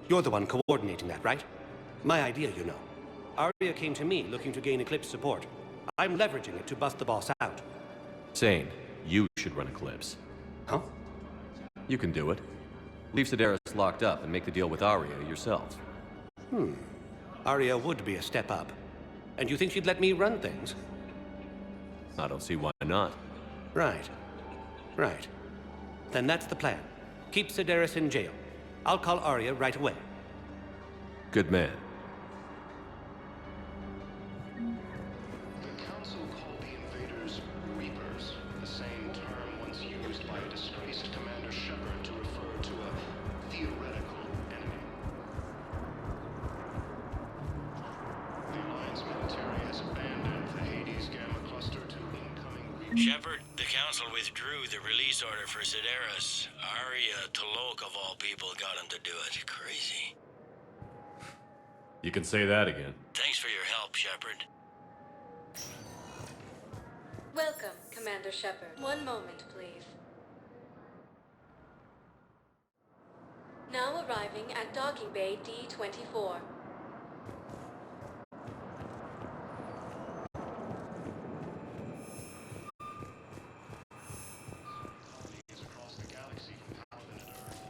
Speaker 21: you're the one coordinating that, right? My idea, you know. Arya came to me looking to gain Eclipse support. I'm leveraging it to bust the boss out.
Speaker 3: Sane, you should run Eclipse.
Speaker 21: Huh?
Speaker 3: You can do it. Leave Sedaris locked up and make the deal with Arya yourself.
Speaker 21: Arya would be a step up. And you think she'd let me run things?
Speaker 3: I don't see why not.
Speaker 21: Right. Right. Then that's the plan. Keep Sedaris in jail. I'll call Arya right away.
Speaker 3: Good man.
Speaker 6: The Council called the invaders Reapers, the same term once used by a disgraced Commander Shepard to refer to a theoretical enemy. The Alliance military has abandoned the Hades Gamma Cluster to incoming Reapers.
Speaker 17: Shepard, the Council withdrew the release order for Sedaris. Arya T'Loak, of all people, got him to do it. Crazy.
Speaker 3: You can say that again.
Speaker 17: Thanks for your help, Shepard.
Speaker 7: Welcome, Commander Shepard. One moment, please. Now arriving at Docking Bay D-24.
Speaker 6: Across the galaxy from Paladin and Earth,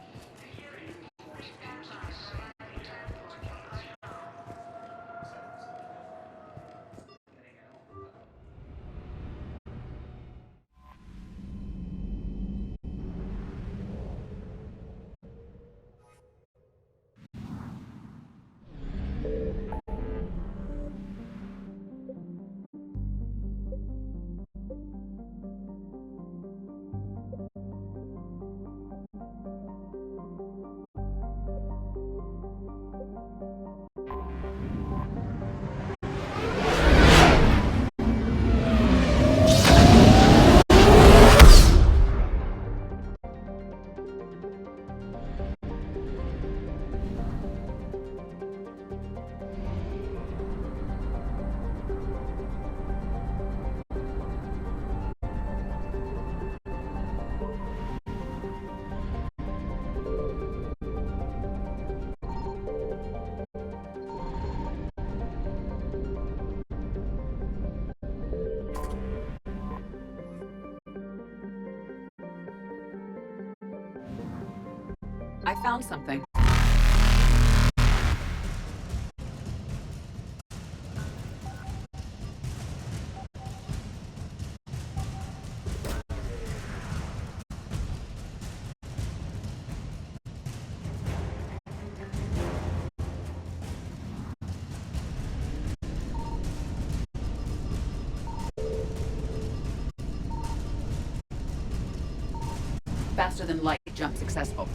Speaker 9: I found something. Faster than light jump successful.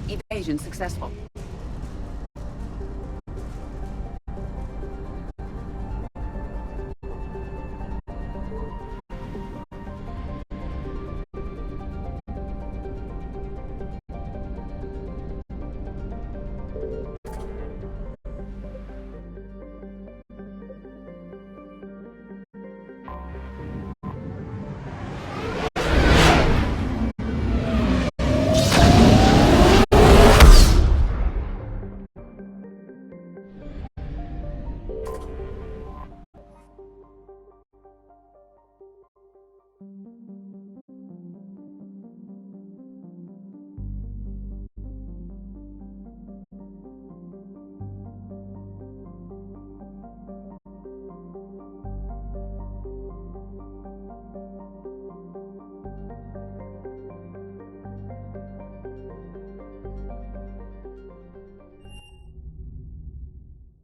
Speaker 9: Evasion successful.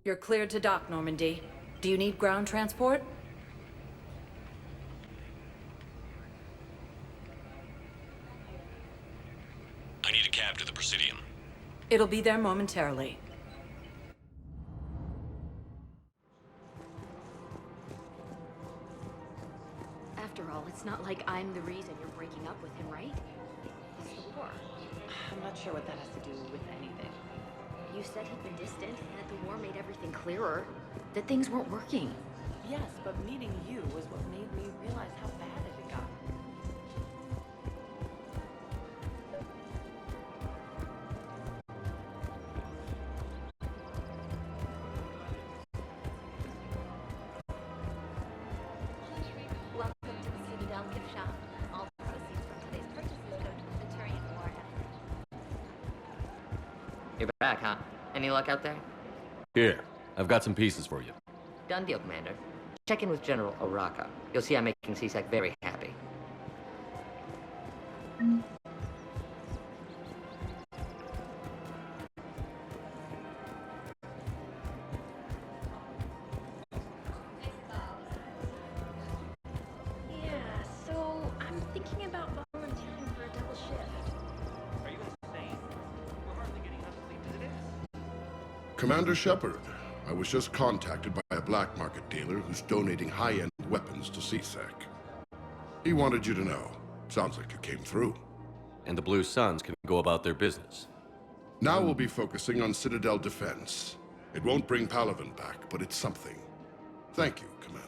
Speaker 13: You're cleared to dock, Normandy. Do you need ground transport?
Speaker 22: I need a cab to the Presidium.
Speaker 13: It'll be there momentarily.
Speaker 23: After all, it's not like I'm the reason you're breaking up with him, right? It's the war.
Speaker 14: I'm not sure what that has to do with anything.
Speaker 23: You said he'd been distant, and that the war made everything clearer. That things weren't working.
Speaker 14: Yes, but meeting you was what made me realize how bad it had gotten.
Speaker 23: Welcome to the Citadel gift shop. All proceeds from today's purchases go to the Centurion War effort.
Speaker 15: You're back, huh? Any luck out there?
Speaker 3: Here, I've got some pieces for you.
Speaker 15: Done deal, Commander. Check in with General Araka. You'll see I'm making C-Sec very happy.
Speaker 23: Yeah, so I'm thinking about volunteering for a double shift.
Speaker 18: Are you insane? We're hardly getting enough sleep as it is.
Speaker 8: Commander Shepard, I was just contacted by a black market dealer who's donating high-end weapons to C-Sec. He wanted you to know. Sounds like you came through.
Speaker 3: And the Blue Suns can go about their business.
Speaker 8: Now we'll be focusing on Citadel defense. It won't bring Palaven back, but it's something. Thank you, Commander.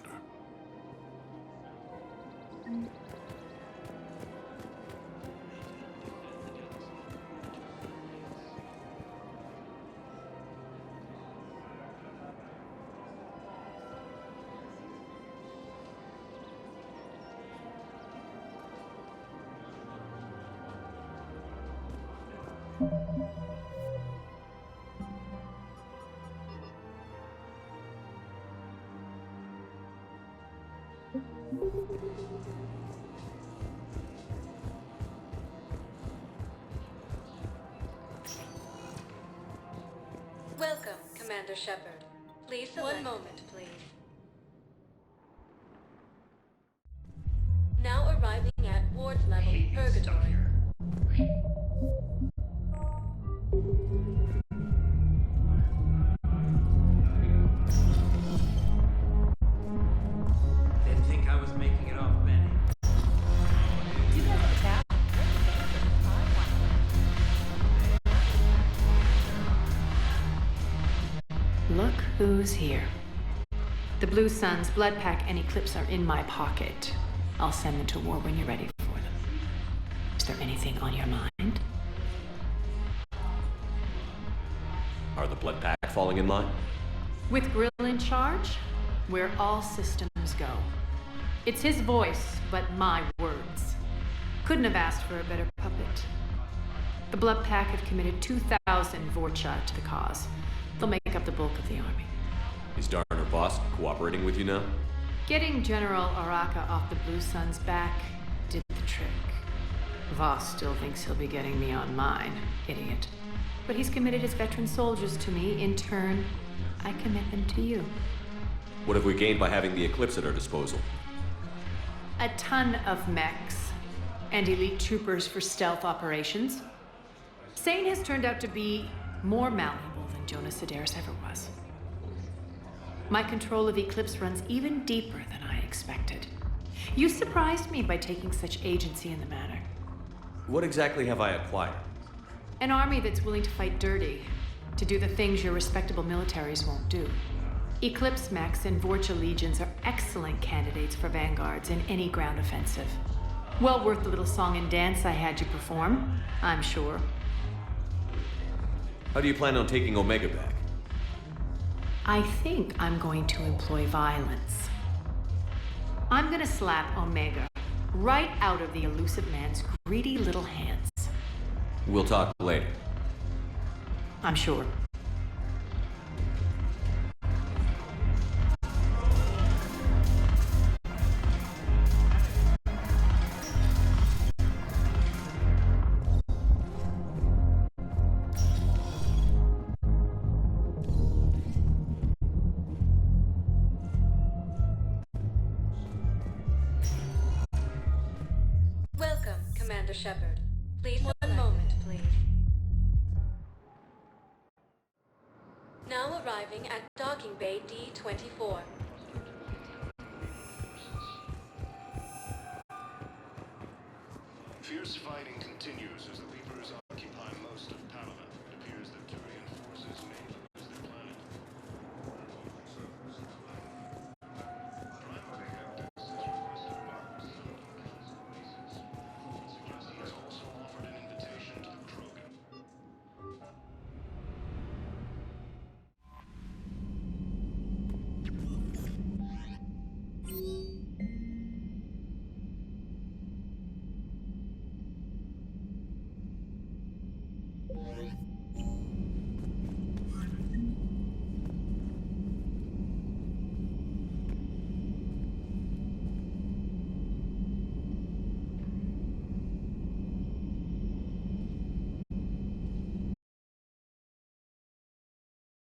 Speaker 7: Welcome, Commander Shepard. Please select. One moment, please. Now arriving at ward level Purgatory.
Speaker 24: Didn't think I was making it off, Benny.
Speaker 14: You guys have a tap?
Speaker 26: Look who's here. The Blue Suns, Blood Pack, and Eclipse are in my pocket. I'll send them to war when you're ready for them. Is there anything on your mind?
Speaker 3: Are the Blood Pack falling in line?
Speaker 26: With Grill in charge, where all systems go. It's his voice, but my words. Couldn't have asked for a better puppet. The Blood Pack have committed 2,000 Vorcha to the cause. They'll make up the bulk of the army.
Speaker 3: Is Darner Voss cooperating with you now?
Speaker 26: Getting General Araka off the Blue Sun's back did the trick. Voss still thinks he'll be getting me on mine, idiot. But he's committed his veteran soldiers to me. In turn, I commit them to you.
Speaker 3: What have we gained by having the Eclipse at our disposal?
Speaker 26: A ton of mechs and elite troopers for stealth operations. Sane has turned out to be more malleable than Jonas Sedaris ever was. My control of Eclipse runs even deeper than I expected. You surprised me by taking such agency in the matter.
Speaker 3: What exactly have I acquired?
Speaker 26: An army that's willing to fight dirty, to do the things your respectable militaries won't do. Eclipse mechs and Vorcha legions are excellent candidates for vanguards in any ground offensive. Well worth the little song and dance I had you perform, I'm sure.
Speaker 3: How do you plan on taking Omega back?
Speaker 26: I think I'm going to employ violence. I'm gonna slap Omega right out of the elusive man's greedy little hands.
Speaker 3: We'll talk later.
Speaker 26: I'm sure.
Speaker 7: Welcome, Commander Shepard. Please, one moment, please. Now arriving at Docking Bay D-24.
Speaker 6: Fierce fighting continues as the